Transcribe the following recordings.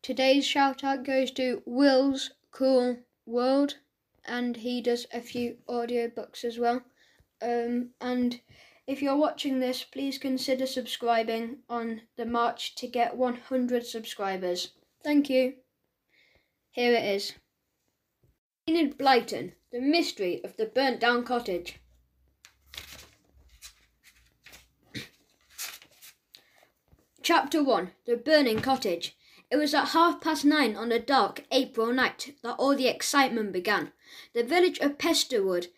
Today's shout out goes to Will's Cool World, and he does a few audiobooks as well. And if you're watching this, please consider subscribing on the march to get 100 subscribers. Thank you. Here it is. Enid Blyton, The Mystery of the Burnt Down Cottage. Chapter 1. The Burning Cottage. It was at 9:30 on a dark April night that all the excitement began. The village of Petterswood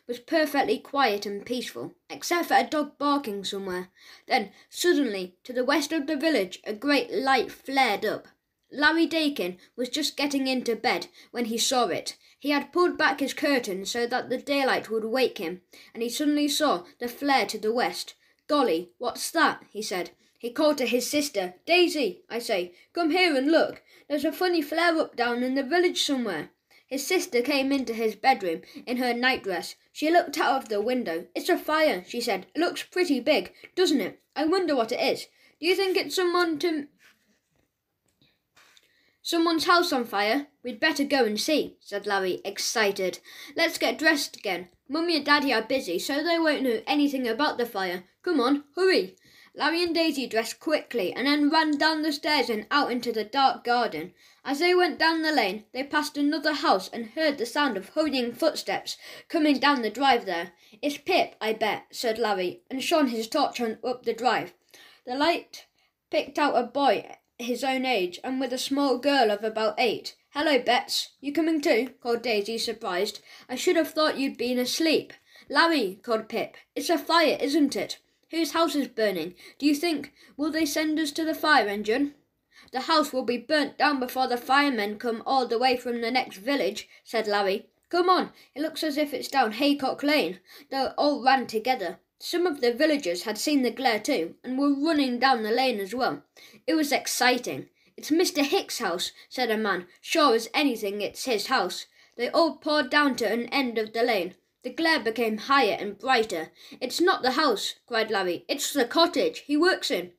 was perfectly quiet and peaceful, except for a dog barking somewhere. Then, suddenly, to the west of the village, a great light flared up. Larry Dakin was just getting into bed when he saw it. He had pulled back his curtain so that the daylight would wake him, and he suddenly saw the flare to the west. "Golly, what's that?" he said. He called to his sister. "Daisy, I say, come here and look. There's a funny flare-up down in the village somewhere." His sister came into his bedroom in her nightdress. She looked out of the window. "It's a fire," she said. "It looks pretty big, doesn't it? I wonder what it is. Do you think it's someone's house on fire? We'd better go and see," said Larry, excited. "Let's get dressed again. Mummy and Daddy are busy, so they won't know anything about the fire. Come on, hurry." Larry and Daisy dressed quickly and then ran down the stairs and out into the dark garden. As they went down the lane, they passed another house and heard the sound of hurrying footsteps coming down the drive there. "It's Pip, I bet," said Larry, and shone his torch up the drive. The light picked out a boy his own age and with a small girl of about 8. "Hello, Bets. You coming too?" called Daisy, surprised. "I should have thought you'd been asleep." "Larry," called Pip, "it's a fire, isn't it? Whose house is burning? Do you think, will they send us to the fire engine?" "The house will be burnt down before the firemen come all the way from the next village," said Larry. "Come on, it looks as if it's down Haycock Lane." They all ran together. Some of the villagers had seen the glare too, and were running down the lane as well. It was exciting. "It's Mr. Hick's house," said a man. "Sure as anything it's his house." They all poured down to an end of the lane. The glare became higher and brighter. "It's not the house," cried Larry. "It's the cottage he works in."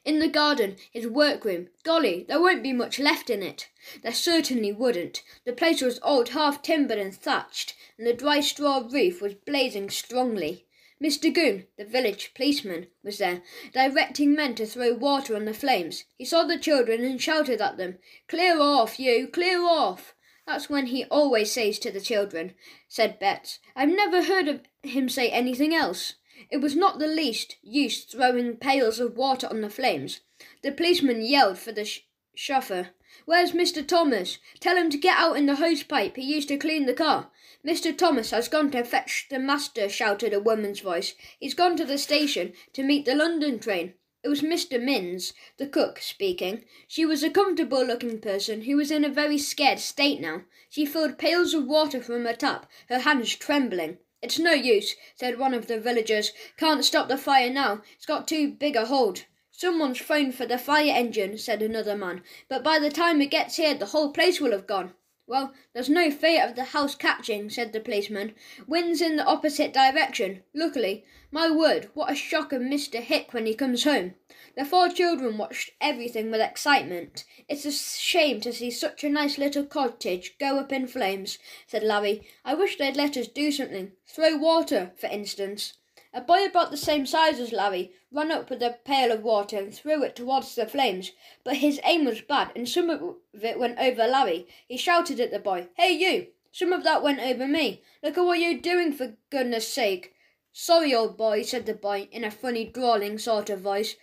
"In the garden, his workroom. Golly, there won't be much left in it." There certainly wouldn't. The place was old, half-timbered and thatched, and the dry straw roof was blazing strongly. Mr. Goon, the village policeman, was there, directing men to throw water on the flames. He saw the children and shouted at them, "Clear off, you! Clear off!" "That's when he always says to the children," said Betts. "I've never heard of him say anything else." It was not the least use throwing pails of water on the flames. The policeman yelled for the chauffeur. "Where's Mr. Thomas? Tell him to get out in the hosepipe he used to clean the car." "Mr. Thomas has gone to fetch the master," shouted a woman's voice. "He's gone to the station to meet the London train." It was Mr. Minns, the cook, speaking. She was a comfortable-looking person who was in a very scared state now. She filled pails of water from a tap, her hands trembling. "It's no use," said one of the villagers. "Can't stop the fire now. It's got too big a hold." "Someone's phoned for the fire engine," said another man. "But by the time it gets here, the whole place will have gone." "Well, there's no fear of the house catching," said the policeman. "Wind's in the opposite direction, luckily. My word, what a shock of Mr. Hick when he comes home." The 4 children watched everything with excitement. "It's a shame to see such a nice little cottage go up in flames," said Larry. "I wish they'd let us do something. Throw water, for instance." A boy about the same size as Larry ran up with a pail of water and threw it towards the flames, but his aim was bad and some of it went over Larry. He shouted at the boy, "Hey you, some of that went over me. Look at what you're doing, for goodness sake." "Sorry, old boy," said the boy in a funny drawling sort of voice.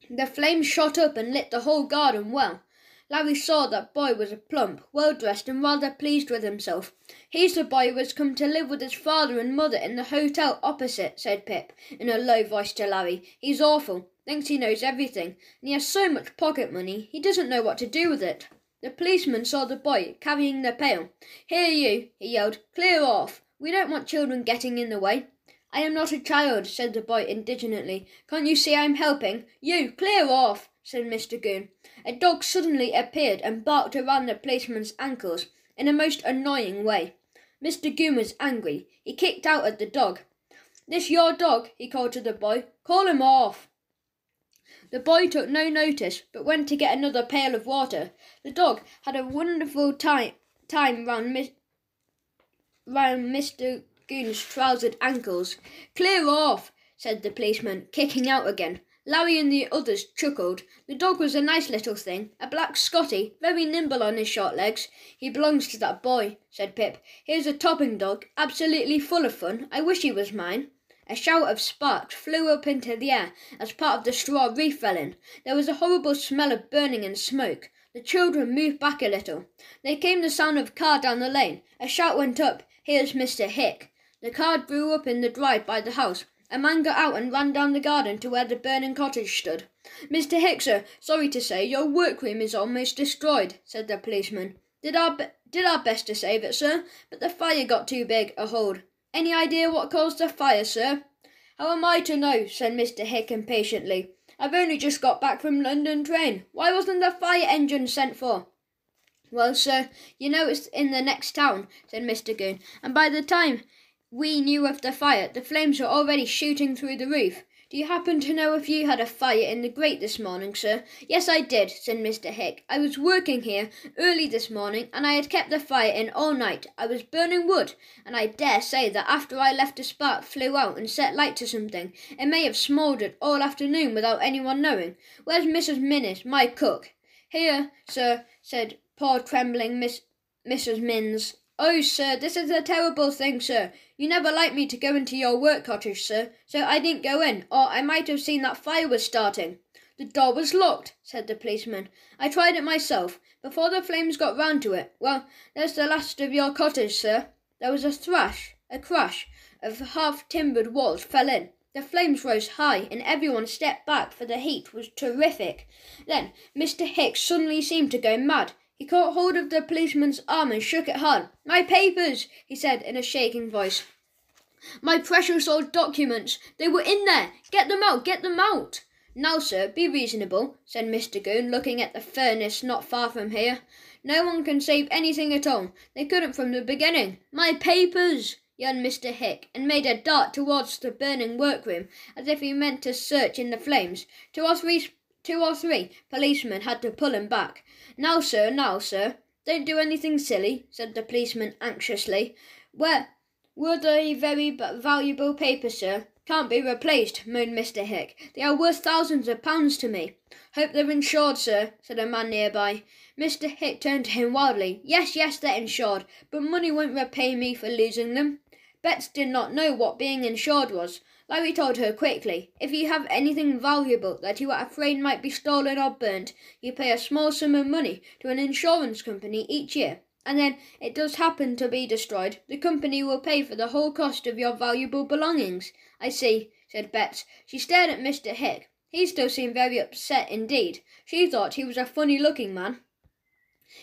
The flames shot up and lit the whole garden well. Larry saw that boy was plump, well-dressed and rather pleased with himself. "He's the boy who has come to live with his father and mother in the hotel opposite," said Pip, in a low voice to Larry. "He's awful, thinks he knows everything, and he has so much pocket money, he doesn't know what to do with it." The policeman saw the boy carrying the pail. "Here you," he yelled, "clear off. We don't want children getting in the way." "I am not a child," said the boy indignantly. "Can't you see I am helping?" "You, clear off," said Mr. Goon. A dog suddenly appeared and barked around the policeman's ankles in a most annoying way. Mr. Goon was angry. He kicked out at the dog. "This your dog?" he called to the boy. "Call him off." The boy took no notice, but went to get another pail of water. The dog had a wonderful time round Mr. Goon's trousered ankles. "Clear off," said the policeman, kicking out again. Larry and the others chuckled. The dog was a nice little thing, a black Scotty, very nimble on his short legs. "He belongs to that boy," said Pip. "Here's a topping dog, absolutely full of fun. I wish he was mine." A shout of sparks flew up into the air as part of the straw wreath fell in. There was a horrible smell of burning and smoke. The children moved back a little. There came the sound of a car down the lane. A shout went up, "Here's Mr. Hick." The car drew up in the drive by the house. A man got out and ran down the garden to where the burning cottage stood. "Mr. Hick, sir, sorry to say your workroom is almost destroyed," said the policeman. Did our best to save it, sir, but the fire got too big a hold. "Any idea what caused the fire, sir?" "How am I to know?" said Mr. Hick impatiently. "I've only just got back from London train. Why wasn't the fire engine sent for?" "Well, sir, you know it's in the next town," said Mr. Goon, "and by the time we knew of the fire, the flames were already shooting through the roof. Do you happen to know if you had a fire in the grate this morning, sir?" "Yes, I did," said Mr. Hick. "I was working here early this morning, and I had kept the fire in all night. I was burning wood, and I dare say that after I left a spark flew out and set light to something. It may have smouldered all afternoon without anyone knowing. Where's Mrs. Minnis, my cook?" "Here, sir," said poor trembling Mrs. Minns. "Oh, sir, this is a terrible thing, sir. You never liked me to go into your work cottage, sir, so I didn't go in, or I might have seen that fire was starting." "The door was locked," said the policeman. "I tried it myself, before the flames got round to it. Well, there's the last of your cottage, sir." There was a crash of half-timbered walls fell in. The flames rose high, and everyone stepped back, for the heat was terrific. Then Mr. Hicks suddenly seemed to go mad. He caught hold of the policeman's arm and shook it hard. "My papers," he said in a shaking voice. "My precious old documents. They were in there. Get them out, get them out." "Now, sir, be reasonable," said Mr. Goon, looking at the furnace not far from here. "No one can save anything at all. They couldn't from the beginning." "My papers," yelled Mr. Hick, and made a dart towards the burning workroom, as if he meant to search in the flames. Two or three policemen had to pull him back. Now, sir, don't do anything silly," said the policeman anxiously. "Were they very valuable papers, sir?" "Can't be replaced," moaned Mr. Hick. "They are worth thousands of pounds to me." "Hope they're insured, sir," said a man nearby. Mr. Hick turned to him wildly. Yes, they're insured, but money won't repay me for losing them." Bets did not know what being insured was. Larry told her quickly. "If you have anything valuable that you are afraid might be stolen or burnt, you pay a small sum of money to an insurance company each year, and then it does happen to be destroyed, the company will pay for the whole cost of your valuable belongings." "I see," said Bets. She stared at Mr. Hick. He still seemed very upset indeed. She thought he was a funny-looking man.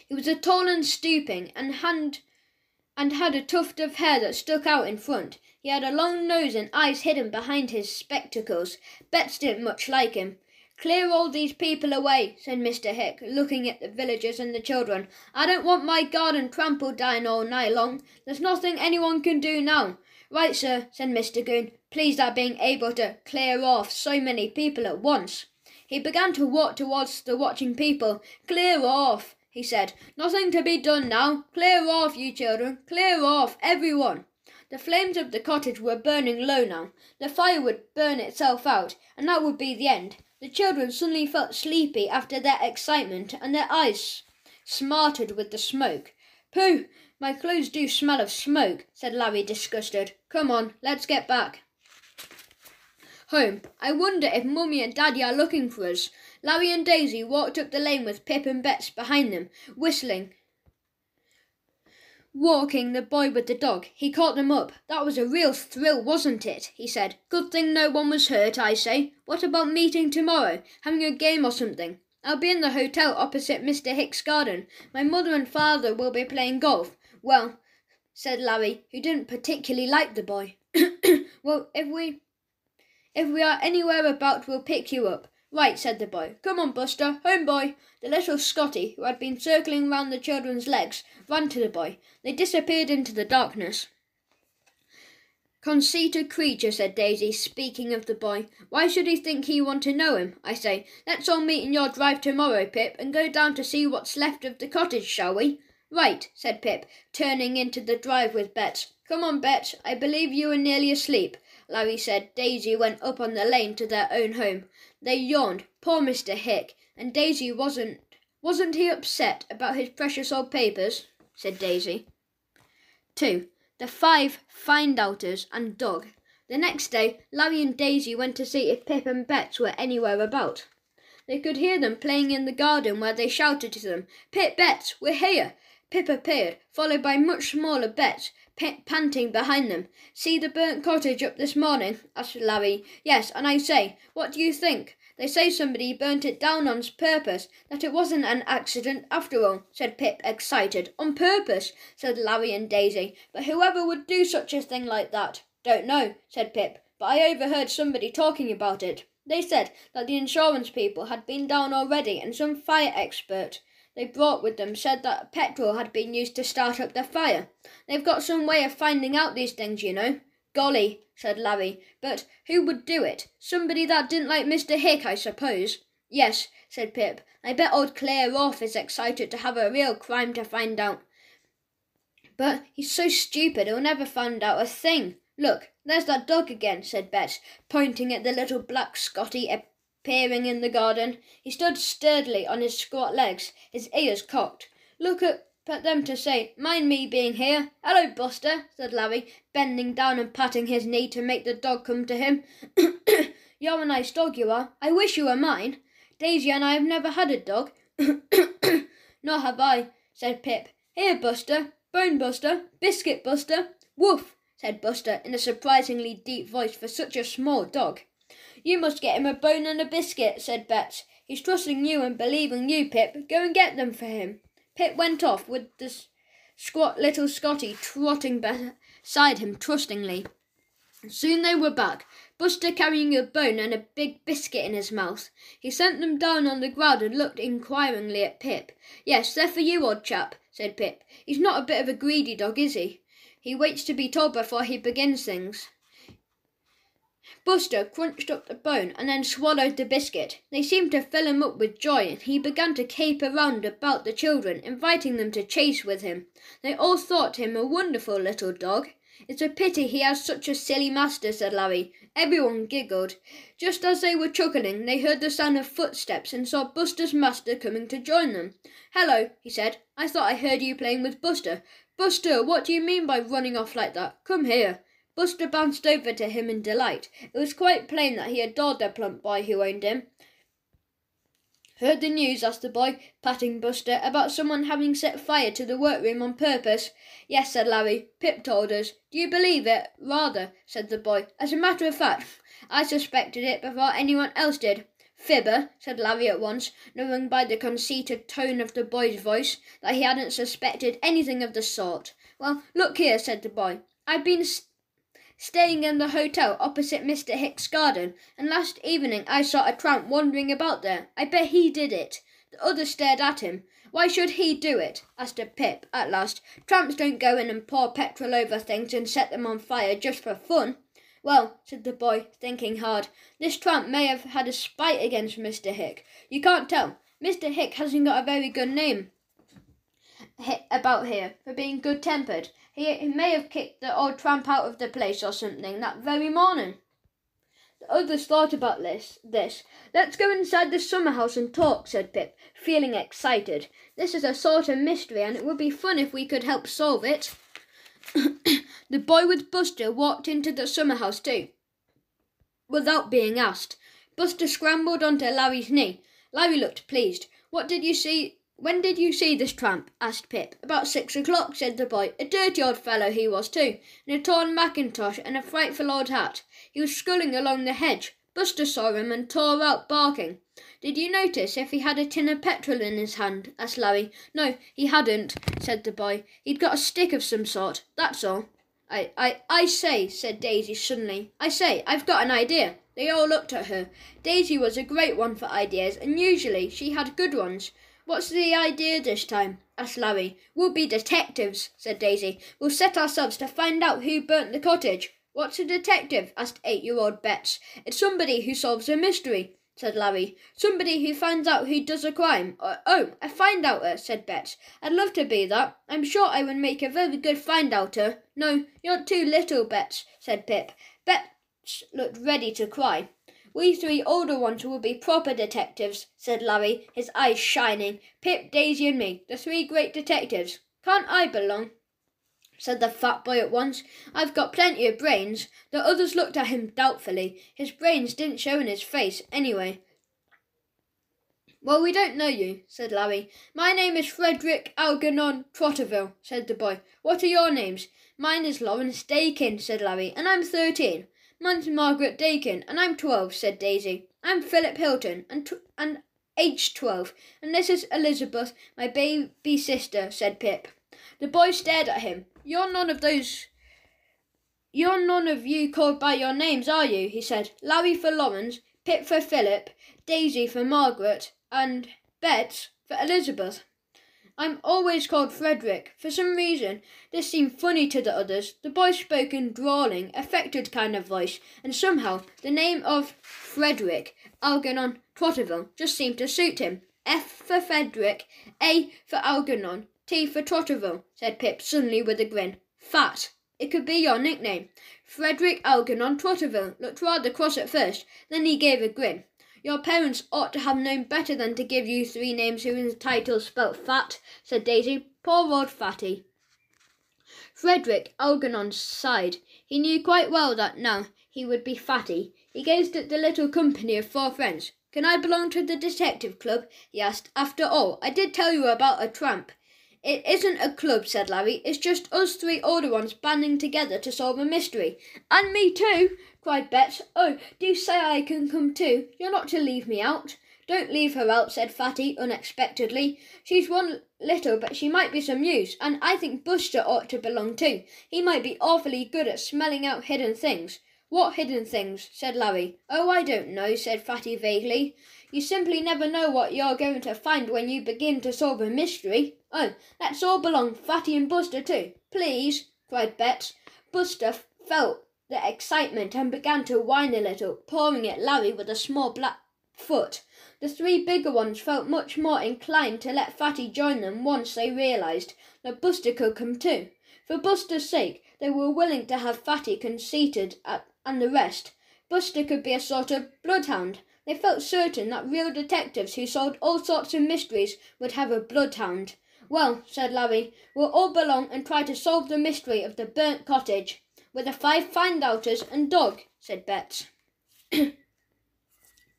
He was tall and stooping, and had a tuft of hair that stuck out in front. He had a long nose and eyes hidden behind his spectacles. Bets didn't much like him. "Clear all these people away," said Mr. Hick, looking at the villagers and the children. "I don't want my garden trampled down all night long. There's nothing anyone can do now." "Right, sir," said Mr. Goon, pleased at being able to clear off so many people at once. He began to walk towards the watching people. "Clear off," he said. "Nothing to be done now. Clear off, you children. Clear off, everyone." The flames of the cottage were burning low now. The fire would burn itself out, and that would be the end. The children suddenly felt sleepy after their excitement, and their eyes smarted with the smoke. "Pooh, my clothes do smell of smoke," said Larry, disgusted. "Come on, let's get back home. I wonder if Mummy and Daddy are looking for us." Larry and Daisy walked up the lane with Pip and Bets behind them, whistling. Walking the boy with the dog, he caught them up. "That was a real thrill, wasn't it?" he said. "Good thing no one was hurt, I say. What about meeting tomorrow? Having a game or something?" "I'll be in the hotel opposite Mr. Hick's garden. My mother and father will be playing golf." "Well," said Larry, who didn't particularly like the boy. "Well, if we are anywhere about, we'll pick you up." "Right," said the boy. "Come on, Buster. Home, boy." The little Scotty, who had been circling round the children's legs, ran to the boy. They disappeared into the darkness. Conceited creature, said Daisy, speaking of the boy. Why should he think he want to know him? I say, let's all meet in your drive tomorrow, Pip, and go down to see what's left of the cottage, shall we? Right, said Pip, turning into the drive with Bets. Come on, Bets, I believe you are nearly asleep. Larry said. Daisy went up on the lane to their own home. They yawned. Poor Mr. Hick. And Daisy wasn't he upset about his precious old papers? Said Daisy. 2. The 5 find-outers and dog. The next day, Larry and Daisy went to see if Pip and Bets were anywhere about. They could hear them playing in the garden where they shouted to them, Pip, Bets, we're here! Pip appeared, followed by much smaller Bets, panting behind them. See the burnt cottage up this morning? Asked Larry. Yes, and I say, what do you think? They say somebody burnt it down on purpose, that it wasn't an accident after all, said Pip, excited. On purpose, said Larry and Daisy. But whoever would do such a thing like that? Don't know, said Pip, but I overheard somebody talking about it. They said that the insurance people had been down already, and some fire expert they brought with them said that petrol had been used to start up the fire. They've got some way of finding out these things, you know. Golly, said Larry, but who would do it? Somebody that didn't like Mr. Hick, I suppose. Yes, said Pip. I bet old Claire Orff is excited to have a real crime to find out. But he's so stupid he'll never find out a thing. Look, there's that dog again, said Bets, pointing at the little black Scotty appearing in the garden. He stood sturdily on his squat legs, his ears cocked. Look at them to say, mind me being here. Hello, Buster, said Larry, bending down and patting his knee to make the dog come to him. You're a nice dog, you are. I wish you were mine. Daisy and I have never had a dog. Nor have I, said Pip. Here, Buster. Bone Buster. Biscuit Buster. Woof, said Buster in a surprisingly deep voice for such a small dog. You must get him a bone and a biscuit, said Bets. He's trusting you and believing you, Pip. Go and get them for him. Pip went off with the squat little Scotty trotting beside him trustingly. Soon they were back, Buster carrying a bone and a big biscuit in his mouth. He sent them down on the ground and looked inquiringly at Pip. Yes, they're for you, old chap, said Pip. He's not a bit of a greedy dog, is he? He waits to be told before he begins things. Buster crunched up the bone and then swallowed the biscuit. They seemed to fill him up with joy, and he began to caper round about the children, inviting them to chase with him. They all thought him a wonderful little dog. It's a pity he has such a silly master, said Larry. Everyone giggled. Just as they were chuckling, they heard the sound of footsteps and saw Buster's master coming to join them. Hello, he said. I thought I heard you playing with Buster. Buster, what do you mean by running off like that? Come here. Buster bounced over to him in delight. It was quite plain that he adored the plump boy who owned him. Heard the news? Asked the boy, patting Buster, about someone having set fire to the workroom on purpose. Yes, said Larry. Pip told us. Do you believe it? Rather, said the boy. As a matter of fact, I suspected it before anyone else did. Fibber, said Larry at once, knowing by the conceited tone of the boy's voice that he hadn't suspected anything of the sort. Well, look here, said the boy. I've been staying in the hotel opposite Mr. Hick's garden, and last evening I saw a tramp wandering about there. I bet he did it. The others stared at him. Why should he do it? Asked Pip at last. Tramps don't go in and pour petrol over things and set them on fire just for fun. Well, said the boy, thinking hard, this tramp may have had a spite against Mr. Hick. You can't tell. Mr. Hick hasn't got a very good name about here for being good-tempered. He may have kicked the old tramp out of the place or something that very morning. The others thought about this. Let's go inside the summer house and talk, said Pip, feeling excited. This is a sort of mystery, and it would be fun if we could help solve it. The boy with Buster walked into the summer house too, without being asked. Buster scrambled onto Larry's knee. Larry looked pleased. When did you see this tramp? Asked Pip. About 6 o'clock, said the boy. A dirty old fellow he was too, in a torn mackintosh and a frightful old hat. He was sculling along the hedge. Buster saw him and tore out barking. Did you notice if he had a tin of petrol in his hand? Asked Larry. No, he hadn't, said the boy. He'd got a stick of some sort, that's all. I say, said Daisy suddenly. I say, I've got an idea. They all looked at her. Daisy was a great one for ideas, and usually she had good ones. What's the idea this time? Asked Larry. We'll be detectives, said Daisy. We'll set ourselves to find out who burnt the cottage. What's a detective? Asked 8-year-old Bets. It's somebody who solves a mystery, said Larry. Somebody who finds out who does a crime. Oh, a find-outer, said Bets. I'd love to be that. I'm sure I would make a very good find-outer. No, you're too little, Bets, said Pip. Bets looked ready to cry. We 3 older ones will be proper detectives, said Larry, his eyes shining. Pip, Daisy and me, the 3 great detectives. Can't I belong? Said the fat boy at once. I've got plenty of brains. The others looked at him doubtfully. His brains didn't show in his face, anyway. Well, we don't know you, said Larry. My name is Frederick Algernon Trotterville, said the boy. What are your names? Mine is Lawrence Dakin, said Larry, and I'm 13. Mine's Margaret Dakin, and I'm 12, said Daisy. I'm Philip Hilton, and aged 12. And this is Elizabeth, my baby sister, said Pip. The boy stared at him. You're none of you called by your names, are you? He said. Larry for Lawrence, Pip for Philip, Daisy for Margaret, and Bets for Elizabeth. I'm always called Frederick. For some reason, this seemed funny to the others. The boy spoke in drawling, affected kind of voice, and somehow the name of Frederick Algernon Trotterville just seemed to suit him. F for Frederick, A for Algernon, T for Trotterville, said Pip suddenly with a grin. Fat. It could be your nickname. Frederick Algernon Trotterville looked rather cross at first, then he gave a grin. Your parents ought to have known better than to give you 3 names whose titles spelt fat, said Daisy. Poor old Fatty. Frederick Algernon sighed. He knew quite well that now he would be Fatty. He gazed at the little company of 4 friends. Can I belong to the detective club? He asked. After all, I did tell you about a tramp. It isn't a club, said Larry. It's just us 3 older ones banding together to solve a mystery. And me too, cried Bets. Oh, do say I can come too. You're not to leave me out. Don't leave her out, said Fatty unexpectedly. She's one little, but she might be some use, and I think Buster ought to belong too. He might be awfully good at smelling out hidden things. What hidden things? Said Larry. Oh, I don't know, said Fatty vaguely. You simply never know what you're going to find when you begin to solve a mystery. Oh, let's all belong, Fatty and Buster too. Please, cried Bets. Buster felt the excitement and began to whine a little, pawing at Larry with a small black foot. The 3 bigger ones felt much more inclined to let Fatty join them once they realised that Buster could come too. For Buster's sake, they were willing to have Fatty conceited and the rest. Buster could be a sort of bloodhound. They felt certain that real detectives who solved all sorts of mysteries would have a bloodhound. Well, said Larry, we'll all belong and try to solve the mystery of the burnt cottage. With the 5 find-outers and dog, said Bets.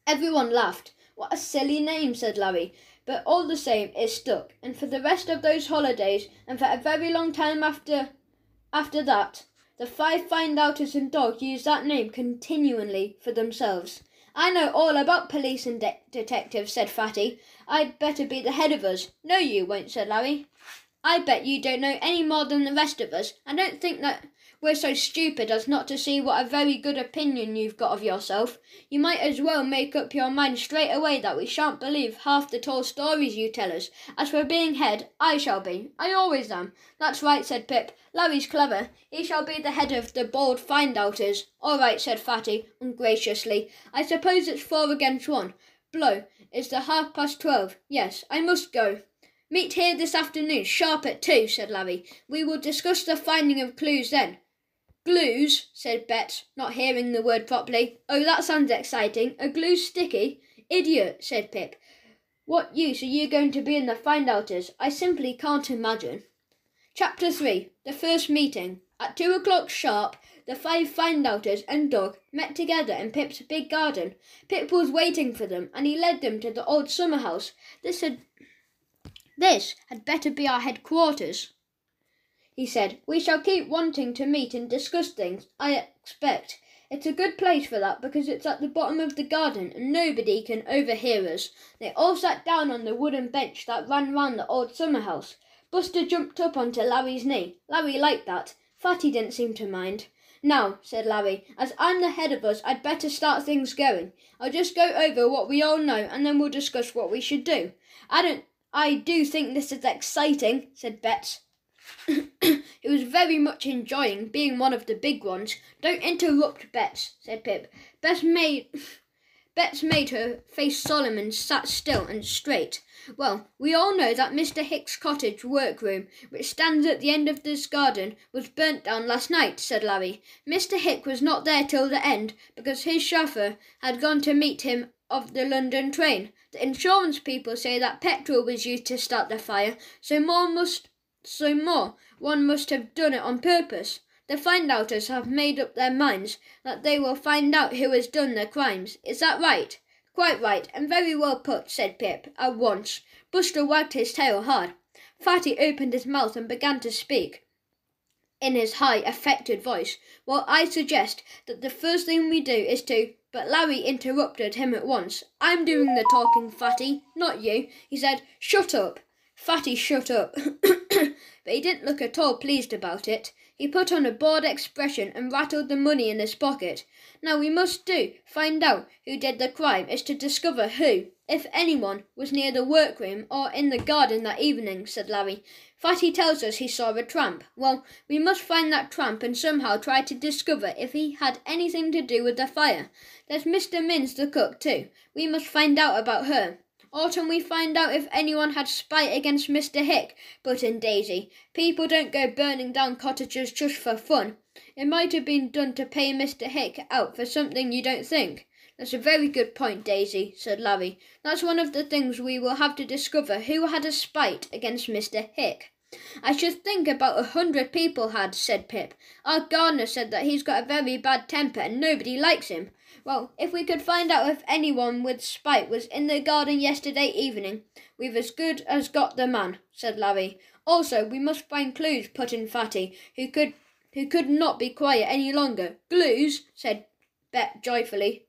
Everyone laughed. What a silly name, said Larry. But all the same, it stuck, and for the rest of those holidays, and for a very long time after that, the 5 find-outers and dog used that name continually for themselves. I know all about police and detectives, said Fatty. I'd better be the head of us. No, you won't, said Larry. I bet you don't know any more than the rest of us. I don't think that we're so stupid as not to see what a very good opinion you've got of yourself. You might as well make up your mind straight away that we shan't believe half the tall stories you tell us. As for being head, I shall be. I always am. That's right, said Pip. Larry's clever. He shall be the head of the bold find-outers. All right, said Fatty, ungraciously. I suppose it's 4 against 1. Blow. It's the 12:30. Yes, I must go. Meet here this afternoon, sharp at 2, said Larry. We will discuss the finding of clues then. Glues, said Bet, not hearing the word properly. Oh, that sounds exciting. Are glues sticky? Idiot, said Pip. What use are you going to be in the find-outers? I simply can't imagine. Chapter 3. The First Meeting. At 2 o'clock sharp, the 5 find-outers and dog met together in Pip's big garden. Pip was waiting for them, and he led them to the old summer house. This had better be our headquarters, he said. We shall keep wanting to meet and discuss things, I expect. It's a good place for that because it's at the bottom of the garden and nobody can overhear us. They all sat down on the wooden bench that ran round the old summer house. Buster jumped up onto Larry's knee. Larry liked that. Fatty didn't seem to mind. Now, said Larry, as I'm the head of us, I'd better start things going. I'll just go over what we all know and then we'll discuss what we should do. I do think this is exciting, said Bets. He was very much enjoying being one of the big ones. Don't interrupt, Bets, said Pip. Bets made her face solemn and sat still and straight. Well, we all know that Mr. Hick's cottage workroom, which stands at the end of this garden, was burnt down last night, said Larry. Mr. Hick was not there till the end, because his chauffeur had gone to meet him of the London train. The insurance people say that petrol was used to start the fire, so one must have done it on purpose. The findouters have made up their minds that they will find out who has done the crimes. Is that right? Quite right, and very well put, said Pip, at once. Buster wagged his tail hard. Fatty opened his mouth and began to speak in his high, affected voice. Well, I suggest that the first thing we do is to... But Larry interrupted him at once. I'm doing the talking, Fatty, not you. He said, shut up. Fatty shut up. But he didn't look at all pleased about it. He put on a bored expression and rattled the money in his pocket. Now we must find out who did the crime, is to discover who, if anyone, was near the workroom or in the garden that evening, said Larry. Fatty tells us he saw a tramp. Well, we must find that tramp and somehow try to discover if he had anything to do with the fire. There's Mr. Minns, the cook, too. We must find out about her. Oughtn't we find out if anyone had spite against Mr. Hick? Put in Daisy. People don't go burning down cottages just for fun. It might have been done to pay Mr. Hick out for something, you don't think? That's a very good point, Daisy, said Larry. That's one of the things we will have to discover, who had a spite against Mr. Hick. I should think about 100 people had, said Pip. Our gardener said that he's got a very bad temper and nobody likes him. Well, if we could find out if anyone with spite was in the garden yesterday evening, we've as good as got the man, said Larry. Also, we must find clues, put in Fatty, who could not be quiet any longer. Glues, said Bet joyfully.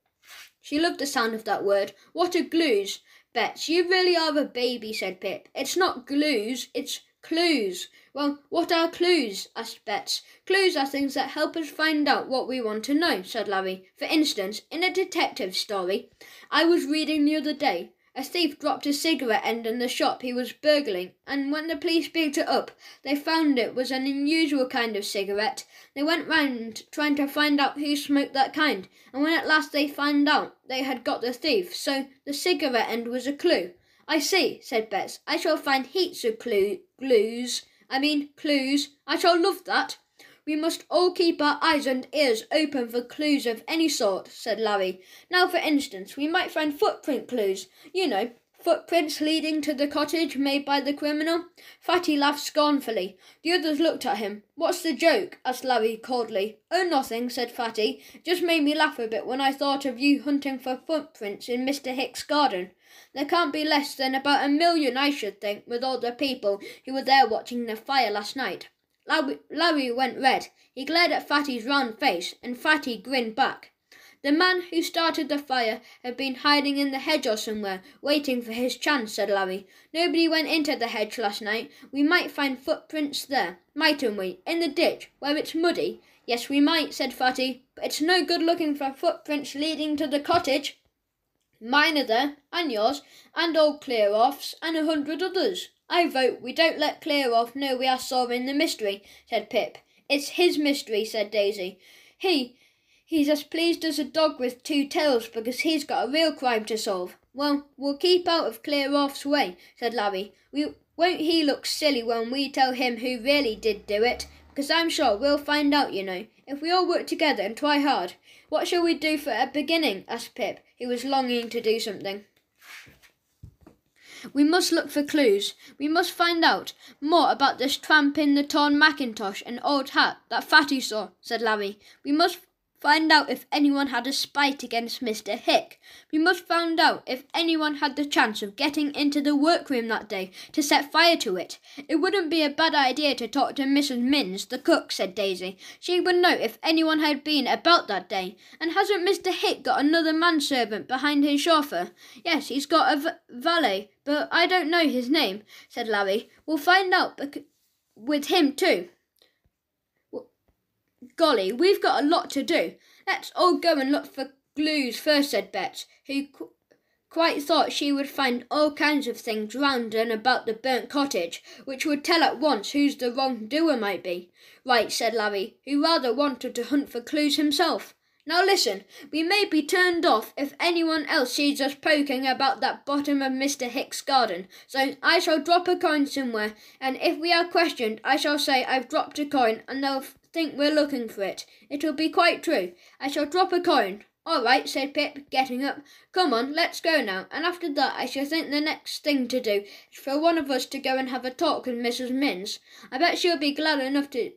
She loved the sound of that word. What are glues? Bets, you really are a baby, said Pip. It's not glues, it's clues. Well, what are clues? Asked Bets. Clues are things that help us find out what we want to know, said Larry. For instance, in a detective story I was reading the other day, a thief dropped a cigarette end in the shop he was burgling, and when the police picked it up, they found it was an unusual kind of cigarette. They went round trying to find out who smoked that kind, and when at last they found out, they had got the thief, so the cigarette end was a clue. I see, said Bets. I shall find heaps of clues. I shall love that. We must all keep our eyes and ears open for clues of any sort, said Larry. Now, for instance, we might find footprint clues. You know, footprints leading to the cottage made by the criminal. Fatty laughed scornfully. The others looked at him. What's the joke? Asked Larry coldly. Oh, nothing, said Fatty. Just made me laugh a bit when I thought of you hunting for footprints in Mr. Hick's garden. There can't be less than about 1,000,000, I should think, with all the people who were there watching the fire last night. Larry went red. He glared at Fatty's round face, and Fatty grinned back. The man who started the fire had been hiding in the hedge or somewhere, waiting for his chance, said Larry. Nobody went into the hedge last night. We might find footprints there, mightn't we? In the ditch, where it's muddy. Yes, we might, said Fatty, but it's no good looking for footprints leading to the cottage. Mine are there, and yours, and old Clearoff's, and 100 others. I vote we don't let Clearoff know we are solving the mystery, said Pip. It's his mystery, said Daisy. He's as pleased as a dog with 2 tails because he's got a real crime to solve. Well, we'll keep out of Clearoff's way, said Larry. Won't he look silly when we tell him who really did do it? Because I'm sure we'll find out, you know, if we all work together and try hard. What shall we do for a beginning? Asked Pip, who was longing to do something. We must look for clues. We must find out more about this tramp in the torn mackintosh and old hat that Fatty saw, said Larry. We must find out if anyone had a spite against Mr. Hick. We must find out if anyone had the chance of getting into the workroom that day to set fire to it. It wouldn't be a bad idea to talk to Mrs. Minns, the cook, said Daisy. She would know if anyone had been about that day. And hasn't Mr. Hick got another manservant behind his chauffeur? Yes, he's got a valet, but I don't know his name, said Larry. We'll find out with him too. Golly, we've got a lot to do. Let's all go and look for clues first, said Bets, who quite thought she would find all kinds of things round and about the burnt cottage, which would tell at once who's the wrongdoer might be. Right, said Larry, who rather wanted to hunt for clues himself. Now listen, we may be turned off if anyone else sees us poking about that bottom of Mr. Hicks's garden, so I shall drop a coin somewhere, and if we are questioned I shall say I've dropped a coin and they'll think we're looking for it. It'll be quite true. I shall drop a coin. All right, said Pip, getting up. Come on, let's go now, and after that I shall think the next thing to do is for one of us to go and have a talk with Mrs. Minns. I bet she'll be glad enough to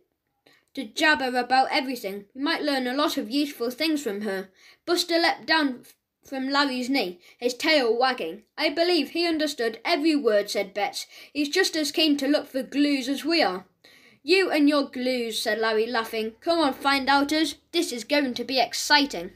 jabber about everything. We might learn a lot of useful things from her. Buster leapt down from Larry's knee, his tail wagging. I believe he understood every word, said Betts. He's just as keen to look for glues as we are. You and your glues, said Larry, laughing. Come on, find-outers. This is going to be exciting.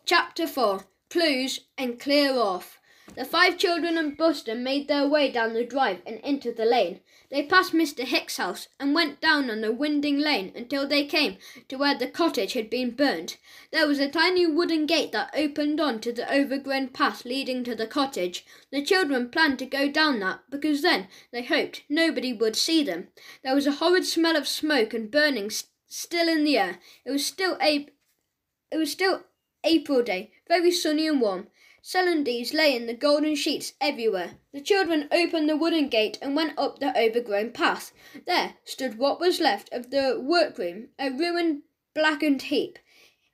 Chapter 4. Clues and Clear Off. The 5 children and Buster made their way down the drive and into the lane. They passed Mr. Hicks's house and went down on the winding lane until they came to where the cottage had been burnt. There was a tiny wooden gate that opened on to the overgrown path leading to the cottage. The children planned to go down that because then, they hoped, nobody would see them. There was a horrid smell of smoke and burning still in the air. It was still April day, very sunny and warm. Celandines lay in the golden sheets everywhere. The children opened the wooden gate and went up the overgrown path. There stood what was left of the workroom, a ruined, blackened heap.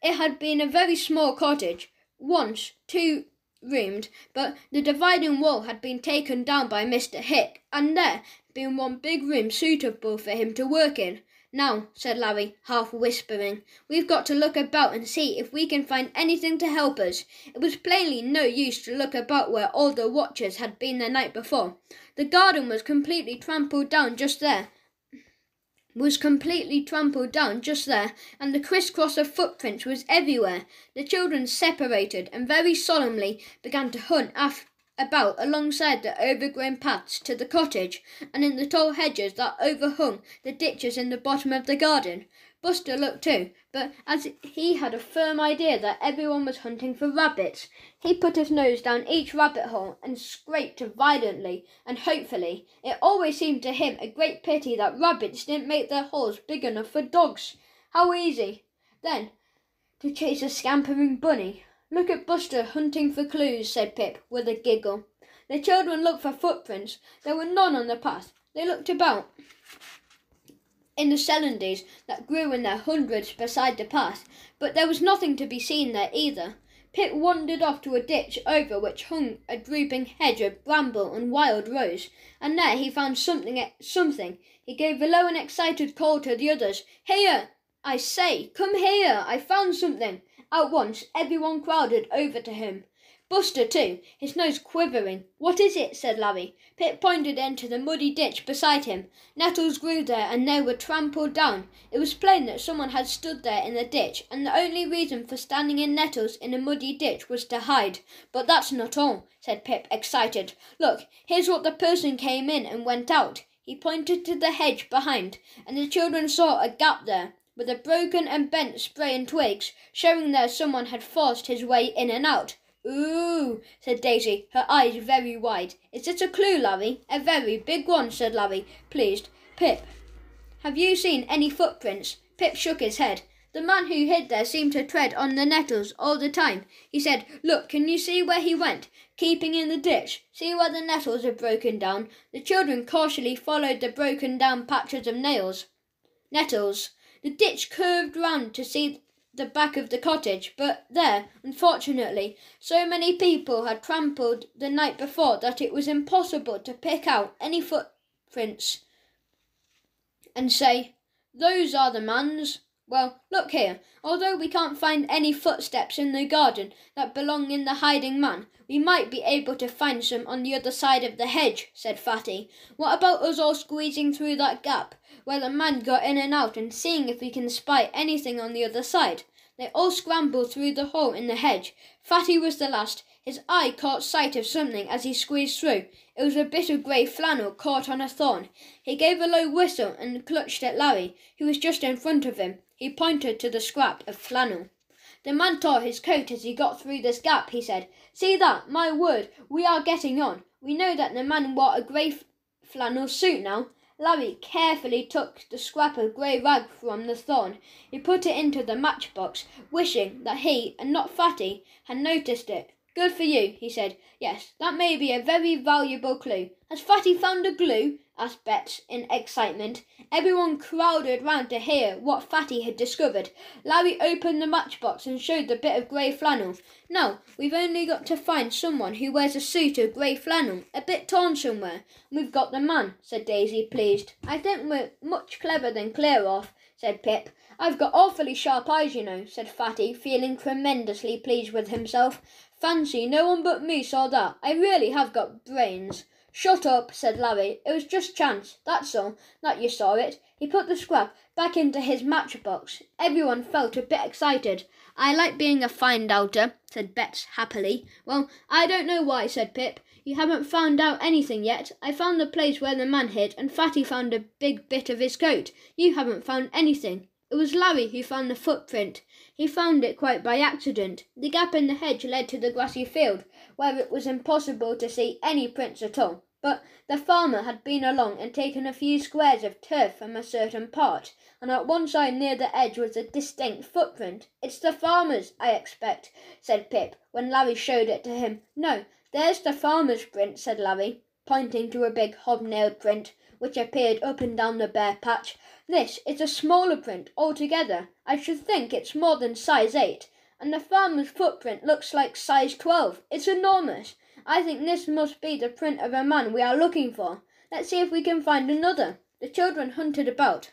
It had been a very small cottage, once 2-roomed, but the dividing wall had been taken down by Mr. Hick, and there had been one big room suitable for him to work in. Now, said Larry, half whispering, we've got to look about and see if we can find anything to help us. It was plainly no use to look about where all the watchers had been the night before. The garden was completely trampled down just there, and the criss-cross of footprints was everywhere. The children separated and very solemnly began to hunt about alongside the overgrown paths to the cottage, and in the tall hedges that overhung the ditches in the bottom of the garden. Buster looked too, but as he had a firm idea that everyone was hunting for rabbits, he put his nose down each rabbit hole and scraped violently and hopefully. It always seemed to him a great pity that rabbits didn't make their holes big enough for dogs. How easy, then, to chase a scampering bunny. Look at Buster hunting for clues, said Pip, with a giggle. The children looked for footprints. There were none on the path. They looked about in the celandines that grew in their hundreds beside the path, but there was nothing to be seen there either. Pip wandered off to a ditch over which hung a drooping hedge of bramble and wild rose, and there he found something. He gave a low and excited call to the others. Here! I say, come here! I found something! At once, everyone crowded over to him. Buster, too, his nose quivering. What is it? Said Larry. Pip pointed into the muddy ditch beside him. Nettles grew there, and they were trampled down. It was plain that someone had stood there in the ditch, and the only reason for standing in nettles in a muddy ditch was to hide. But that's not all, said Pip, excited. Look, here's what the person came in and went out. He pointed to the hedge behind, and the children saw a gap there, with a broken and bent spray and twigs, showing there someone had forced his way in and out. Ooh, said Daisy, her eyes very wide. Is it a clue, Larry? A very big one, said Larry, pleased. Pip, have you seen any footprints? Pip shook his head. The man who hid there seemed to tread on the nettles all the time. He said, Look, can you see where he went? Keeping in the ditch. See where the nettles are broken down? The children cautiously followed the broken down patches of nettles. The ditch curved round to see the back of the cottage, but there, unfortunately, so many people had trampled the night before that it was impossible to pick out any footprints and say, those are the man's. Well, look here, although we can't find any footsteps in the garden that belong in the hiding man, we might be able to find some on the other side of the hedge, said Fatty. What about us all squeezing through that gap where the man got in and out and seeing if we can spy anything on the other side? They all scrambled through the hole in the hedge. Fatty was the last. His eye caught sight of something as he squeezed through. It was a bit of grey flannel caught on a thorn. He gave a low whistle and clutched at Larry, who was just in front of him. He pointed to the scrap of flannel. "The man tore his coat as he got through this gap," he said. "See that? My word, we are getting on. We know that the man wore a grey flannel suit now." Larry carefully took the scrap of grey rag from the thorn. He put it into the matchbox, wishing that he, and not Fatty, had noticed it. "Good for you," he said. "Yes, that may be a very valuable clue." "Has Fatty found a glue?" asked Bets in excitement. Everyone crowded round to hear what Fatty had discovered. Larry opened the matchbox and showed the bit of grey flannel. "Now, we've only got to find someone who wears a suit of grey flannel, a bit torn somewhere, and we've got the man," said Daisy, pleased. "I think we're much cleverer than Clear Off," said Pip. "I've got awfully sharp eyes, you know," said Fatty, feeling tremendously pleased with himself. "Fancy, no one but me saw that. I really have got brains." "Shut up," said Larry. "It was just chance, that's all, that you saw it." He put the scrap back into his matchbox. Everyone felt a bit excited. "I like being a find-outer," said Bets happily. "Well, I don't know why," said Pip. "You haven't found out anything yet. I found the place where the man hid, and Fatty found a big bit of his coat. You haven't found anything." It was Larry who found the footprint. He found it quite by accident. The gap in the hedge led to the grassy field, where it was impossible to see any prints at all. But the farmer had been along and taken a few squares of turf from a certain part, and at one side near the edge was a distinct footprint. "It's the farmer's, I expect," said Pip, when Larry showed it to him. "No, there's the farmer's print," said Larry, pointing to a big hobnailed print, which appeared up and down the bare patch. "This is a smaller print altogether. I should think it's more than size 8, and the farmer's footprint looks like size 12. It's enormous. I think this must be the print of a man we are looking for. Let's see if we can find another." The children hunted about.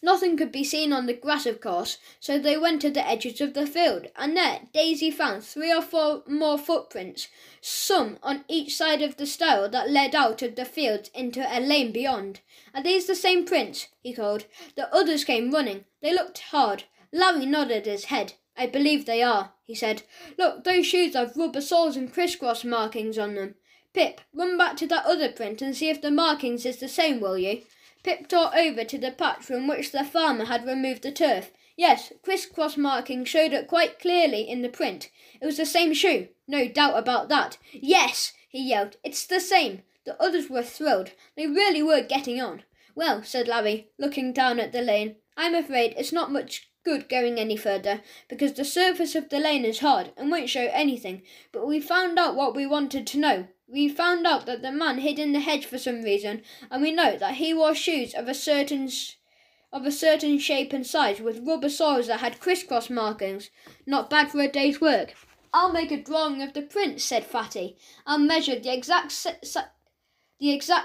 Nothing could be seen on the grass, of course, so they went to the edges of the field, and there Daisy found 3 or 4 more footprints, some on each side of the stile that led out of the fields into a lane beyond. "Are these the same prints?" he called. The others came running. They looked hard. Larry nodded his head. "I believe they are," he said. "Look, those shoes have rubber soles and crisscross markings on them. Pip, run back to that other print and see if the markings is the same, will you?" Pip tore over to the patch from which the farmer had removed the turf. Yes, criss-cross markings showed it quite clearly in the print. It was the same shoe, no doubt about that. "Yes," he yelled, "it's the same." The others were thrilled. They really were getting on. "Well," said Larry, looking down at the lane, "I'm afraid it's not much good going any further, because the surface of the lane is hard and won't show anything, but we found out what we wanted to know. We found out that the man hid in the hedge for some reason, and we know that he wore shoes of a certain shape and size with rubber soles that had criss-cross markings. Not bad for a day's work." "I'll make a drawing of the print," said Fatty. "I'll measure the exact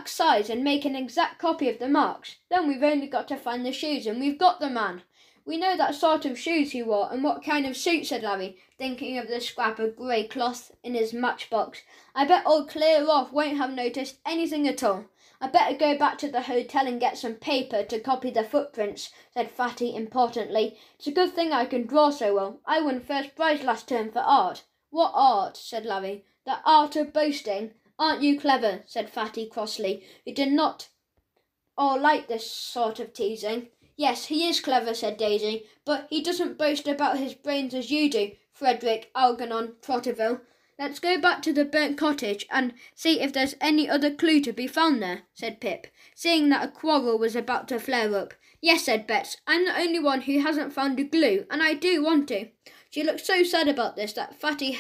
size and make an exact copy of the marks. Then we've only got to find the shoes and we've got the man." "We know that sort of shoes he wore and what kind of suit," said Larry, thinking of the scrap of grey cloth in his matchbox. "I bet old Clear Off won't have noticed anything at all." "I'd better go back to the hotel and get some paper to copy the footprints," said Fatty importantly. "It's a good thing I can draw so well. I won first prize last term for art." "What art?" said Larry. "The art of boasting. Aren't you clever?" said Fatty crossly, who did not all like this sort of teasing. "Yes, he is clever," said Daisy, "but he doesn't boast about his brains as you do, Frederick Algernon Trotterville." "Let's go back to the burnt cottage and see if there's any other clue to be found there," said Pip, seeing that a quarrel was about to flare up. "Yes," said Bets, "I'm the only one who hasn't found a glue, and I do want to." She looked so sad about this that Fatty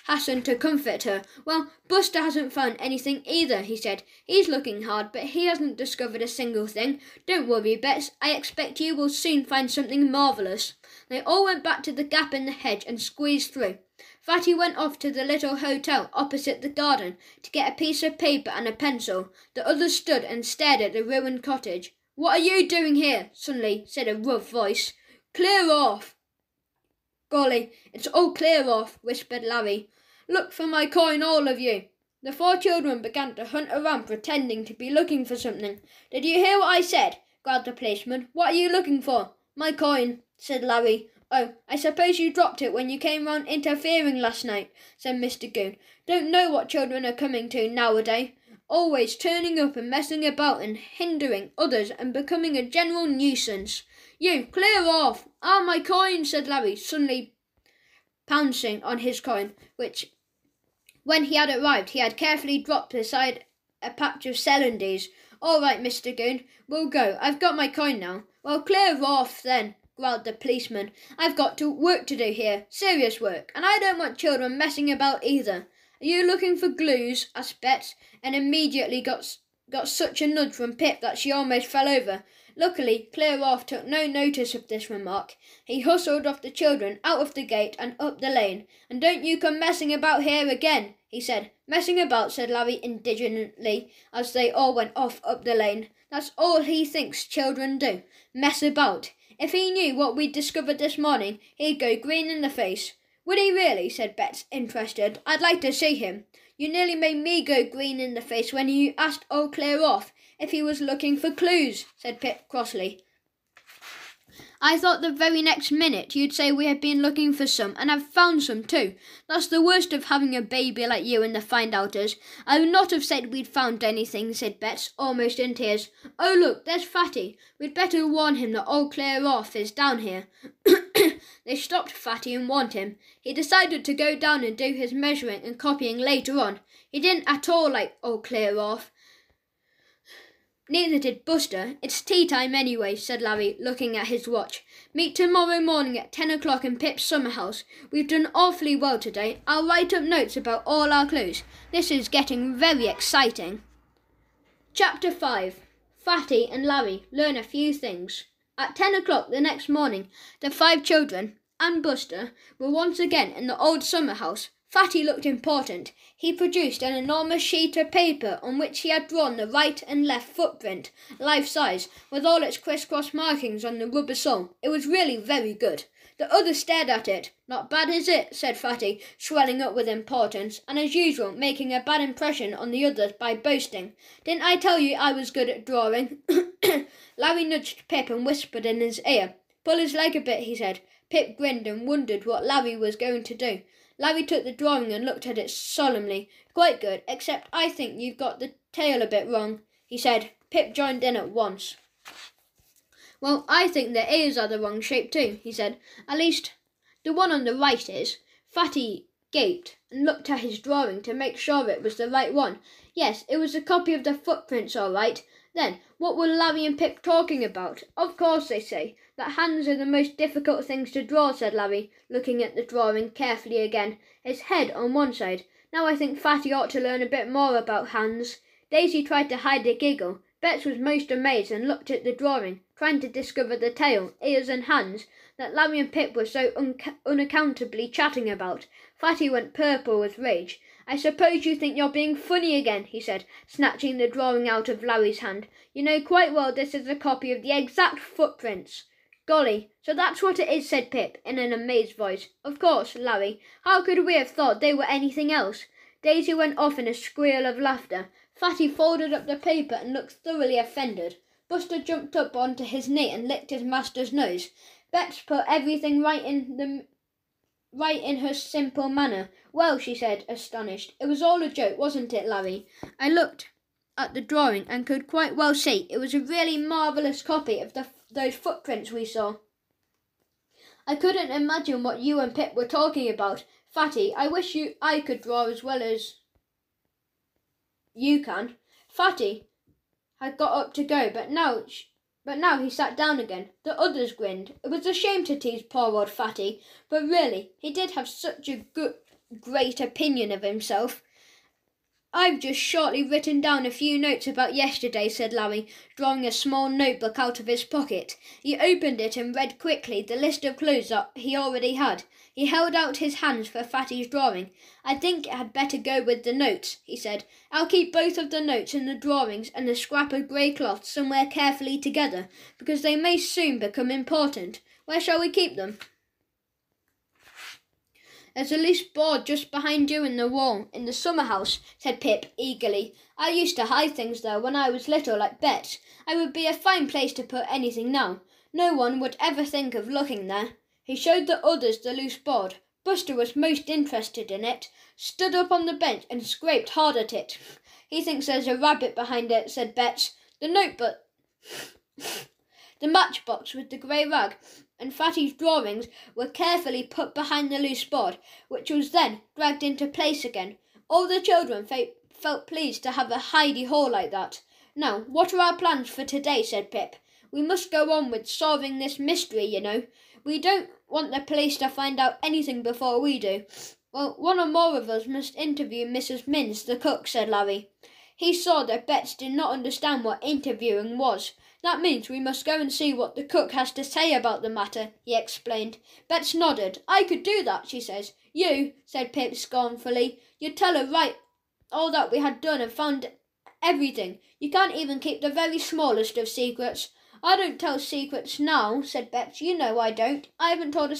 hastened to comfort her. "Well, Buster hasn't found anything either," he said. "He's looking hard, but he hasn't discovered a single thing. Don't worry, Bets. I expect you will soon find something marvellous." They all went back to the gap in the hedge and squeezed through. Fatty went off to the little hotel opposite the garden to get a piece of paper and a pencil. The others stood and stared at the ruined cottage. "What are you doing here?" suddenly said a rough voice. "Clear off." "Golly, it's all Clear Off," whispered Larry. "Look for my coin, all of you." The 4 children began to hunt around pretending to be looking for something. "Did you hear what I said?" growled the policeman. "What are you looking for?" "My coin," said Larry. "Oh, I suppose you dropped it when you came round interfering last night," said Mr. Goon. "Don't know what children are coming to nowadays. Always turning up and messing about and hindering others and becoming a general nuisance." You, clear off! Ah, my coin, said Larry, suddenly pouncing on his coin, which, when he had arrived, he had carefully dropped beside a patch of celandines. All right, Mr. Goon, we'll go. I've got my coin now. Well, clear off, then, growled the policeman. I've got work to do here, serious work, and I don't want children messing about either. Are you looking for glues? Asked Bets, and immediately got such a nudge from Pip that she almost fell over. Luckily, Clear Off took no notice of this remark. He hustled off the children out of the gate and up the lane. And don't you come messing about here again, he said. Messing about, said Larry indignantly, as they all went off up the lane. That's all he thinks children do, mess about. If he knew what we'd discovered this morning, he'd go green in the face. Would he really? Said Bets, interested. I'd like to see him. You nearly made me go green in the face when you asked old Clear Off if he was looking for clues, said Pip crossly. I thought the very next minute you'd say we had been looking for some, and have found some too. That's the worst of having a baby like you in the find-outers. I would not have said we'd found anything, said Bets, almost in tears. Oh, look, there's Fatty. We'd better warn him that old Clear Off is down here. They stopped Fatty and warned him. He decided to go down and do his measuring and copying later on. He didn't at all like old Clear Off. Neither did Buster. It's tea time anyway, said Larry, looking at his watch. Meet tomorrow morning at 10 o'clock in Pip's summer house. We've done awfully well today. I'll write up notes about all our clues. This is getting very exciting. Chapter 5. Fatty and Larry learn a few things. At 10 o'clock the next morning, the 5 children and Buster were once again in the old summer house. Fatty looked important. He produced an enormous sheet of paper on which he had drawn the right and left footprint, life-size, with all its criss-cross markings on the rubber sole. It was really very good. The others stared at it. Not bad, is it? Said Fatty, swelling up with importance, and as usual making a bad impression on the others by boasting. Didn't I tell you I was good at drawing? Larry nudged Pip and whispered in his ear. Pull his leg a bit, he said. Pip grinned and wondered what Larry was going to do. Larry took the drawing and looked at it solemnly. Quite good, except I think you've got the tail a bit wrong, he said. Pip joined in at once. Well, I think the ears are the wrong shape too, he said. At least, the one on the right is. Fatty gaped and looked at his drawing to make sure it was the right one. Yes, it was a copy of the footprints, all right. Then, what were Larry and Pip talking about? Of course, they say that hands are the most difficult things to draw, said Larry, looking at the drawing carefully again, his head on one side. Now I think Fatty ought to learn a bit more about hands. Daisy tried to hide a giggle. Bets was most amazed and looked at the drawing, trying to discover the tail, ears and hands that Larry and Pip were so unaccountably chatting about. Fatty went purple with rage. I suppose you think you're being funny again, he said, snatching the drawing out of Larry's hand. You know quite well this is a copy of the exact footprints. Golly, so that's what it is, said Pip, in an amazed voice. Of course, Larry. How could we have thought they were anything else? Daisy went off in a squeal of laughter. Fatty folded up the paper and looked thoroughly offended. Buster jumped up onto his knee and licked his master's nose. Bets put everything right in her simple manner. Well, she said, astonished. It was all a joke, wasn't it, Larry? I looked at the drawing and could quite well see it was a really marvellous copy of those footprints we saw. I couldn't imagine what you and Pip were talking about. Fatty, I wish I could draw as well as you can. Fatty had got up to go, but now he sat down again. The others grinned. It was a shame to tease poor old Fatty, but really, he did have such a great opinion of himself. I've just shortly written down a few notes about yesterday, said Larry, drawing a small notebook out of his pocket. He opened it and read quickly the list of clues that he already had. He held out his hands for Fatty's drawing. I think it had better go with the notes, he said. I'll keep both of the notes and the drawings and the scrap of grey cloth somewhere carefully together, because they may soon become important. Where shall we keep them? There's a loose board just behind you in the wall, in the summer house, said Pip eagerly. I used to hide things there when I was little, like Bets. It would be a fine place to put anything now. No one would ever think of looking there. He showed the others the loose board. Buster was most interested in it, stood up on the bench and scraped hard at it. The notebook The matchbox with the grey rag and Fatty's drawings were carefully put behind the loose board, which was then dragged into place again. All the children felt pleased to have a hidey-hole like that. "Now, what are our plans for today?" said Pip. "We must go on with solving this mystery, you know. We don't want the police to find out anything before we do." "Well, one or more of us must interview Mrs. Minns, the cook," said Larry. He saw that Bets did not understand what interviewing was. "That means we must go and see what the cook has to say about the matter," he explained. Bets nodded. "I could do that," she says. "You," said Pip scornfully, "you'd tell her right all that we had done and found everything. You can't even keep the very smallest of secrets." "I don't tell secrets now," said Bets. "You know I don't. I haven't told a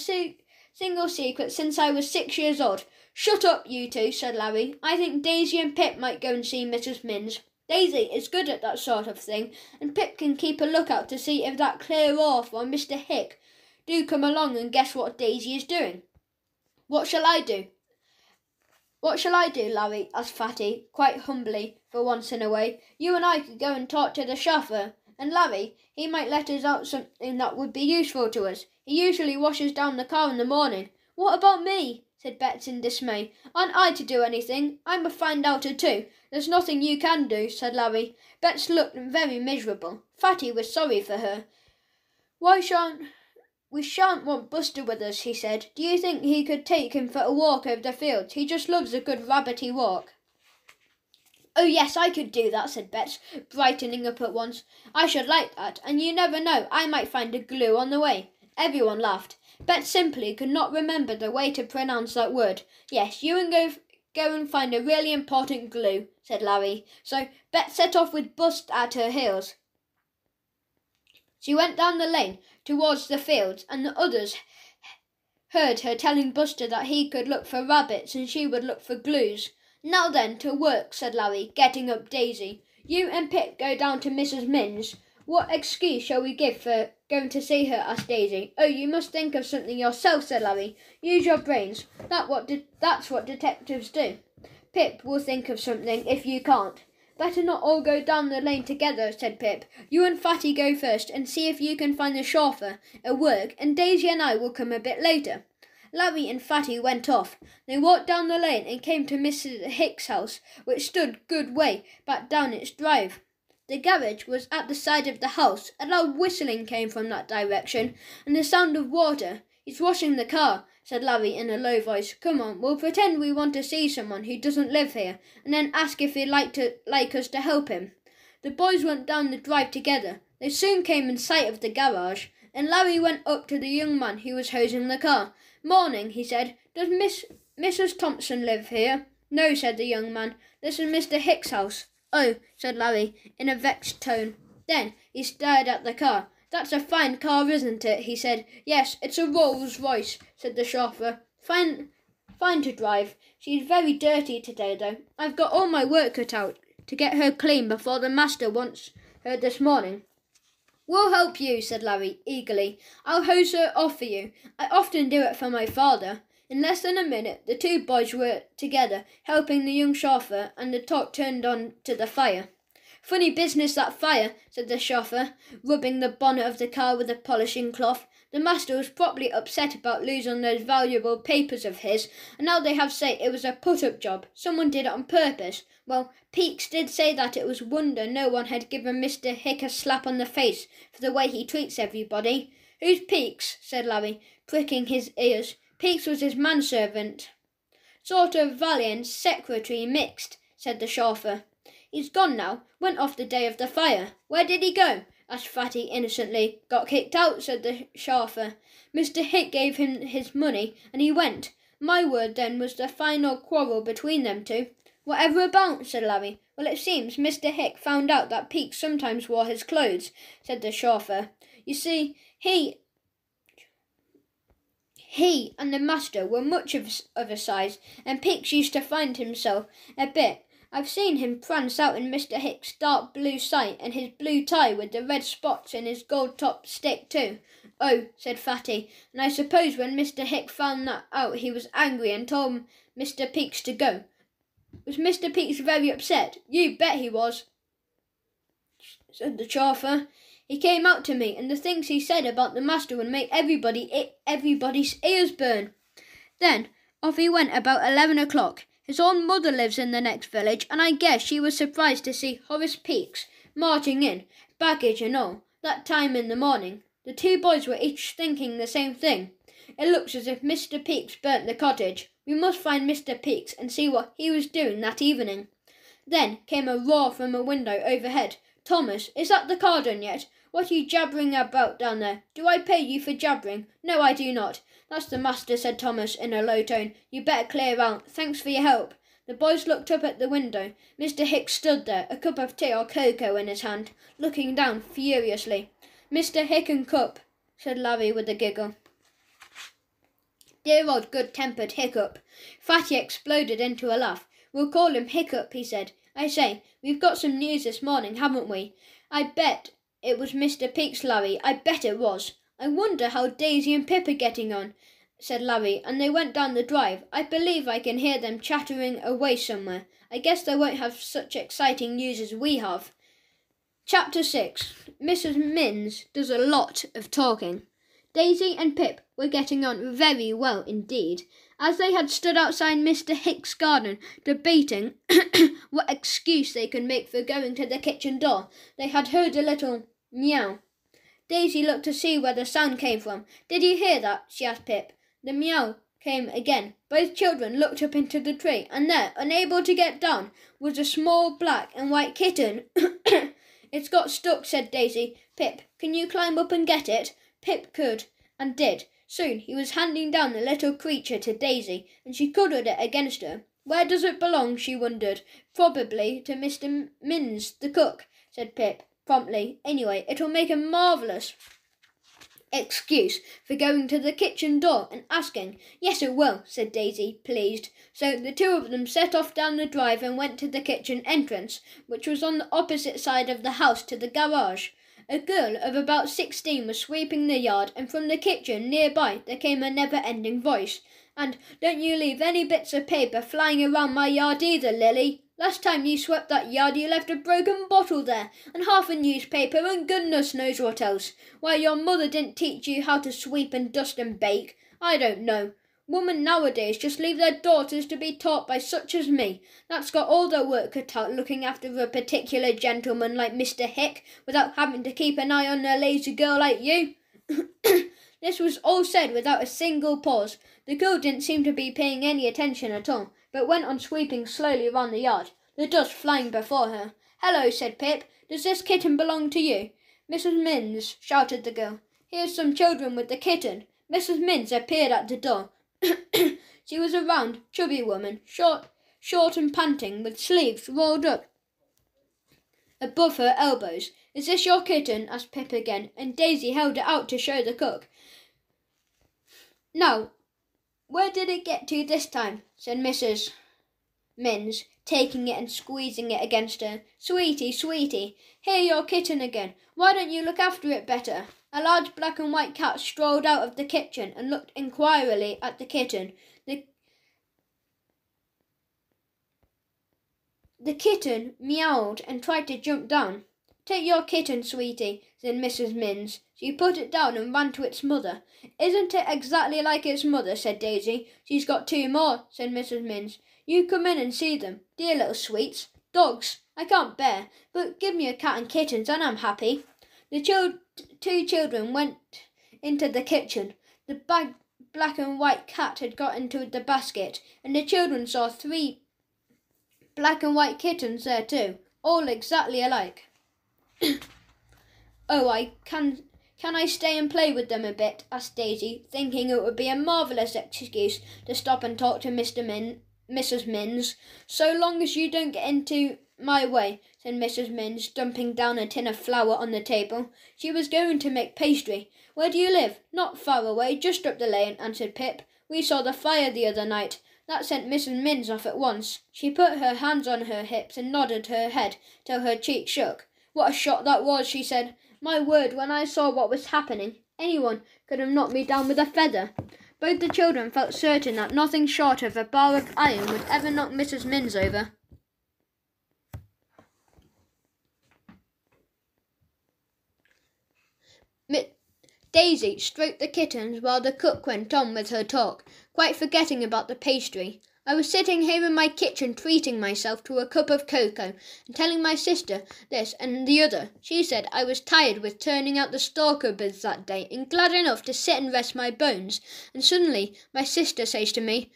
single secret since I was 6 years old." "Shut up, you two," said Larry. "I think Daisy and Pip might go and see Mrs. Minns. Daisy is good at that sort of thing, and Pip can keep a lookout to see if that clear off or Mr. Hick do come along and guess what Daisy is doing." What shall I do, Larry?" asked Fatty, quite humbly for once in a way. "You and I could go and talk to the chauffeur, and Larry, he might let us out something that would be useful to us. He usually washes down the car in the morning." "What about me?" said Bets in dismay. "Aren't I to do anything? I'm a find-outer too." "There's nothing you can do," said Larry. Bets looked very miserable. Fatty was sorry for her. We shan't want Buster with us," he said. "Do you think he could take him for a walk over the fields? He just loves a good rabbity walk." "Oh yes, I could do that," said Bets, brightening up at once. "I should like that, and you never know, I might find a glue on the way." Everyone laughed. Bets simply could not remember the way to pronounce that word. "Yes, you and go and find a really important glue," said Larry. So Bets set off with Bust at her heels. She went down the lane towards the fields, and the others heard her telling Buster that he could look for rabbits and she would look for glues. "Now then, to work," said Larry, getting up Daisy. "You and Pip go down to Mrs. Minns." "What excuse shall we give for going to see her?" asked Daisy. "Oh, you must think of something yourself," said Larry. "Use your brains. That's what detectives do." "Pip will think of something if you can't." "Better not all go down the lane together," said Pip. "You and Fatty go first and see if you can find the chauffeur at work, and Daisy and I will come a bit later." Larry and Fatty went off. They walked down the lane and came to Mrs. Hick's house, which stood good way back down its drive. The garage was at the side of the house. A loud whistling came from that direction, and the sound of water. "He's washing the car," said Larry in a low voice. "Come on, we'll pretend we want to see someone who doesn't live here, and then ask if he'd like us to help him." The boys went down the drive together. They soon came in sight of the garage, and Larry went up to the young man who was hosing the car. "Morning," he said. "Does Mrs. Thompson live here?" "No," said the young man. "This is Mr. Hick's house." "Oh," said Larry, in a vexed tone. Then he stared at the car. "That's a fine car, isn't it?" he said. "Yes, it's a Rolls-Royce," said the chauffeur. Fine to drive. She's very dirty today, though. I've got all my work cut out to get her clean before the master wants her this morning." "We'll help you," said Larry, eagerly. "I'll hose her off for you. I often do it for my father." In less than a minute, the two boys were together, helping the young chauffeur, and the talk turned on to the fire. "Funny business, that fire," said the chauffeur, rubbing the bonnet of the car with a polishing cloth. "The master was properly upset about losing those valuable papers of his, and now they have said it was a put-up job. Someone did it on purpose. Well, Peeks did say that it was a wonder no one had given Mr. Hick a slap on the face for the way he treats everybody." "Who's Peeks?" said Larry, pricking his ears. "Peeks was his manservant. Sort of valet and secretary mixed," said the chauffeur. "He's gone now. Went off the day of the fire." "Where did he go?" asked Fatty innocently. "Got kicked out," said the chauffeur. "Mr. Hick gave him his money, and he went. My word then was the final quarrel between them two." "Whatever about?" said Larry. "Well, it seems Mr. Hick found out that Peeks sometimes wore his clothes," said the chauffeur. "You see, he and the master were much of a size, and Peeks used to find himself a bit. I've seen him prance out in Mr. Hick's dark blue suit and his blue tie with the red spots and his gold-topped stick too." "Oh," said Fatty, "and I suppose when Mr. Hick found that out he was angry and told Mr. Peeks to go. Was Mr. Peeks very upset?" "You bet he was," said the chauffeur. He came out to me, and the things he said about the master would make everybody's ears burn. Then off he went about 11 o'clock. His own mother lives in the next village, and I guess she was surprised to see Horace Peaks marching in, baggage and all, that time in the morning. The two boys were each thinking the same thing. It looks as if Mr. Peaks burnt the cottage. We must find Mr. Peaks and see what he was doing that evening. Then came a roar from a window overhead. Thomas, is that the car done yet? What are you jabbering about down there? Do I pay you for jabbering? No, I do not. That's the master, said Thomas in a low tone. You better clear out. Thanks for your help. The boys looked up at the window. Mr. Hicks stood there, a cup of tea or cocoa in his hand, looking down furiously. Mr. Hickencup, said Larry with a giggle. Dear old good-tempered Hiccup. Fatty exploded into a laugh. We'll call him Hiccup, he said. I say, we've got some news this morning, haven't we? I bet it was Mr. Peaks, Larry. I bet it was. I wonder how Daisy and Pip are getting on, said Larry, and they went down the drive. I believe I can hear them chattering away somewhere. I guess they won't have such exciting news as we have. Chapter 6. Mrs. Minns does a lot of talking. Daisy and Pip were getting on very well indeed. As they had stood outside Mr. Hicks' garden, debating what excuse they could make for going to the kitchen door, they had heard a little meow. Daisy looked to see where the sound came from. Did you hear that? She asked Pip. The meow came again. Both children looked up into the tree, and there, unable to get down, was a small black and white kitten. It's got stuck, said Daisy. Pip, can you climb up and get it? Pip could, and did. Soon he was handing down the little creature to Daisy, and she cuddled it against her. Where does it belong? She wondered. Probably to Mr. Minns, the cook, said Pip promptly. Anyway, it'll make a marvellous excuse for going to the kitchen door and asking. Yes, it will, said Daisy, pleased. So the two of them set off down the drive and went to the kitchen entrance, which was on the opposite side of the house to the garage. A girl of about 16 was sweeping the yard, and from the kitchen nearby there came a never-ending voice. And don't you leave any bits of paper flying around my yard either, Lily. Last time you swept that yard you left a broken bottle there, and half a newspaper, and goodness knows what else. Why, your mother didn't teach you how to sweep and dust and bake. I don't know. Women nowadays just leave their daughters to be taught by such as me. That's got all their work cut out looking after a particular gentleman like Mr. Hick, without having to keep an eye on a lazy girl like you. This was all said without a single pause. The girl didn't seem to be paying any attention at all, but went on sweeping slowly round the yard, the dust flying before her. Hello, said Pip. Does this kitten belong to you? Mrs. Minns, shouted the girl. Here's some children with the kitten. Mrs. Minns appeared at the door. She was a round, chubby woman, short and panting, with sleeves rolled up above her elbows. Is this your kitten? Asked Pip again, and Daisy held it out to show the cook. Now, where did it get to this time? Said Mrs. Minns, taking it and squeezing it against her. Sweetie, sweetie, here your kitten again. Why don't you look after it better? A large black and white cat strolled out of the kitchen and looked inquiringly at the kitten. The kitten meowed and tried to jump down. Take your kitten, sweetie, said Mrs. Minns. She put it down and ran to its mother. Isn't it exactly like its mother? Said Daisy. She's got two more, said Mrs. Minns. You come in and see them. Dear little sweets. Dogs I can't bear, but give me a cat and kittens and I'm happy. The two children went into the kitchen. The black and white cat had got into the basket, and the children saw 3 black and white kittens there too, all exactly alike. Oh, can I stay and play with them a bit? Asked Daisy, thinking it would be a marvellous excuse to stop and talk to Mrs. Minns. So long as you don't get into my way, said Mrs. Minns, dumping down a tin of flour on the table. She was going to make pastry. Where do you live? Not far away, just up the lane, answered Pip. We saw the fire the other night. That sent Mrs. Minns off at once. She put her hands on her hips and nodded her head till her cheek shook. What a shot that was, she said. My word, when I saw what was happening, anyone could have knocked me down with a feather. Both the children felt certain that nothing short of a bar of iron would ever knock Mrs. Minns over. Daisy stroked the kittens while the cook went on with her talk, quite forgetting about the pastry. I was sitting here in my kitchen treating myself to a cup of cocoa and telling my sister this and the other. She said I was tired with turning out the stalker birds that day and glad enough to sit and rest my bones. And suddenly my sister says to me,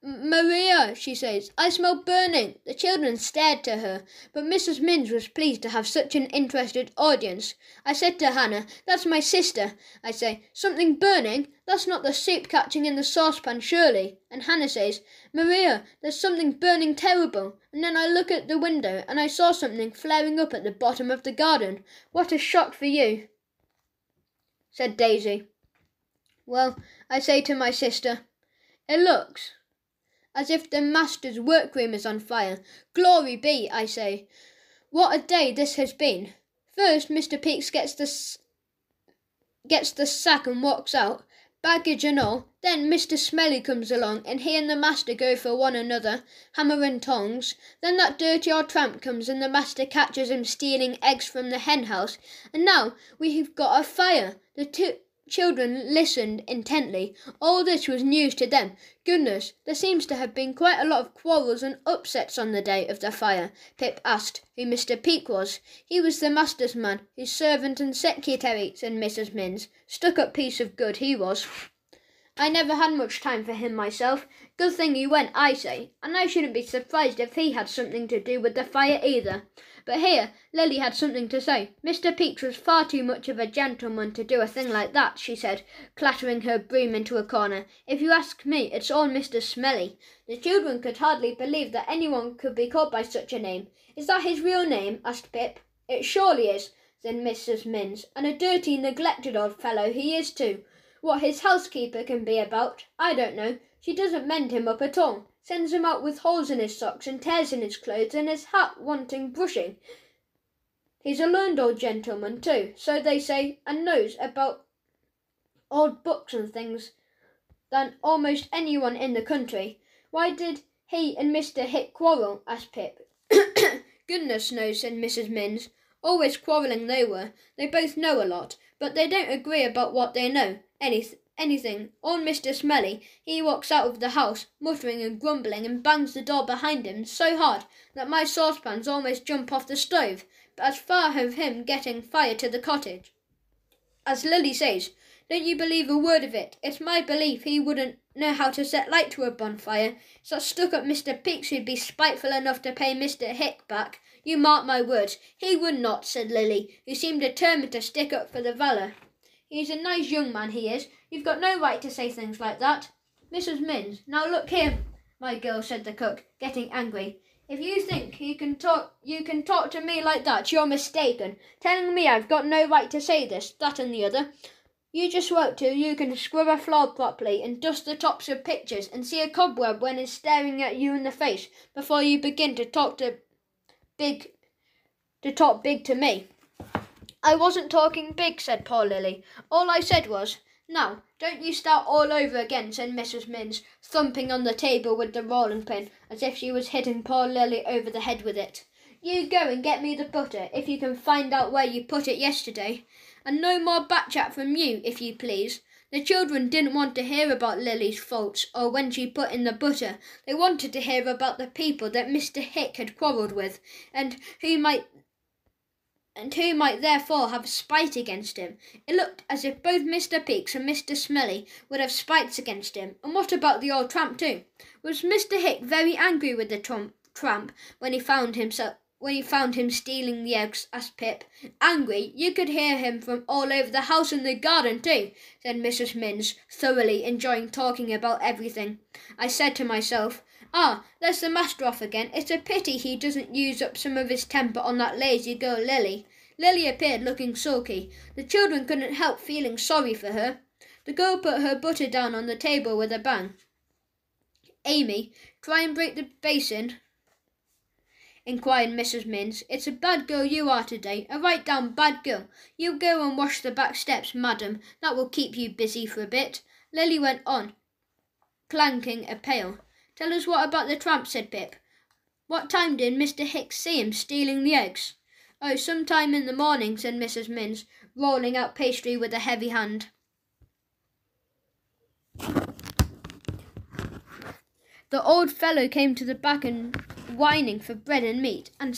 Maria, she says, I smell burning. The children stared to her, but Mrs. Minns was pleased to have such an interested audience. I said to Hannah, that's my sister. I say, something burning? That's not the soup catching in the saucepan, surely. And Hannah says, Maria, there's something burning terrible. And then I look at the window and I saw something flaring up at the bottom of the garden. What a shock for you, said Daisy. Well, I say to my sister, it looks as if the master's workroom is on fire. Glory be, I say. What a day this has been. First, Mr. Peaks gets the sack and walks out, baggage and all. Then Mr. Smelly comes along, and he and the master go for one another, hammer and tongs. Then that dirty old tramp comes, and the master catches him stealing eggs from the hen house. And now we've got a fire. The two children listened intently. All this was news to them. Goodness, there seems to have been quite a lot of quarrels and upsets on the day of the fire. Pip asked who Mr. Peake was. He was the master's man, his servant and secretary, said Mrs. Minns. Stuck-up piece of good he was. I never had much time for him myself. Good thing he went, I say, and I shouldn't be surprised if he had something to do with the fire either. But here, Lily had something to say. Mr. Peaks was far too much of a gentleman to do a thing like that, she said, clattering her broom into a corner. If you ask me, it's all Mr. Smelly. The children could hardly believe that anyone could be called by such a name. Is that his real name? Asked Pip. It surely is, said Mrs. Minns, and a dirty, neglected old fellow he is too. What his housekeeper can be about, I don't know. She doesn't mend him up at all. Sends him out with holes in his socks and tears in his clothes and his hat wanting brushing. He's a learned old gentleman too, so they say, and knows about old books and things than almost anyone in the country. Why did he and Mr. Hick quarrel? Asked Pip. Goodness knows, said Mrs. Minns. Always quarrelling they were. They both know a lot, but they don't agree about what they know. Anything. Old Mr. Smelly, he walks out of the house, muttering and grumbling, and bangs the door behind him so hard that my saucepans almost jump off the stove. But as far as him getting fire to the cottage, as Lily says, don't you believe a word of it. It's my belief he wouldn't know how to set light to a bonfire. It's that stuck-up Mr. Peaks who'd be spiteful enough to pay Mr. Hick back. You mark my words. He would not, said Lily, who seemed determined to stick up for the Valor. He's a nice young man, he is. You've got no right to say things like that. Mrs. Minns, now look here, my girl, said the cook, getting angry. If you think you can talk to me like that, you're mistaken. Telling me I've got no right to say this, that and the other. You just wait till you can scrub a floor properly and dust the tops of pictures and see a cobweb when it's staring at you in the face before you begin to talk big to me. I wasn't talking big, said poor Lily. All I said was, now, don't you start all over again, said Mrs. Minns, thumping on the table with the rolling pin, as if she was hitting poor Lily over the head with it. You go and get me the butter, if you can find out where you put it yesterday. And no more back chat from you, if you please. The children didn't want to hear about Lily's faults or when she put in the butter. They wanted to hear about the people that Mr. Hick had quarrelled with, and who might therefore have spite against him. It looked as if both Mr. Peaks and Mr. Smelly would have spites against him. And what about the old tramp too? Was Mr. Hick very angry with the tramp when he found him stealing the eggs? Asked Pip. Angry? You could hear him from all over the house and the garden too, said Mrs. Minns, thoroughly enjoying talking about everything. I said to myself, there's the master off again. It's a pity he doesn't use up some of his temper on that lazy girl Lily. Lily appeared looking sulky. The children couldn't help feeling sorry for her. The girl put her butter down on the table with a bang. Amy, try and break the basin, inquired Mrs. Minns. It's a bad girl you are today, a right down bad girl. You go and wash the back steps, madam. That will keep you busy for a bit. Lily went on, clanking a pail. Tell us what about the tramp, said Pip. What time did Mr. Hicks see him stealing the eggs? Oh, sometime in the morning, said Mrs. Minns. rolling out pastry with a heavy hand. The old fellow came to the back and whining for bread and meat, and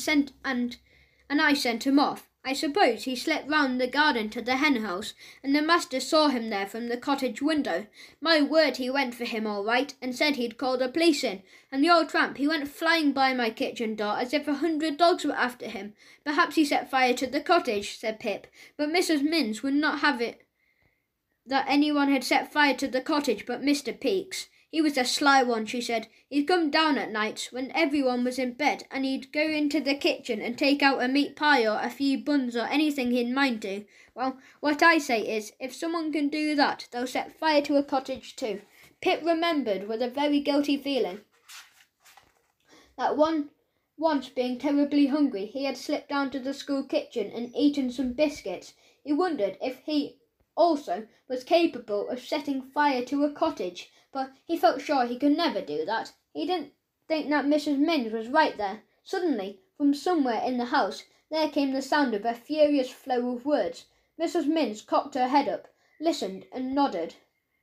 I sent him off. I suppose he slept round the garden to the hen house, and the master saw him there from the cottage window. My word, he went for him all right, and said he'd call the police in. And the old tramp, he went flying by my kitchen door as if 100 dogs were after him. Perhaps he set fire to the cottage, said Pip, but Mrs. Minns would not have it that anyone had set fire to the cottage but Mr. Peaks. He was a sly one, she said. He'd come down at nights when everyone was in bed, and he'd go into the kitchen and take out a meat pie or a few buns or anything he'd mind to. Well, what I say is, if someone can do that, they'll set fire to a cottage too. Pip remembered with a very guilty feeling that once being terribly hungry, he had slipped down to the school kitchen and eaten some biscuits. He wondered if he also was capable of setting fire to a cottage, but he felt sure he could never do that. He didn't think that Mrs. Minns was right there. Suddenly, from somewhere in the house, there came the sound of a furious flow of words. Mrs. Minns cocked her head up, listened, and nodded.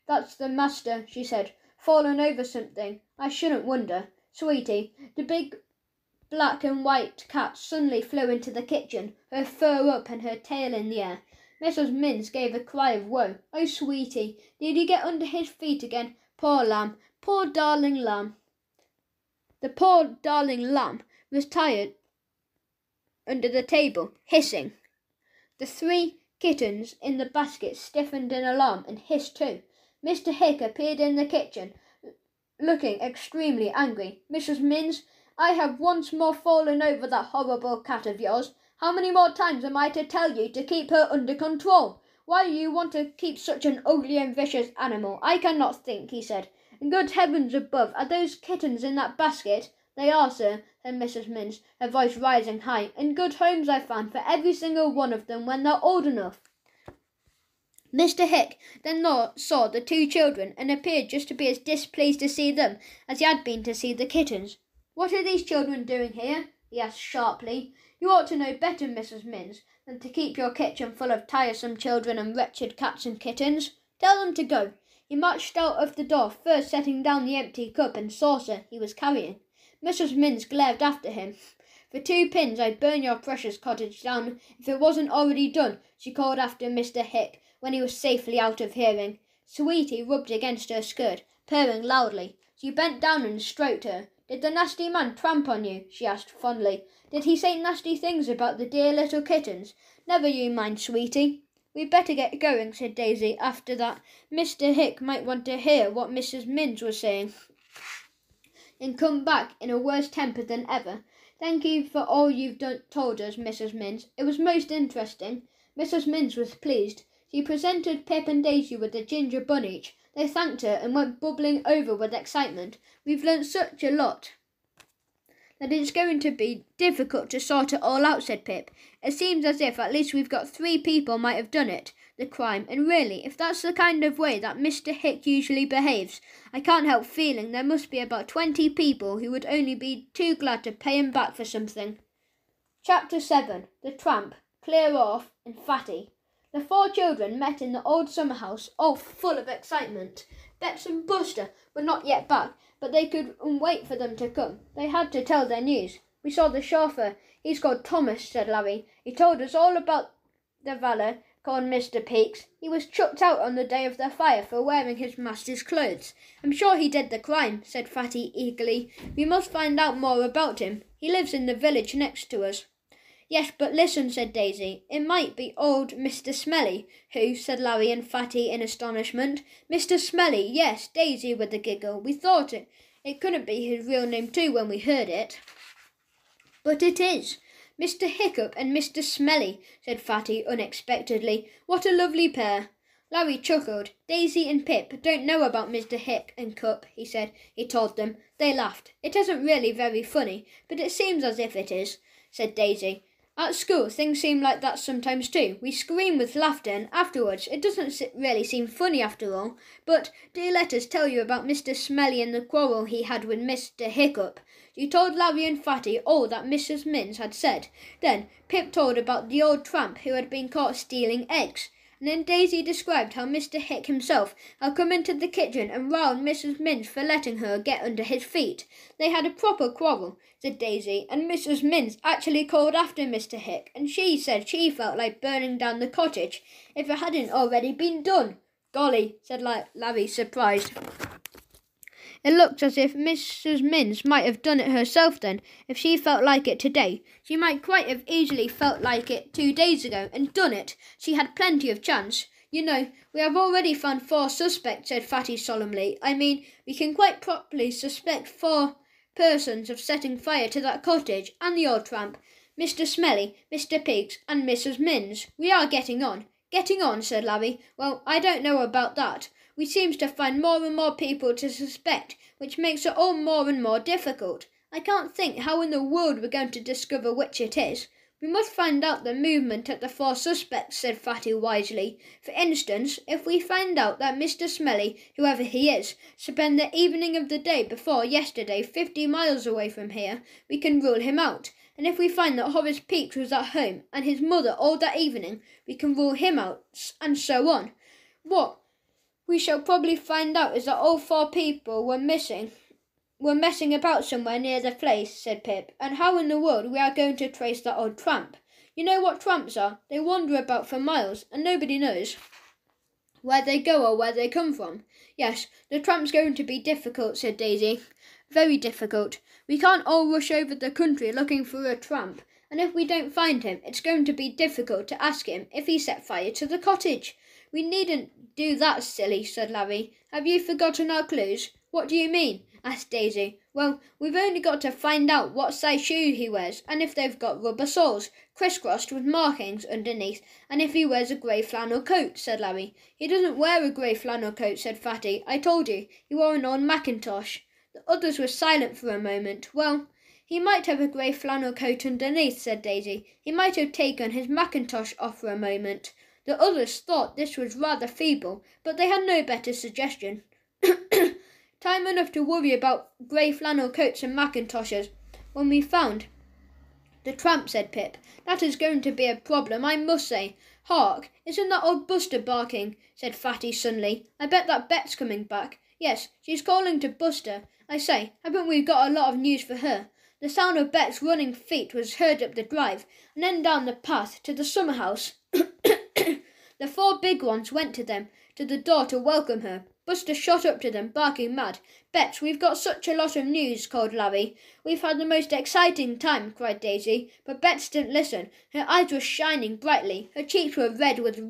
"That's the master," she said. "Fallen over something. I shouldn't wonder." Sweetie, the big black and white cat, suddenly flew into the kitchen, her fur up and her tail in the air. Mrs. Minns gave a cry of woe. "Oh, Sweetie, did he get under his feet again? Poor lamb, poor darling lamb." The poor darling lamb was tired under the table, hissing. The 3 kittens in the basket stiffened in alarm and hissed too. Mr. Hick appeared in the kitchen, looking extremely angry. "Mrs. Minns, I have once more fallen over that horrible cat of yours. How many more times am I to tell you to keep her under control? Why do you want to keep such an ugly and vicious animal? I cannot think," he said. "Good heavens above, are those kittens in that basket?" "They are, sir," said Mrs. Minns, her voice rising high, "and good homes I found for every single one of them when they're old enough." Mr. Hick then saw the 2 children and appeared just to be as displeased to see them as he had been to see the kittens. "What are these children doing here?" he asked sharply. "You ought to know better, Mrs. Minns, than to keep your kitchen full of tiresome children and wretched cats and kittens. Tell them to go." He marched out of the door, first setting down the empty cup and saucer he was carrying. Mrs. Minns glared after him. "For 2 pins I'd burn your precious cottage down if it wasn't already done," she called after Mr. Hick when he was safely out of hearing. Sweetie rubbed against her skirt, purring loudly. She bent down and stroked her. "Did the nasty man tramp on you?" she asked fondly. "Did he say nasty things about the dear little kittens?" "Never you mind, Sweetie. We'd better get going," said Daisy. "After that, Mr. Hick might want to hear what Mrs. Minns was saying and come back in a worse temper than ever. Thank you for all you've told us, Mrs. Minns. It was most interesting." Mrs. Minns was pleased. She presented Pip and Daisy with a ginger bun each. They thanked her and went bubbling over with excitement. "We've learnt such a lot that it's going to be difficult to sort it all out," said Pip. "It seems as if at least we've got 3 people might have done it, the crime, and really, if that's the kind of way that Mr. Hick usually behaves, I can't help feeling there must be about 20 people who would only be too glad to pay him back for something." Chapter 7. The Tramp, Clear Off, and Fatty. The 4 children met in the old summer house, all full of excitement. Bets and Buster were not yet back, but they couldn't wait for them to come. They had to tell their news. "We saw the chauffeur. He's called Thomas," said Larry. "He told us all about the valet called Mr. Peaks. He was chucked out on the day of the fire for wearing his master's clothes." "I'm sure he did the crime," said Fatty eagerly. "We must find out more about him. He lives in the village next to us." "Yes, but listen," said Daisy. "It might be old Mr. Smelly." "Who?" said Larry and Fatty in astonishment. "Mr. Smelly, yes," Daisy with a giggle. "We thought it couldn't be his real name too when we heard it." "But it is. Mr. Hiccup and Mr. Smelly," said Fatty unexpectedly. "What a lovely pair." Larry chuckled. "Daisy and Pip don't know about Mr. Hick and Cup," he said. He told them. They laughed. "It isn't really very funny, but it seems as if it is," said Daisy. At school, things seem like that sometimes too. We scream with laughter and afterwards it doesn't really seem funny after all. But do let us tell you about Mr. Smelly and the quarrel he had with Mr. Hiccup. She told Larry and Fatty all that Mrs. Minns had said. Then Pip told about the old tramp who had been caught stealing eggs. And then Daisy described how Mr. Hick himself had come into the kitchen and riled Mrs. Minns for letting her get under his feet. They had a proper quarrel, said Daisy, and Mrs. Minns actually called after Mr. Hick, and she said she felt like burning down the cottage if it hadn't already been done. Golly, said Larry, surprised. It looked as if Mrs. Minns might have done it herself then, if she felt like it today. She might quite have easily felt like it 2 days ago and done it. She had plenty of chance. You know, we have already found 4 suspects, said Fatty solemnly. I mean, we can quite properly suspect 4 persons of setting fire to that cottage and the old tramp, Mr. Smelly, Mr. Piggs and Mrs. Minns. We are getting on. Getting on, said Larry. Well, I don't know about that. We seem to find more and more people to suspect, which makes it all more and more difficult. I can't think how in the world we're going to discover which it is. We must find out the movement at the 4 suspects, said Fatty wisely. For instance, if we find out that Mr. Smelly, whoever he is, spent the evening of the day before yesterday 50 miles away from here, we can rule him out. And if we find that Horace Peaks was at home and his mother all that evening, we can rule him out, and so on. What we shall probably find out is that all 4 people were messing about somewhere near the place, said Pip, and how in the world we are going to trace that old tramp. You know what tramps are? They wander about for miles, and nobody knows where they go or where they come from. Yes, the tramp's going to be difficult, said Daisy. Very difficult. We can't all rush over the country looking for a tramp, and if we don't find him, it's going to be difficult to ask him if he set fire to the cottage. We needn't do that, silly, said Larry. Have you forgotten our clues? What do you mean? Asked Daisy. Well, we've only got to find out what size shoe he wears, and if they've got rubber soles, crisscrossed with markings underneath, and if he wears a grey flannel coat, said Larry. He doesn't wear a grey flannel coat, said Fatty. I told you, he wore an old mackintosh. The others were silent for a moment. Well, he might have a grey flannel coat underneath, said Daisy. He might have taken his mackintosh off for a moment. The others thought this was rather feeble, but they had no better suggestion. Time enough to worry about grey flannel coats and mackintoshes when we found the tramp, said Pip. That is going to be a problem, I must say. Hark, isn't that old Buster barking? Said Fatty suddenly. I bet that Bet's coming back. Yes, she's calling to Buster. I say, haven't we got a lot of news for her? The sound of Bet's running feet was heard up the drive, and then down the path to the summer house. The 4 big ones went to the door to welcome her. Buster shot up to them, barking mad. Bet, we've got such a lot of news, called Larry. We've had the most exciting time, cried Daisy, but Bets didn't listen. Her eyes were shining brightly, her cheeks were red with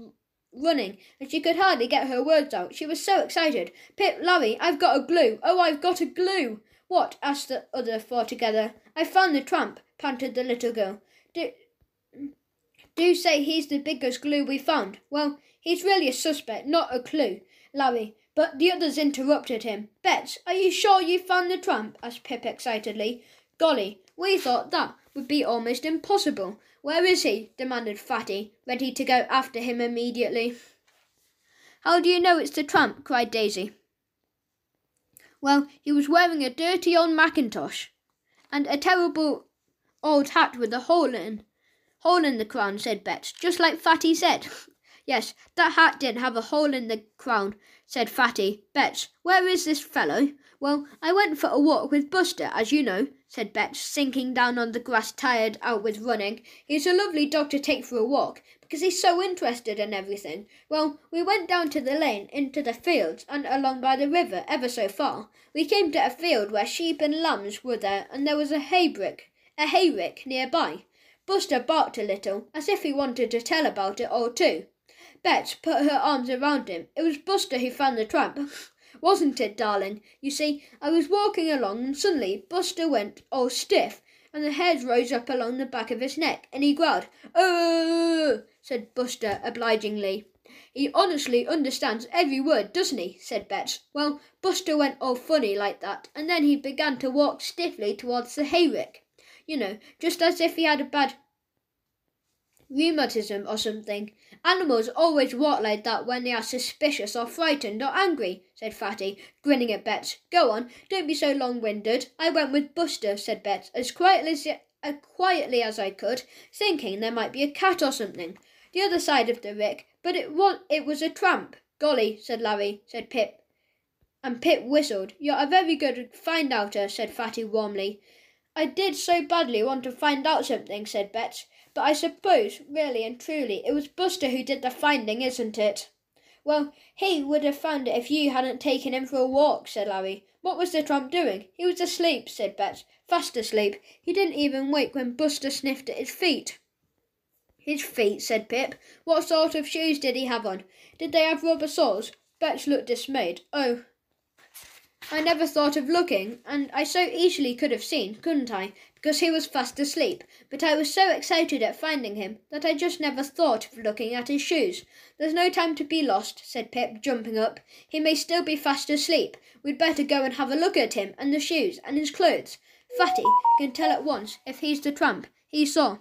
running, and she could hardly get her words out. She was so excited. Pip, Larry, I've got a glue. Oh, I've got a glue. What? Asked the other 4 together. I found the tramp, panted the little girl. Do say he's the biggest glue we found. Well, he's really a suspect, not a clue, Larry. But the others interrupted him. Bets, are you sure you found the tramp? Asked Pip excitedly. Golly, we thought that would be almost impossible. Where is he? Demanded Fatty, ready to go after him immediately. How do you know it's the tramp? Cried Daisy. Well, he was wearing a dirty old mackintosh and a terrible old hat with a hole in the crown, said Bets, just like Fatty said. Yes, that hat didn't have a hole in the crown, said Fatty. Bets, where is this fellow? Well, I went for a walk with Buster, as you know, said Bets, sinking down on the grass, tired out with running. He's a lovely dog to take for a walk, because he's so interested in everything. Well, we went down to the lane, into the fields, and along by the river, ever so far. We came to a field where sheep and lambs were there, and there was a hayrick nearby. Buster barked a little, as if he wanted to tell about it all too. Bets put her arms around him. It was Buster who found the tramp. Wasn't it, darling? You see, I was walking along and suddenly Buster went all stiff and the hairs rose up along the back of his neck and he growled. Oh, said Buster obligingly. He honestly understands every word, doesn't he? Said Bets. Well, Buster went all funny like that and then he began to walk stiffly towards the hayrick. You know, just as if he had a bad Rheumatism or something. Animals always walk like that when they are suspicious or frightened or angry, said Fatty, grinning at Bets. Go on, don't be so long-winded. I went with Buster, said Bets, as quietly as I could, thinking there might be a cat or something. The other side of the rick, but it was a tramp. Golly, said Larry, said Pip. And Pip whistled. You're a very good find-outer, said Fatty warmly. I did so badly want to find out something, said Bets. But I suppose, really and truly, it was Buster who did the finding, isn't it? Well, he would have found it if you hadn't taken him for a walk, said Larry. What was the tramp doing? He was asleep, said Bets. Fast asleep. He didn't even wake when Buster sniffed at his feet. His feet, said Pip. What sort of shoes did he have on? Did they have rubber soles? Bets looked dismayed. Oh, I never thought of looking, and I so easily could have seen, couldn't I, because he was fast asleep, but I was so excited at finding him that I just never thought of looking at his shoes. There's no time to be lost, said Pip, jumping up. He may still be fast asleep. We'd better go and have a look at him, and the shoes, and his clothes. Fatty can tell at once if he's the tramp he saw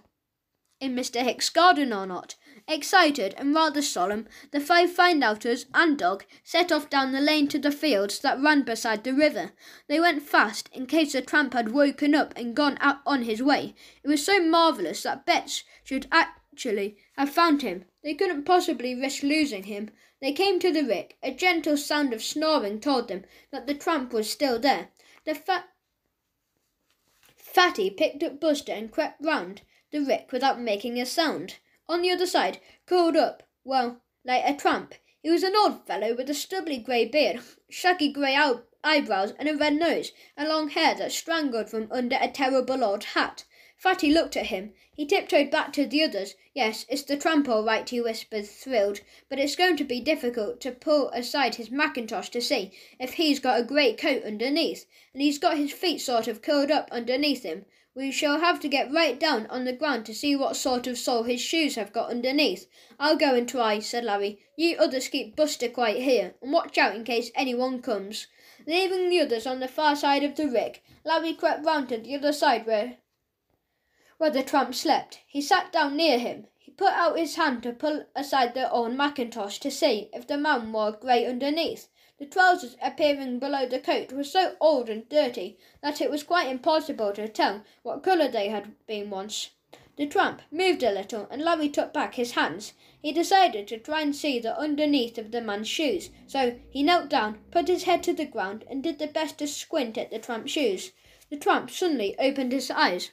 in Mr. Hicks' garden or not. Excited and rather solemn, the 5 find-outers and dog set off down the lane to the fields that ran beside the river. They went fast, in case the tramp had woken up and gone out on his way. It was so marvellous that Bets should actually have found him. They couldn't possibly risk losing him. They came to the rick. A gentle sound of snoring told them that the tramp was still there. Fatty picked up Buster and crept round the rick without making a sound. On the other side, curled up, well, like a tramp. He was an old fellow with a stubbly grey beard, shaggy grey eyebrows and a red nose, and long hair that strangled from under a terrible old hat. Fatty looked at him. He tiptoed back to the others. Yes, it's the tramp all right, he whispered, thrilled, but it's going to be difficult to pull aside his mackintosh to see if he's got a great coat underneath, and he's got his feet sort of curled up underneath him. We shall have to get right down on the ground to see what sort of sole his shoes have got underneath. I'll go and try, said Larry. You others keep Buster quiet here, and watch out in case anyone comes. Leaving the others on the far side of the rick, Larry crept round to the other side where the tramp slept. He sat down near him. He put out his hand to pull aside the old mackintosh to see if the man wore grey underneath. The trousers appearing below the coat were so old and dirty that it was quite impossible to tell what colour they had been once. The tramp moved a little, and Larry took back his hands. He decided to try and see the underneath of the man's shoes, so he knelt down, put his head to the ground, and did the best to squint at the tramp's shoes. The tramp suddenly opened his eyes.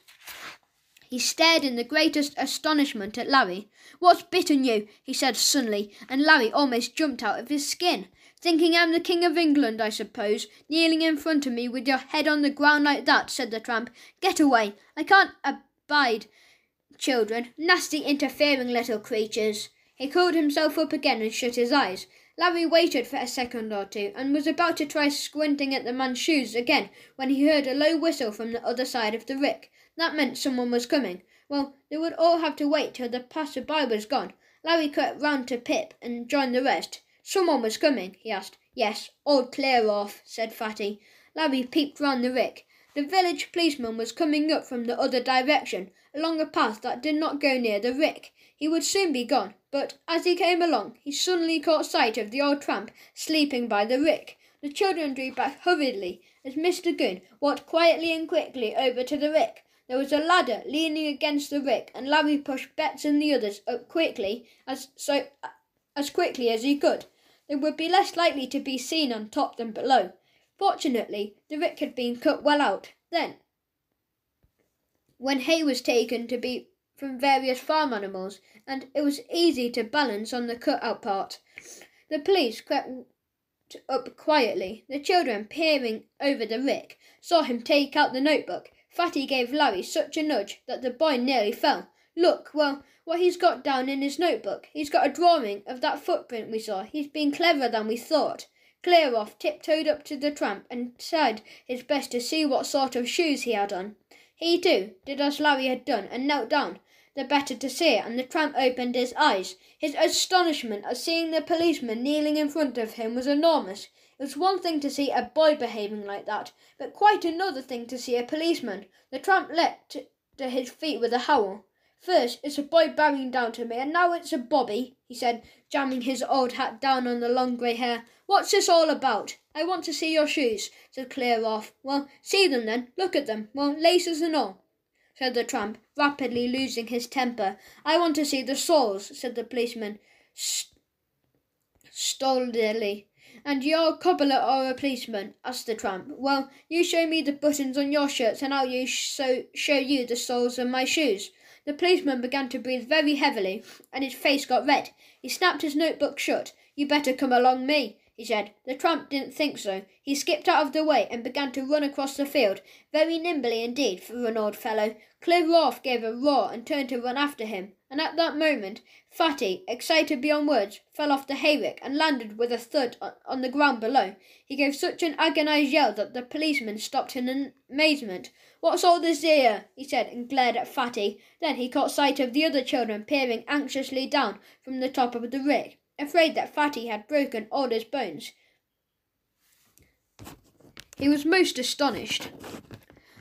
He stared in the greatest astonishment at Larry. What's bitten you? He said suddenly, and Larry almost jumped out of his skin. Thinking I'm the King of England, I suppose, kneeling in front of me with your head on the ground like that, said the tramp. Get away. I can't abide children, nasty interfering little creatures. He curled himself up again and shut his eyes. Larry waited for a second or two, and was about to try squinting at the man's shoes again, when he heard a low whistle from the other side of the rick. That meant someone was coming. Well, they would all have to wait till the passer-by was gone. Larry crept round to Pip and joined the rest. Someone was coming, he asked. Yes, all clear off, said Fatty. Larry peeped round the rick. The village policeman was coming up from the other direction, along a path that did not go near the rick. He would soon be gone, but as he came along, he suddenly caught sight of the old tramp sleeping by the rick. The children drew back hurriedly as Mr. Goon walked quietly and quickly over to the rick. There was a ladder leaning against the rick, and Larry pushed Bets and the others up quickly, as quickly as he could. They would be less likely to be seen on top than below. Fortunately, the rick had been cut well out. Then, when hay was taken to be from various farm animals, and it was easy to balance on the cut-out part, the police crept up quietly. The children, peering over the rick, saw him take out the notebook. Fatty gave Larry such a nudge that the boy nearly fell. Look, well, what he's got down in his notebook. He's got a drawing of that footprint we saw. He's been cleverer than we thought. Clearoff tiptoed up to the tramp and tried his best to see what sort of shoes he had on. He, too, did as Larry had done and knelt down, the better to see it, and the tramp opened his eyes. His astonishment at seeing the policeman kneeling in front of him was enormous. It was one thing to see a boy behaving like that, but quite another thing to see a policeman. The tramp leapt to his feet with a howl. First it's a boy bowing down to me, and now it's a Bobby, he said, jamming his old hat down on the long grey hair. What's this all about? I want to see your shoes, said Clear-off. Well, see them then. Look at them. Well, laces and all, said the tramp, rapidly losing his temper. I want to see the soles, said the policeman, stolidly. And you're a cobbler or a policeman? Asked the tramp. Well, you show me the buttons on your shirts and I'll show you the soles of my shoes. The policeman began to breathe very heavily, and his face got red. He snapped his notebook shut. You better come along me, he said. The tramp didn't think so. He skipped out of the way and began to run across the field, very nimbly indeed for an old fellow. Clear-off gave a roar and turned to run after him, and at that moment Fatty, excited beyond words, fell off the hayrick and landed with a thud on the ground below. He gave such an agonized yell that the policeman stopped in amazement. What's all this here? He said, and glared at Fatty. Then he caught sight of the other children peering anxiously down from the top of the rick, afraid that Fatty had broken all his bones. He was most astonished.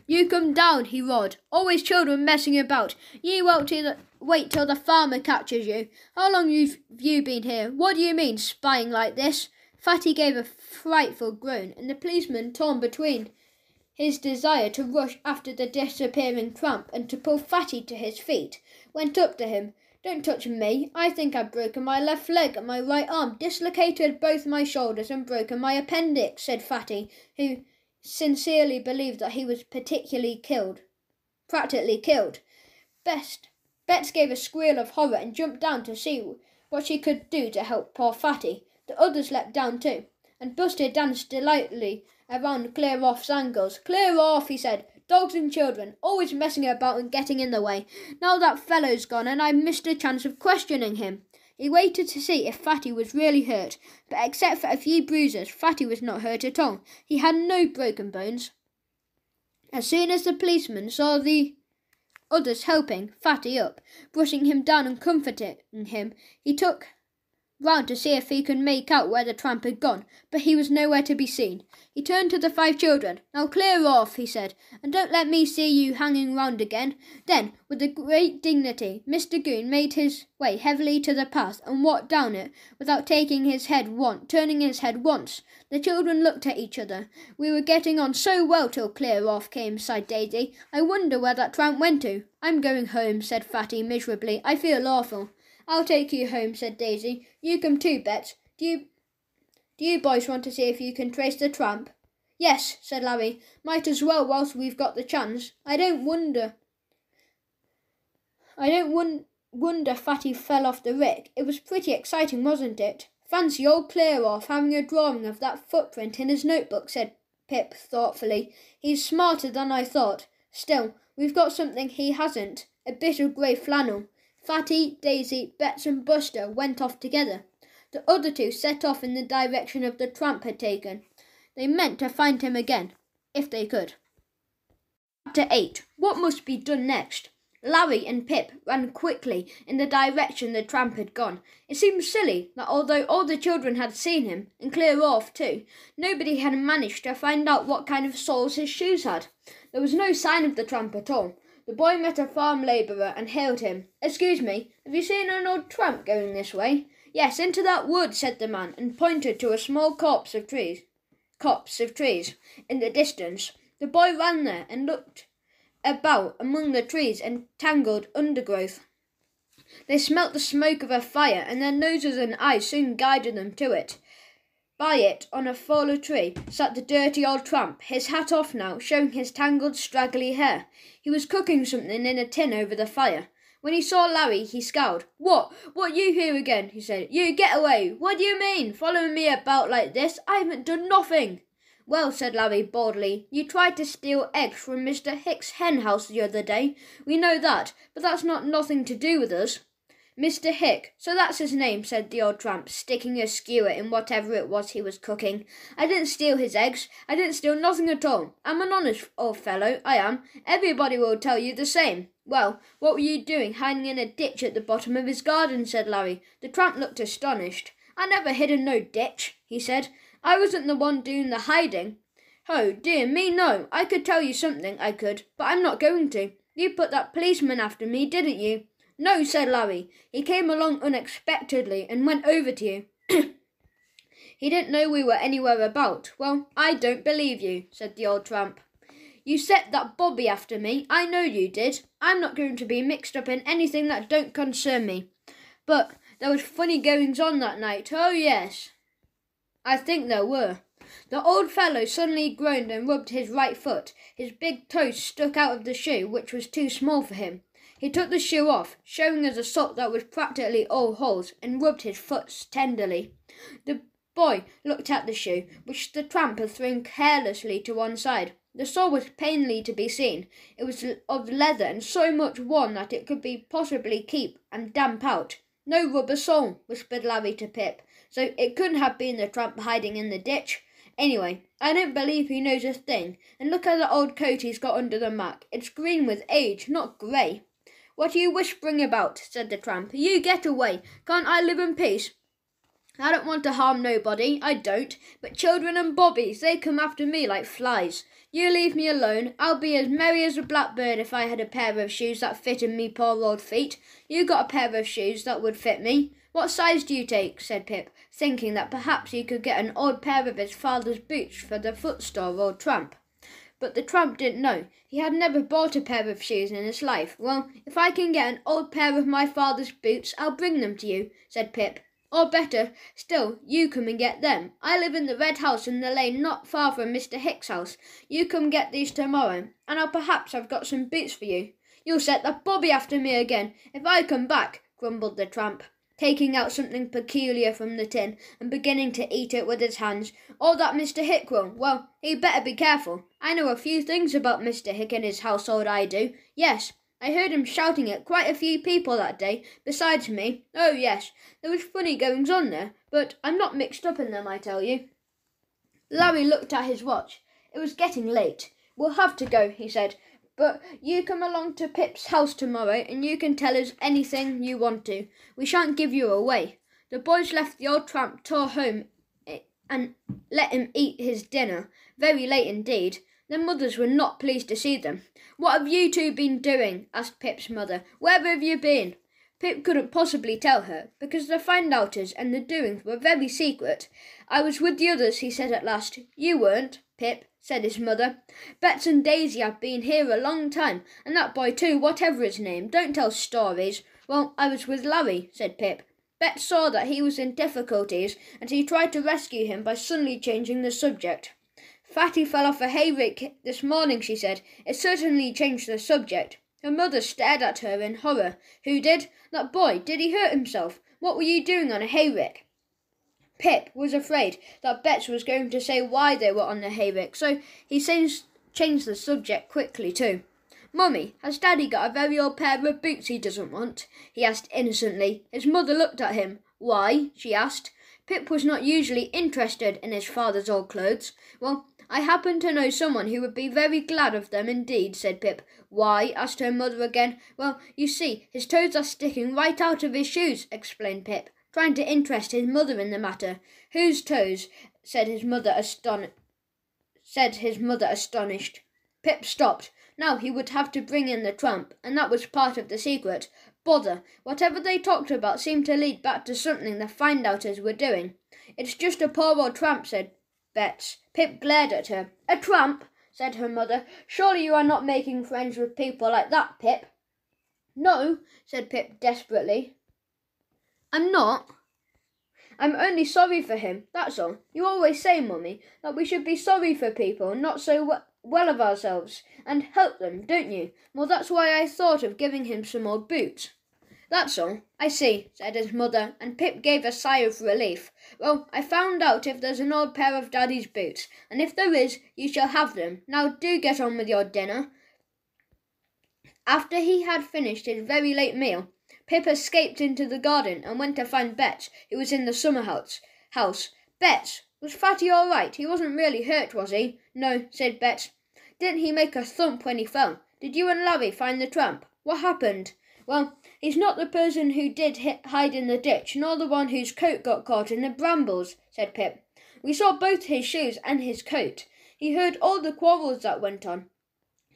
You come down, he roared. Always children messing about. You wait till the farmer catches you. How long have you been here? What do you mean, spying like this? Fatty gave a frightful groan, and the policeman, torn between his desire to rush after the disappearing tramp and to pull Fatty to his feet, went up to him. Don't touch me. I think I've broken my left leg and my right arm, dislocated both my shoulders and broken my appendix, said Fatty, who sincerely believed that he was practically killed. Bets gave a squeal of horror and jumped down to see what she could do to help poor Fatty. The others leapt down too, and Buster danced delightedly around Clear-off's ankles. Clear off, he said. Dogs and children, always messing about and getting in the way. Now that fellow's gone and I've missed a chance of questioning him. He waited to see if Fatty was really hurt, but except for a few bruises, Fatty was not hurt at all. He had no broken bones. As soon as the policeman saw the others helping Fatty up, brushing him down and comforting him, he took round to see if he could make out where the tramp had gone, but he was nowhere to be seen. He turned to the 5 children. Now clear off, he said, and don't let me see you hanging round again. Then, with a great dignity, Mr. Goon made his way heavily to the path and walked down it without turning his head once. The children looked at each other. We were getting on so well till Clear off came, sighed Daisy. I wonder where that tramp went to. I'm going home, said Fatty miserably. I feel awful. I'll take you home, said Daisy. You come too, Bets. Do you boys want to see if you can trace the tramp? Yes, said Larry. Might as well whilst we've got the chance. I don't wonder Fatty fell off the rick. It was pretty exciting, wasn't it? Fancy old Clear-off having a drawing of that footprint in his notebook, said Pip thoughtfully. He's smarter than I thought. Still, we've got something he hasn't, a bit of grey flannel. Fatty, Daisy, Bets and Buster went off together. The other 2 set off in the direction of the tramp had taken. They meant to find him again, if they could. Chapter 8. What must be done next? Larry and Pip ran quickly in the direction the tramp had gone. It seemed silly that although all the children had seen him, and clear off too, nobody had managed to find out what kind of soles his shoes had. There was no sign of the tramp at all. The boy met a farm labourer and hailed him. Excuse me, have you seen an old tramp going this way? Yes, into that wood, said the man, and pointed to a small copse of trees in the distance. The boy ran there and looked about among the trees and tangled undergrowth. They smelt the smoke of a fire, and their noses and eyes soon guided them to it. By it, on a fallen tree, sat the dirty old tramp, his hat off now, showing his tangled, straggly hair. He was cooking something in a tin over the fire. When he saw Larry, he scowled. What you here again? He said. You get away! What do you mean, following me about like this? I haven't done nothing. Well, said Larry boldly, you tried to steal eggs from Mr. Hicks's hen house the other day. We know that, but that's not nothing to do with us. Mr. Hick, so that's his name, said the old tramp, sticking a skewer in whatever it was he was cooking. I didn't steal his eggs. I didn't steal nothing at all. I'm an honest old fellow, I am. Everybody will tell you the same. Well, what were you doing hiding in a ditch at the bottom of his garden, said Larry. The tramp looked astonished. I never hid in no ditch, he said. I wasn't the one doing the hiding. Oh, dear me, no. I could tell you something, I could, but I'm not going to. You put that policeman after me, didn't you?" "No," said Larry. "He came along unexpectedly and went over to you." "He didn't know we were anywhere about." "Well, I don't believe you," said the old tramp. "You set that bobby after me. I know you did. I'm not going to be mixed up in anything that don't concern me. But there was funny goings on that night. Oh, yes." "I think there were." The old fellow suddenly groaned and rubbed his right foot. His big toe stuck out of the shoe, which was too small for him. He took the shoe off, showing us a sock that was practically all holes, and rubbed his foot tenderly. The boy looked at the shoe, which the tramp had thrown carelessly to one side. The sole was plainly to be seen. It was of leather and so much worn that it could be possibly keep and damp out. "No rubber sole," whispered Larry to Pip, "so it couldn't have been the tramp hiding in the ditch. Anyway, I don't believe he knows a thing, and look at the old coat he's got under the mac. It's green with age, not grey." "What are you whispering about?" said the tramp. "You get away. Can't I live in peace? I don't want to harm nobody, I don't, but children and bobbies, they come after me like flies. You leave me alone. I'll be as merry as a blackbird if I had a pair of shoes that fitted me poor old feet. You got a pair of shoes that would fit me." "What size do you take?" said Pip, thinking that perhaps he could get an old pair of his father's boots for the foot store old tramp. But the tramp didn't know. He had never bought a pair of shoes in his life. "Well, if I can get an old pair of my father's boots, I'll bring them to you," said Pip. "Or better still, you come and get them. I live in the red house in the lane not far from Mr. Hicks's house. You come get these tomorrow, and I've got some boots for you." "You'll set that bobby after me again, if I come back," grumbled the tramp, taking out something peculiar from the tin and beginning to eat it with his hands. "Or that Mr. Hick will. Well, he'd better be careful. I know a few things about Mr. Hick and his household, I do. Yes, I heard him shouting at quite a few people that day, besides me. Oh, yes, there was funny goings on there, but I'm not mixed up in them, I tell you." Larry looked at his watch. It was getting late. "We'll have to go," he said. "But you come along to Pip's house tomorrow and you can tell us anything you want to. We shan't give you away." The boys left the old tramp tore home and let him eat his dinner, very late indeed. Their mothers were not pleased to see them. "What have you two been doing?" asked Pip's mother. "Where have you been?" Pip couldn't possibly tell her, because the find-outers and the doings were very secret. "I was with the others," he said at last. "You weren't, Pip," said his mother. "Bets and Daisy have been here a long time, and that boy too, whatever his name. Don't tell stories." "Well, I was with Larry," said Pip. Bet saw that he was in difficulties, and he tried to rescue him by suddenly changing the subject. "Fatty fell off a hayrick this morning," she said. It certainly changed the subject. Her mother stared at her in horror. "Who did?" "That boy. Did he hurt himself?" "What were you doing on a hayrick?" Pip was afraid that Bets was going to say why they were on the hayrick, so he changed the subject quickly too. "Mummy, has Daddy got a very old pair of boots he doesn't want?" he asked innocently. His mother looked at him. "Why?" she asked. Pip was not usually interested in his father's old clothes. "Well, I happen to know someone who would be very glad of them indeed," said Pip. "Why?" asked her mother again. "Well, you see, his toes are sticking right out of his shoes," explained Pip, trying to interest his mother in the matter. "Whose toes?" said his mother astonished. Pip stopped. Now he would have to bring in the tramp, and that was part of the secret. Bother! Whatever they talked about seemed to lead back to something the find-outers were doing. "It's just a poor old tramp," said Bets. Pip glared at her. "A tramp?" said her mother. "Surely you are not making friends with people like that, Pip?" "No," said Pip desperately. "I'm not. I'm only sorry for him, that's all. You always say, Mummy, that we should be sorry for people not so well of ourselves, and help them, don't you? Well, that's why I thought of giving him some old boots." "That's all. I see," said his mother, and Pip gave a sigh of relief. "Well, I found out if there's an old pair of Daddy's boots, and if there is, you shall have them. Now do get on with your dinner." After he had finished his very late meal, Pip escaped into the garden and went to find Bets, who was in the summer house. "Bets, was Fatty all right? He wasn't really hurt, was he?" "No," said Bets. "Didn't he make a thump when he fell? Did you and Larry find the tramp? What happened?" "Well, he's not the person who did hide in the ditch, nor the one whose coat got caught in the brambles," said Pip. "We saw both his shoes and his coat. He heard all the quarrels that went on.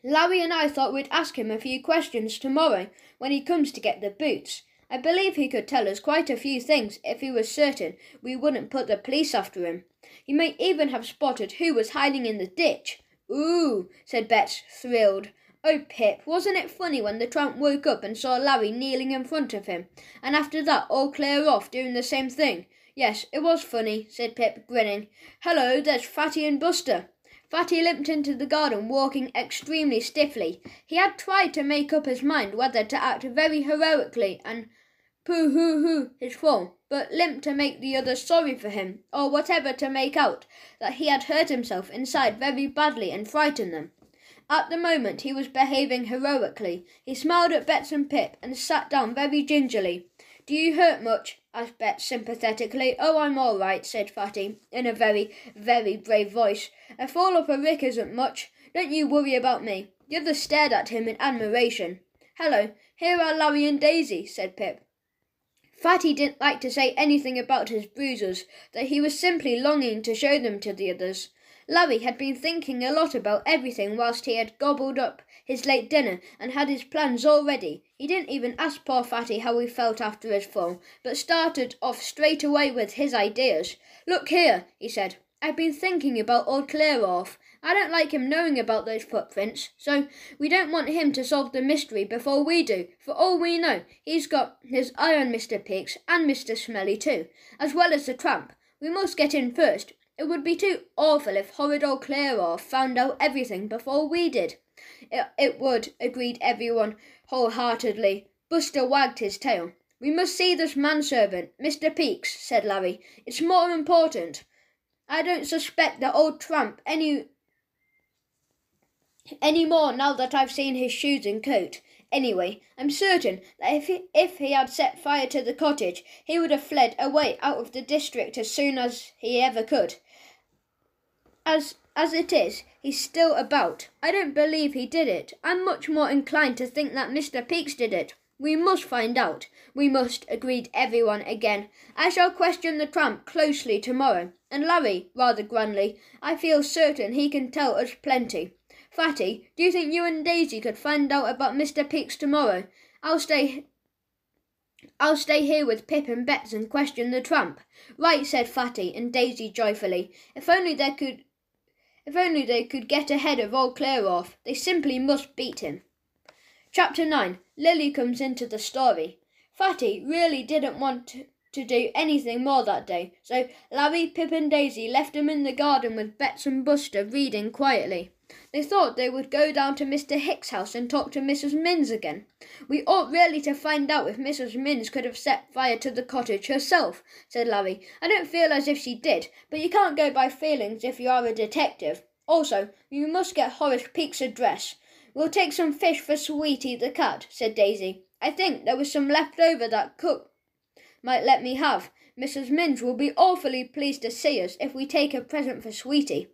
Larry and I thought we'd ask him a few questions tomorrow when he comes to get the boots. I believe he could tell us quite a few things if he was certain we wouldn't put the police after him. He may even have spotted who was hiding in the ditch." "Ooh," said Bet, thrilled. "Oh, Pip, wasn't it funny when the tramp woke up and saw Larry kneeling in front of him, and after that all clear off doing the same thing?" "Yes, it was funny," said Pip, grinning. "Hello, there's Fatty and Buster." Fatty limped into the garden, walking extremely stiffly. He had tried to make up his mind whether to act very heroically and pooh-hoo-hoo his fall, but limped to make the others sorry for him, or whatever, to make out that he had hurt himself inside very badly and frighten them. At the moment he was behaving heroically. He smiled at Bets and Pip and sat down very gingerly. "Do you hurt much?" asked Bet sympathetically. "Oh, I'm all right," said Fatty, in a very, very brave voice. "A fall up a rick isn't much. Don't you worry about me." The others stared at him in admiration. "Hello, here are Larry and Daisy," said Pip. Fatty didn't like to say anything about his bruises, that he was simply longing to show them to the others. Larry had been thinking a lot about everything whilst he had gobbled up his late dinner and had his plans all ready. He didn't even ask poor Fatty how he felt after his fall, but started off straight away with his ideas. "Look here," he said. "I've been thinking about old Clearoff. I don't like him knowing about those footprints, so we don't want him to solve the mystery before we do. For all we know, he's got his eye on Mr. Peaks and Mr. Smelly too, as well as the tramp. We must get in first. It would be too awful if horrid old Clearoff found out everything before we did." It would, agreed everyone wholeheartedly. Buster wagged his tail. "We must see this manservant, Mr. Peaks," said Larry. "It's more important. I don't suspect the old tramp any more now that I've seen his shoes and coat. Anyway, I'm certain that if he had set fire to the cottage, he would have fled away out of the district as soon as he ever could. As it is, he's still about. I don't believe he did it. I'm much more inclined to think that Mr. Peaks did it. We must find out. We must," agreed everyone again. "I shall question the tramp closely tomorrow. And Larry," rather grandly, "I feel certain he can tell us plenty. Fatty, do you think you and Daisy could find out about Mr. Peaks tomorrow? I'll stay here with Pip and Bets and question the tramp." "Right," said Fatty and Daisy joyfully. If only they could get ahead of old Clearoff. They simply must beat him. Chapter 9. Lily comes into the story. Fatty really didn't want to do anything more that day, so Larry, Pip and Daisy left him in the garden with Bets and Buster reading quietly. They thought they would go down to Mr. Hicks's house and talk to Mrs. Minns again. "We ought really to find out if Mrs. Minns could have set fire to the cottage herself," said Larry. "I don't feel as if she did, but you can't go by feelings if you are a detective. Also, we must get Horace Peaks' address." "We'll take some fish for Sweetie the cat," said Daisy. "I think there was some left over that cook might let me have. Mrs. Minns will be awfully pleased to see us if we take a present for Sweetie."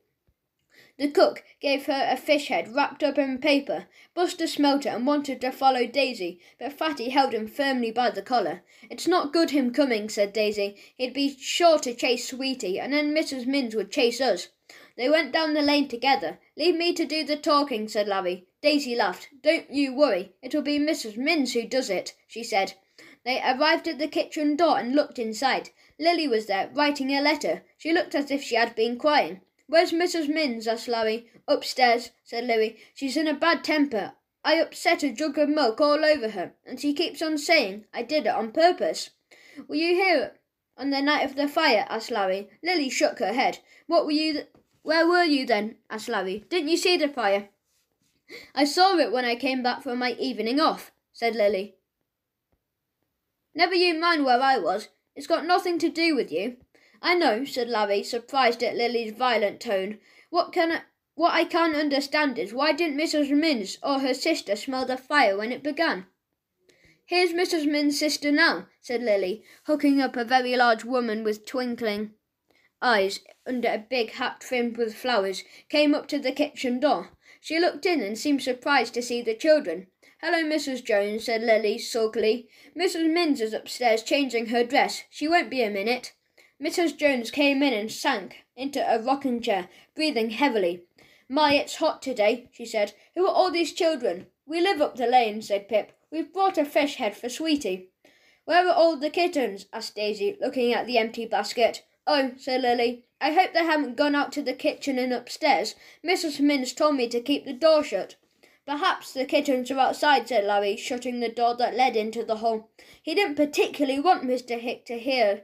The cook gave her a fish head wrapped up in paper. Buster smelt it and wanted to follow Daisy, but Fatty held him firmly by the collar. "It's not good him coming," said Daisy. "He'd be sure to chase Sweetie, and then Mrs. Minns would chase us." They went down the lane together. "Leave me to do the talking," said Larry. Daisy laughed. "Don't you worry. It'll be Mrs. Minns who does it," she said. They arrived at the kitchen door and looked inside. Lily was there, writing a letter. She looked as if she had been crying. "Where's Mrs. Minns?" asked Larry. "Upstairs," said Lily. "She's in a bad temper. I upset a jug of milk all over her, and she keeps on saying I did it on purpose." "Were you here on the night of the fire?" asked Larry. Lily shook her head. Where were you then?" asked Larry. "Didn't you see the fire?" "I saw it when I came back from my evening off," said Lily. "Never you mind where I was. It's got nothing to do with you." "I know," said Larry, surprised at Lily's violent tone. What I can't understand is, why didn't Mrs. Minns or her sister smell the fire when it began?" "Here's Mrs. Minns' sister now," said Lily, hooking up a very large woman with twinkling eyes under a big hat trimmed with flowers, came up to the kitchen door. She looked in and seemed surprised to see the children. "Hello, Mrs. Jones," said Lily sulkily. "Mrs. Minns is upstairs changing her dress. She won't be a minute." Mrs. Jones came in and sank into a rocking chair, breathing heavily. My, it's hot today, she said. Who are all these children? We live up the lane, said Pip. We've brought a fish head for Sweetie. Where are all the kittens? Asked Daisy, looking at the empty basket. Oh, said Lily, I hope they haven't gone out to the kitchen and upstairs. Mrs. Minns told me to keep the door shut. Perhaps the kittens are outside, said Larry, shutting the door that led into the hall. He didn't particularly want Mr. Hick to hear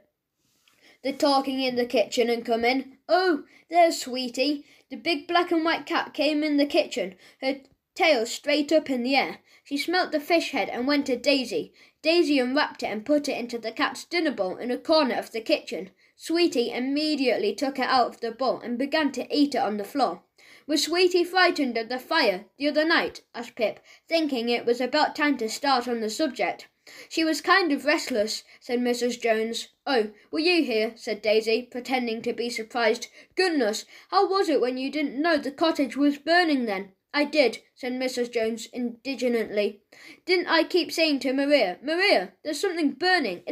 the talking in the kitchen and come in. Oh, there's Sweetie. The big black and white cat came in the kitchen, her tail straight up in the air. She smelt the fish head and went to Daisy. Daisy unwrapped it and put it into the cat's dinner bowl in a corner of the kitchen. Sweetie immediately took it out of the bowl and began to eat it on the floor. Was Sweetie frightened of the fire the other night? Asked Pip, thinking it was about time to start on the subject. She was kind of restless, said Mrs. Jones. Oh, were you here? Said Daisy, pretending to be surprised. Goodness, how was it when you didn't know the cottage was burning then? I did, said Mrs. Jones indignantly. Didn't I keep saying to Maria, Maria, there's something burning.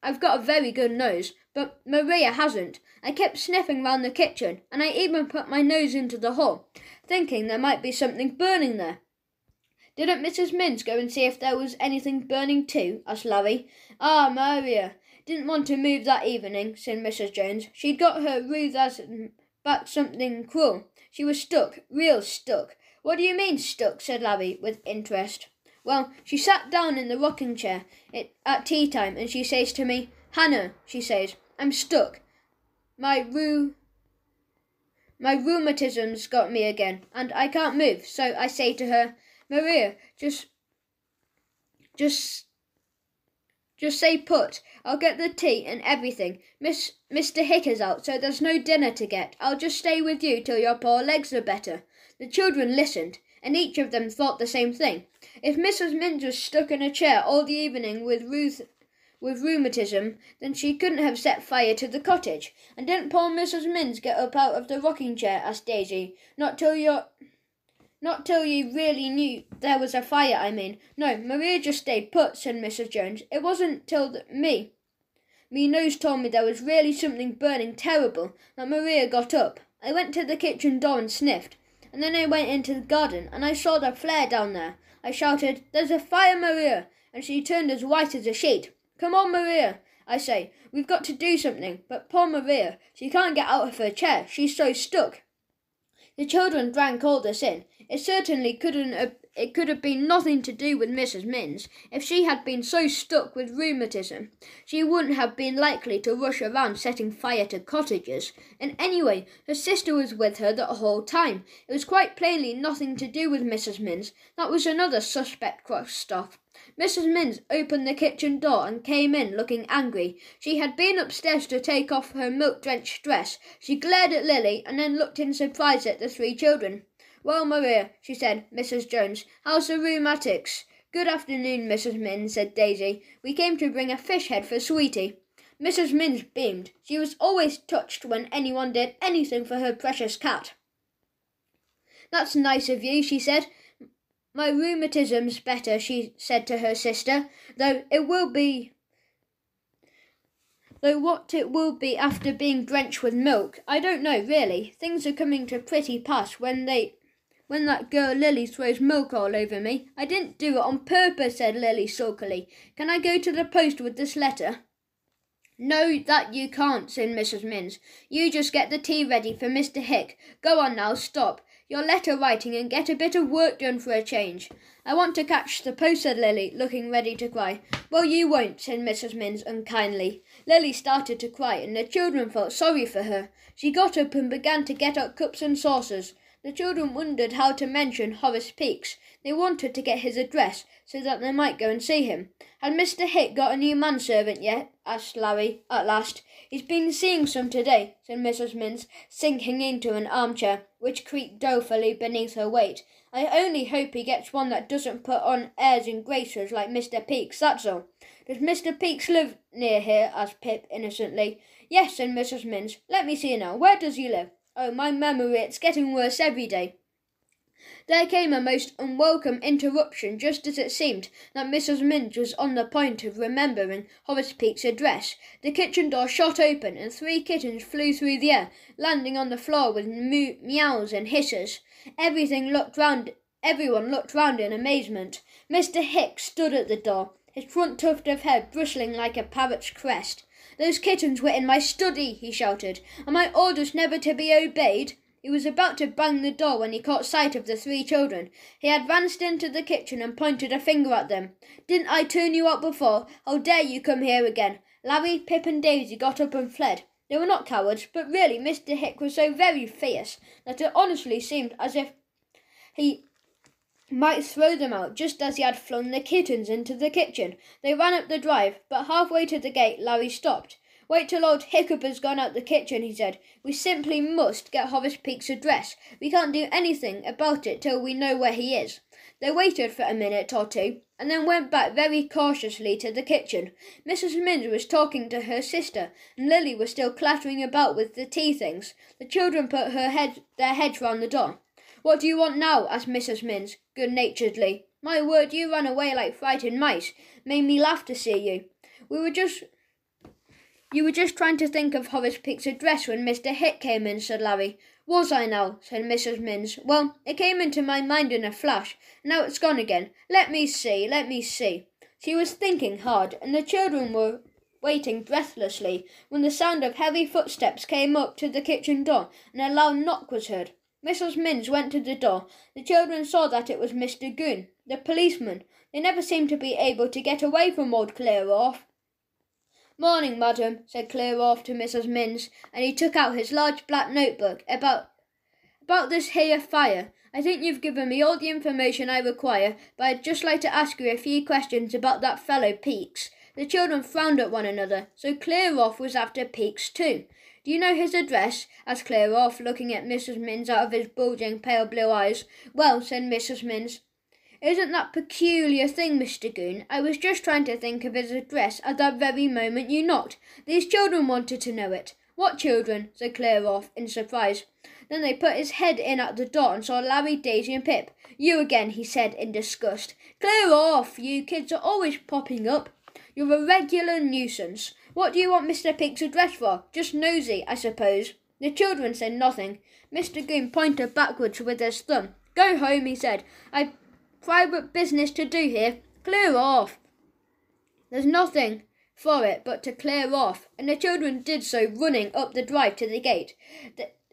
I've got a very good nose, but Maria hasn't. I kept sniffing round the kitchen, and I even put my nose into the hall, thinking there might be something burning there. Didn't Mrs. Minns go and see if there was anything burning too? Asked Larry. Ah, Maria didn't want to move that evening, said Mrs. Jones. She'd got her rheumatism back something cruel. She was stuck, real stuck. What do you mean stuck? Said Larry with interest. Well, she sat down in the rocking chair at tea time, and she says to me, Hannah, she says, I'm stuck. My rheumatism's got me again, and I can't move. So I say to her, Maria, just stay put. I'll get the tea and everything. Mr. Hick is out, so there's no dinner to get. I'll just stay with you till your poor legs are better. The children listened, and each of them thought the same thing. If Mrs. Minns was stuck in a chair all the evening with rheumatism, then she couldn't have set fire to the cottage. And didn't poor Mrs. Minns get up out of the rocking chair? Asked Daisy. Not till you really knew there was a fire, I mean. No, Maria just stayed put, said Mrs. Jones. It wasn't till me nose told me there was really something burning terrible that Maria got up. I went to the kitchen door and sniffed, and then I went into the garden, and I saw the flare down there. I shouted, There's a fire, Maria, and she turned as white as a sheet. Come on, Maria, I say, we've got to do something. But poor Maria, she can't get out of her chair, she's so stuck. The children drank all this in. It could have been nothing to do with Mrs. Minns. If she had been so stuck with rheumatism, she wouldn't have been likely to rush around setting fire to cottages. And anyway, her sister was with her the whole time. It was quite plainly nothing to do with Mrs. Minns. That was another suspect crossed off. Mrs. Minns opened the kitchen door and came in looking angry. She had been upstairs to take off her milk-drenched dress. She glared at Lily and then looked in surprise at the three children. Well, Maria, she said, Mrs. Jones, how's the rheumatics? Good afternoon, Mrs. Minns, said Daisy. We came to bring a fish head for Sweetie. Mrs. Minns beamed. She was always touched when anyone did anything for her precious cat. That's nice of you, she said. My rheumatism's better, she said to her sister, though what it will be after being drenched with milk, I don't know, really. Things are coming to pretty pass when that girl Lily throws milk all over me. I didn't do it on purpose, said Lily sulkily. Can I go to the post with this letter? No, that you can't, said Mrs. Minns. You just get the tea ready for Mr. Hick. Go on now, stop your letter writing and get a bit of work done for a change. I want to catch the post, said Lily, looking ready to cry. Well, you won't, said Mrs. Minns unkindly. Lily started to cry, and the children felt sorry for her. She got up and began to get out cups and saucers. The children wondered how to mention Horace Peaks. They wanted to get his address, so that they might go and see him. Had Mr. Hick got a new manservant yet? Asked Larry, at last. He's been seeing some today, said Mrs. Minns, sinking into an armchair, which creaked dolefully beneath her weight. I only hope he gets one that doesn't put on airs and graces like Mr. Peaks, that's all. Does Mr. Peaks live near here? Asked Pip innocently. Yes, said Mrs. Minns. Let me see now. Where does he live? Oh, my memory, it's getting worse every day. There came a most unwelcome interruption just as it seemed that Mrs. Minns was on the point of remembering Horace Peake's address. The kitchen door shot open and 3 kittens flew through the air, landing on the floor with meows and hisses. Everyone looked round in amazement. Mr. Hicks stood at the door, his front tuft of hair bristling like a parrot's crest. "Those kittens were in my study," he shouted, "and my orders never to be obeyed." He was about to bang the door when he caught sight of the 3 children. He advanced into the kitchen and pointed a finger at them. "Didn't I turn you out before? How dare you come here again?" Larry, Pip and Daisy got up and fled. They were not cowards, but really Mr. Hicks was so very fierce that it honestly seemed as if he might throw them out just as he had flung the kittens into the kitchen. They ran up the drive, but halfway to the gate Larry stopped. "Wait till old Hiccup has gone out the kitchen," he said. "We simply must get Horace Peake's address. We can't do anything about it till we know where he is." They waited for a minute or two, and then went back very cautiously to the kitchen. Mrs. Minns was talking to her sister, and Lily was still clattering about with the tea things. The children put their heads round the door. "What do you want now?" asked Mrs. Minns, good-naturedly. "My word, you ran away like frightened mice. Made me laugh to see you. You were just trying to think of Horace Peake's address when Mr. Hicks came in," said Larry. "Was I now?" said Mrs. Minns. "Well, it came into my mind in a flash, and now it's gone again. Let me see. She was thinking hard, and the children were waiting breathlessly when the sound of heavy footsteps came up to the kitchen door, and a loud knock was heard. Mrs. Minns went to the door. The children saw that it was Mr. Goon, the policeman. They never seemed to be able to get away from old Clearoff. "Morning, madam," said Clearoff to Mrs. Minns, and he took out his large black notebook. About this here fire. I think you've given me all the information I require, but I'd just like to ask you a few questions about that fellow Peakes." The children frowned at one another. So Clearoff was after Peakes too. "Do you know his address?" asked Clearoff, looking at Mrs. Minns out of his bulging pale blue eyes. "Well," said Mrs. Minns, "isn't that peculiar thing, Mr. Goon? I was just trying to think of his address at that very moment you knocked. These children wanted to know it." "What children?" said Clearoff, in surprise. Then they put his head in at the door and saw Larry, Daisy and Pip. "You again," he said in disgust. "Clear off! You kids are always popping up. You're a regular nuisance. What do you want Mr. Peake's address for? Just nosy, I suppose." The children said nothing. Mr. Goon pointed backwards with his thumb. "Go home," he said. "I've private business to do here. Clear off." There's nothing for it but to clear off, and the children did so, running up the drive to the gate.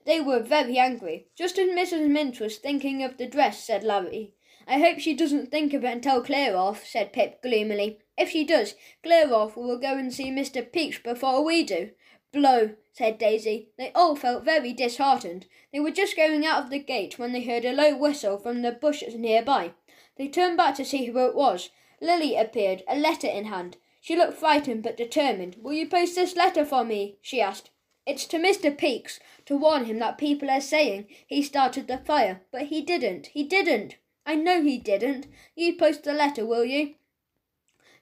They were very angry. Just as Mrs. Minns was thinking of the dress, said Larry. "I hope she doesn't think of it until Clearoff," said Pip gloomily. "If she does, Clearoff will go and see Mr. Peake's before we do." "Blow," said Daisy. They all felt very disheartened. They were just going out of the gate when they heard a low whistle from the bushes nearby. They turned back to see who it was. Lily appeared, a letter in hand. She looked frightened but determined. "Will you post this letter for me?" she asked. "It's to Mr. Peake's, to warn him that people are saying he started the fire, but he didn't. He didn't. I know he didn't. You post the letter, will you?"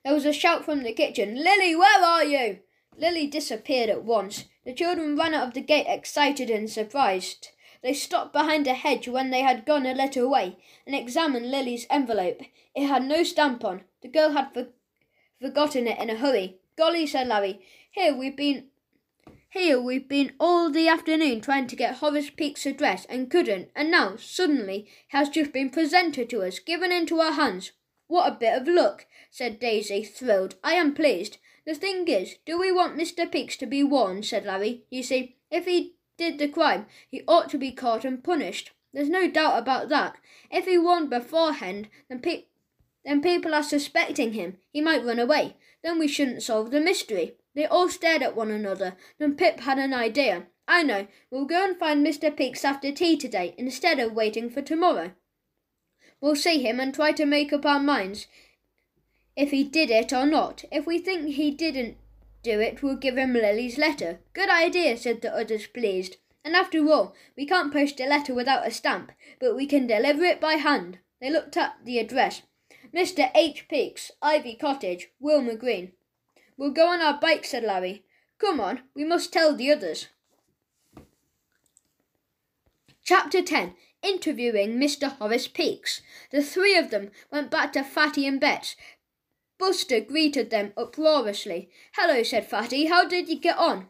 There was a shout from the kitchen. "Lily, where are you?" Lily disappeared at once. The children ran out of the gate excited and surprised. They stopped behind a hedge when they had gone a little way, and examined Lily's envelope. It had no stamp on. The girl had forgotten it in a hurry. "Golly," said Larry, Here we've been all the afternoon trying to get Horace Peake's address and couldn't, and now, suddenly, it has just been presented to us, given into our hands." "What a bit of luck," said Daisy, thrilled. "I am pleased. The thing is, do we want Mr. Peake's to be warned?" said Larry. "You see, if he did the crime, he ought to be caught and punished. There's no doubt about that. If he warned beforehand, then people are suspecting him. He might run away. Then we shouldn't solve the mystery." They all stared at one another. Then Pip had an idea. "I know. We'll go and find Mr. Peake's after tea today, instead of waiting for tomorrow. We'll see him and try to make up our minds if he did it or not. If we think he didn't do it, we'll give him Lily's letter." "Good idea," said the others, pleased. "And after all, we can't post a letter without a stamp, but we can deliver it by hand." They looked at the address. "Mr. H. Peake's, Ivy Cottage, Wilmer Green." "We'll go on our bikes," said Larry. "Come on, we must tell the others." Chapter 10. interviewing Mr. Horace Peaks. The three of them went back to Fatty and Bet's. Buster greeted them uproariously. "Hello," said Fatty. "How did you get on?"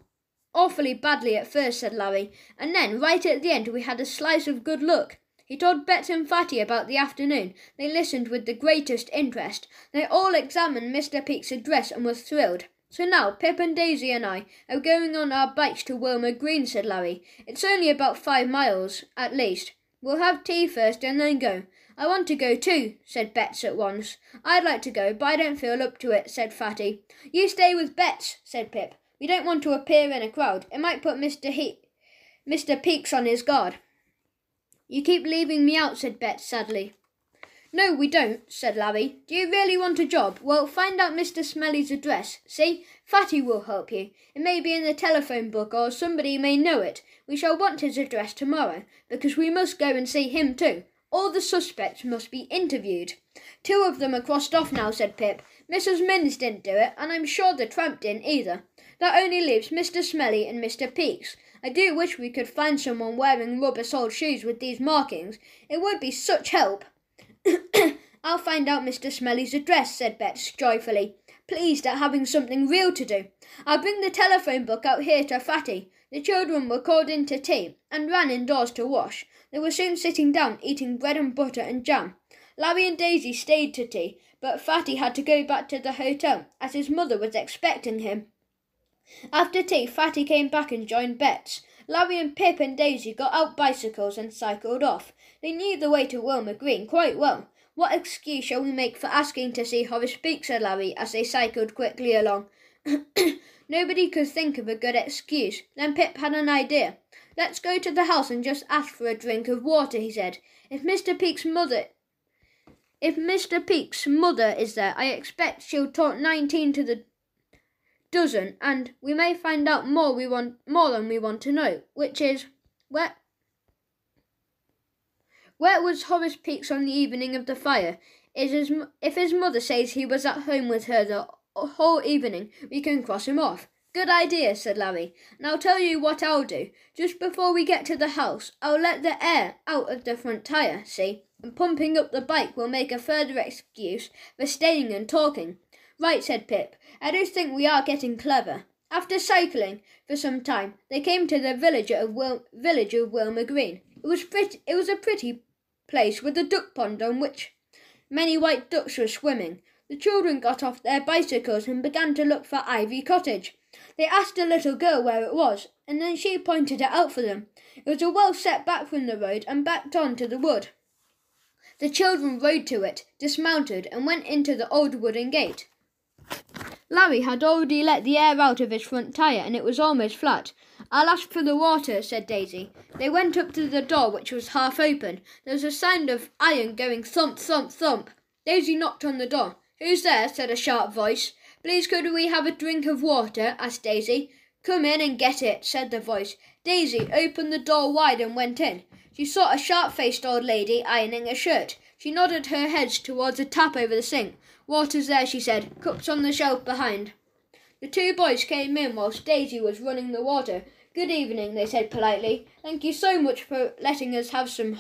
"Awfully badly at first," said Larry, "and then, right at the end, we had a slice of good luck." He told Bet and Fatty about the afternoon. They listened with the greatest interest. They all examined Mr. Peaks' address and were thrilled. "So now Pip and Daisy and I are going on our bikes to Wilmer Green," said Larry. "It's only about 5 miles, at least. We'll have tea first and then go." "I want to go too," said Bets at once. "I'd like to go, but I don't feel up to it," said Fatty. "You stay with Bets," said Pip. "We don't want to appear in a crowd. It might put Mr. Peaks on his guard." "You keep leaving me out," said Bet sadly. "No, we don't," said Larry. "Do you really want a job? Well, find out Mr. Smelly's address. See? Fatty will help you. It may be in the telephone book, or somebody may know it. We shall want his address tomorrow, because we must go and see him too. All the suspects must be interviewed." "2 of them are crossed off now," said Pip. "Mrs. Minns didn't do it, and I'm sure the tramp didn't either. That only leaves Mr. Smelly and Mr. Peaks. I do wish we could find someone wearing rubber-soled shoes with these markings. It would be such help." "I'll find out Mr. Smelly's address," said Bets joyfully, pleased at having something real to do. "I'll bring the telephone book out here to Fatty." The children were called in to tea and ran indoors to wash. They were soon sitting down eating bread and butter and jam. Larry and Daisy stayed to tea, but Fatty had to go back to the hotel as his mother was expecting him. After tea, Fatty came back and joined Bets. Larry and Pip and Daisy got out bicycles and cycled off. They knew the way to Wilmer Green quite well. "What excuse shall we make for asking to see Horace Peaks?" said Larry as they cycled quickly along. Nobody could think of a good excuse. Then Pip had an idea. "Let's go to the house and just ask for a drink of water," he said. If Mr. Peaks' mother is there, I expect she'll talk 19 to the dozen, and we may find out more than we want to know, which is where was Horace Peaks on the evening of the fire? If his mother says he was at home with her the whole evening, we can cross him off." "Good idea," said Larry. "And I'll tell you what I'll do. Just before we get to the house, I'll let the air out of the front tyre, see? And pumping up the bike will make a further excuse for staying and talking." "Right," said Pip. "I do think we are getting clever." After cycling for some time, they came to the village of Wilmer Green. It was a pretty place with a duck pond on which many white ducks were swimming. The children got off their bicycles and began to look for Ivy Cottage. They asked a little girl where it was, and then she pointed it out for them. It was a well set back from the road and backed on to the wood. The children rode to it, dismounted, and went into the old wooden gate. Larry had already let the air out of his front tyre, and it was almost flat. "I'll ask for the water," said Daisy. They went up to the door, which was half open. There was a sound of iron going thump, thump, thump. Daisy knocked on the door. "Who's there?" said a sharp voice. "Please could we have a drink of water?" asked Daisy. "Come in and get it," said the voice. Daisy opened the door wide and went in. She saw a sharp-faced old lady ironing a shirt. She nodded her head towards a tap over the sink. "Water's there," she said. "Cups on the shelf behind." The 2 boys came in whilst Daisy was running the water. "Good evening," they said politely. Thank you so much for letting us have some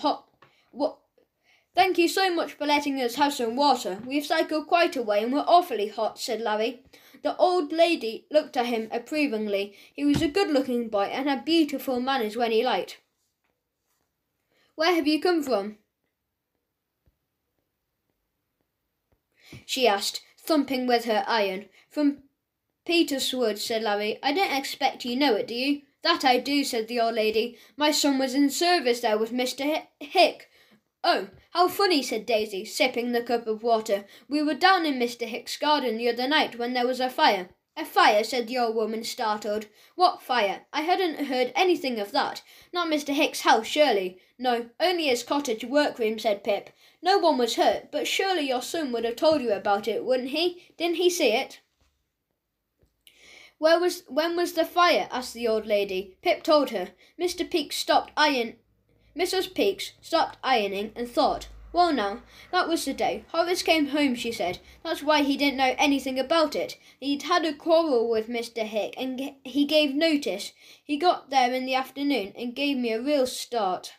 water. We've cycled quite a way and we're awfully hot," said Larry. The old lady looked at him approvingly. He was a good-looking boy and had beautiful manners when he liked. "Where have you come from?" she asked, thumping with her iron. "From Peterswood," said Larry. "I don't expect you know it, do you?" "That I do," said the old lady. "My son was in service there with Mr. Hick." "Oh, how funny," said Daisy, sipping the cup of water. "We were down in Mr. Hick's garden the other night when there was a fire." "A fire?" said the old woman, startled. "What fire? I hadn't heard anything of that. Not Mr. Hick's house, surely?" "No, only his cottage workroom," said Pip. "No one was hurt, but surely your son would have told you about it, wouldn't he? Didn't he see it?" When was the fire?" asked the old lady. Pip told her. Mrs. Peaks stopped ironing and thought. "Well now, that was the day. Horace came home," she said. "That's why he didn't know anything about it. He'd had a quarrel with Mr. Hick and he gave notice. He got there in the afternoon and gave me a real start."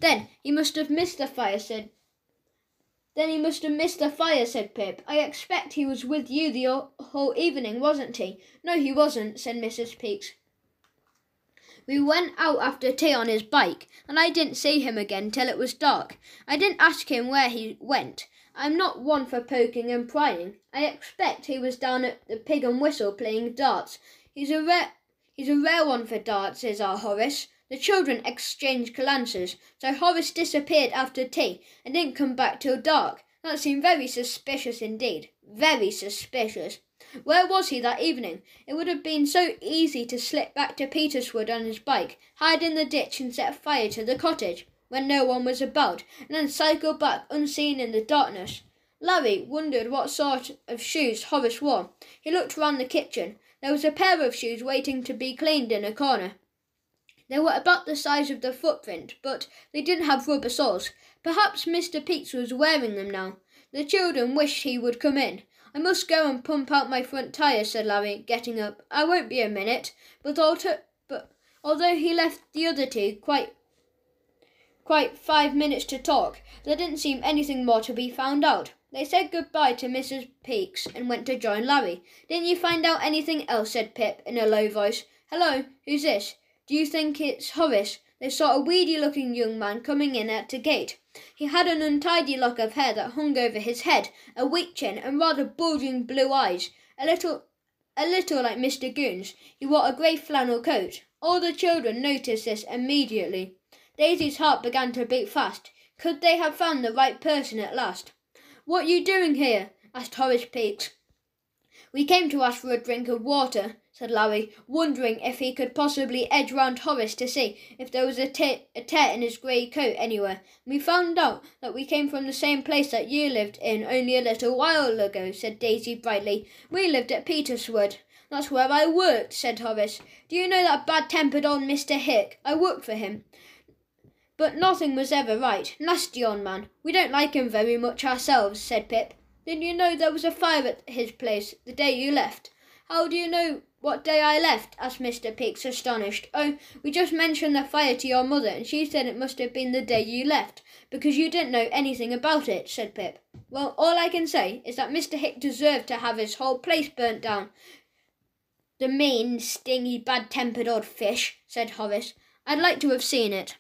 Then he must have missed the fire, said Pip. I expect he was with you the whole evening, wasn't he? No, he wasn't, said Mrs. Peaks. We went out after tea on his bike, and I didn't see him again till it was dark. I didn't ask him where he went. I'm not one for poking and prying. I expect he was down at the Pig and Whistle playing darts. He's a rare one for darts, is our Horace. The children exchanged glances, so Horace disappeared after tea and didn't come back till dark. That seemed very suspicious indeed. Very suspicious. Where was he that evening? It would have been so easy to slip back to Peterswood on his bike, hide in the ditch and set fire to the cottage when no one was about, and then cycle back unseen in the darkness. Larry wondered what sort of shoes Horace wore. He looked round the kitchen. There was a pair of shoes waiting to be cleaned in a corner. They were about the size of the footprint, but they didn't have rubber soles. Perhaps Mr. Peaks was wearing them now. The children wished he would come in. I must go and pump out my front tyre, said Larry, getting up. I won't be a minute. But although he left the other two quite 5 minutes to talk, there didn't seem anything more to be found out. They said goodbye to Mrs. Peaks and went to join Larry. Didn't you find out anything else? Said Pip in a low voice. Hello, who's this? Do you think it's Horace? They saw a weedy-looking young man coming in at the gate. He had an untidy lock of hair that hung over his head, a weak chin, and rather bulging blue eyes, a little like Mr. Goon's. He wore a grey flannel coat. All the children noticed this immediately. Daisy's heart began to beat fast. Could they have found the right person at last? What are you doing here? Asked Horace Peaks. We came to ask for a drink of water, said Larry, wondering if he could possibly edge round Horace to see if there was a tear in his grey coat anywhere. We found out that we came from the same place that you lived in only a little while ago, said Daisy brightly. We lived at Peterswood. That's where I worked, said Horace. Do you know that bad-tempered old Mr. Hick? I worked for him. But nothing was ever right. Nasty old man. We don't like him very much ourselves, said Pip. Did you know there was a fire at his place the day you left? How do you know what day I left? Asked Mr. Peaks, astonished. Oh, we just mentioned the fire to your mother, and she said it must have been the day you left, because you didn't know anything about it, said Pip. Well, all I can say is that Mr. Hick deserved to have his whole place burnt down. The mean, stingy, bad-tempered old fish, said Horace. I'd like to have seen it.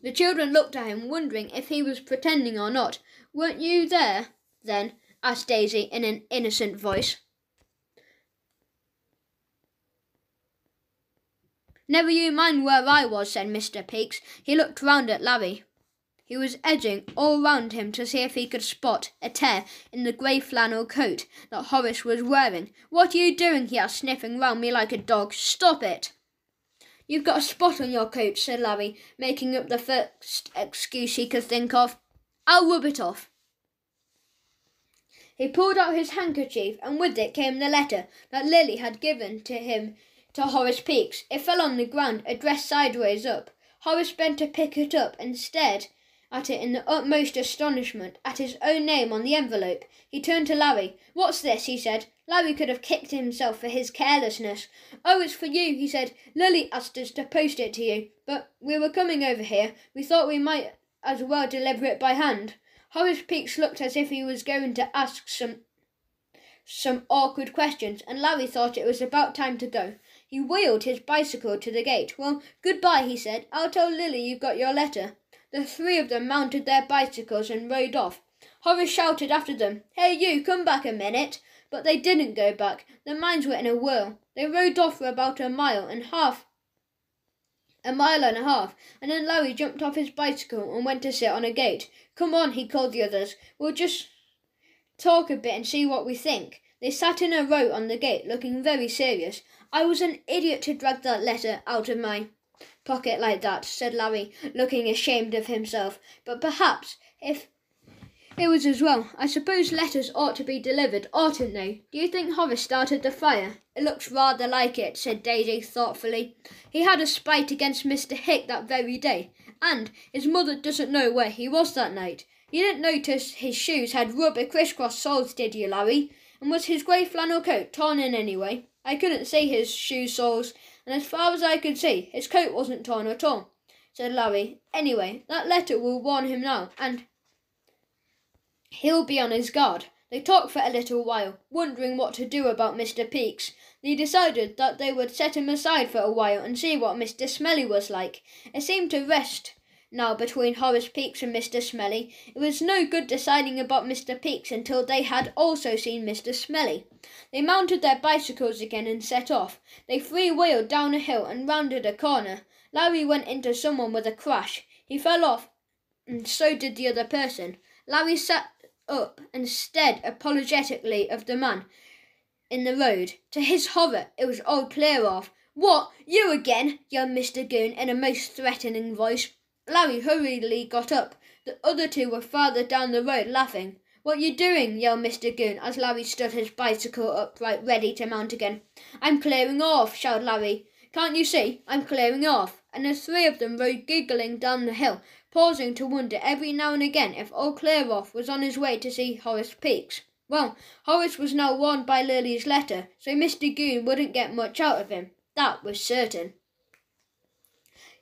The children looked at him, wondering if he was pretending or not. Weren't you there, then? Asked Daisy in an innocent voice. Never you mind where I was, said Mr. Peaks. He looked round at Larry. He was edging all round him to see if he could spot a tear in the grey flannel coat that Horace was wearing. What are you doing here, sniffing round me like a dog? Stop it! You've got a spot on your coat, said Larry, making up the first excuse he could think of. I'll rub it off. He pulled out his handkerchief, and with it came the letter that Lily had given to him to Horace Peaks. It fell on the ground, addressed sideways up. Horace bent to pick it up and stared at it in the utmost astonishment at his own name on the envelope. He turned to Larry. What's this? He said. Larry could have kicked himself for his carelessness. Oh, it's for you, he said. Lily asked us to post it to you, but we were coming over here. We thought we might as well deliver it by hand. Horace Peaks looked as if he was going to ask some awkward questions, and Larry thought it was about time to go. He wheeled his bicycle to the gate. Well, goodbye, he said. I'll tell Lily you got your letter. The three of them mounted their bicycles and rode off. Horace shouted after them, Hey, you, come back a minute. But they didn't go back. Their minds were in a whirl. They rode off for about a mile and a half, and then Larry jumped off his bicycle and went to sit on a gate. Come on, he called the others. We'll just talk a bit and see what we think. They sat in a row on the gate, looking very serious. I was an idiot to drag that letter out of my pocket like that, said Larry, looking ashamed of himself. But perhaps, if it was as well. I suppose letters ought to be delivered, oughtn't they? Do you think Horace started the fire? It looks rather like it, said Daisy thoughtfully. He had a spite against Mr. Hick that very day, and his mother doesn't know where he was that night. You didn't notice his shoes had rubber crisscross soles, did you, Larry? And was his grey flannel coat torn in any way? I couldn't see his shoe soles, and as far as I could see, his coat wasn't torn at all. said Larry. Anyway, that letter will warn him now, and he'll be on his guard. They talked for a little while, wondering what to do about Mr. Peaks. They decided that they would set him aside for a while and see what Mr. Smelly was like. It seemed to rest now between Horace Peaks and Mr. Smelly. It was no good deciding about Mr. Peaks until they had also seen Mr. Smelly. They mounted their bicycles again and set off. They freewheeled down a hill and rounded a corner. Larry went into someone with a crash. He fell off, and so did the other person. Larry sat up and stared apologetically of the man in the road. To his horror, it was old Clearoff. "What, you again?" yelled Mr. Goon in a most threatening voice. Larry hurriedly got up. The other two were farther down the road, laughing. "What you doing?" yelled Mr. Goon as Larry stood his bicycle upright, ready to mount again. "I'm clearing off," shouted Larry. "Can't you see? I'm clearing off." And the three of them rode giggling down the hill, pausing to wonder every now and again if old Clearoff was on his way to see Horace Peaks. Well, Horace was now warned by Lily's letter, so Mr. Goon wouldn't get much out of him. That was certain.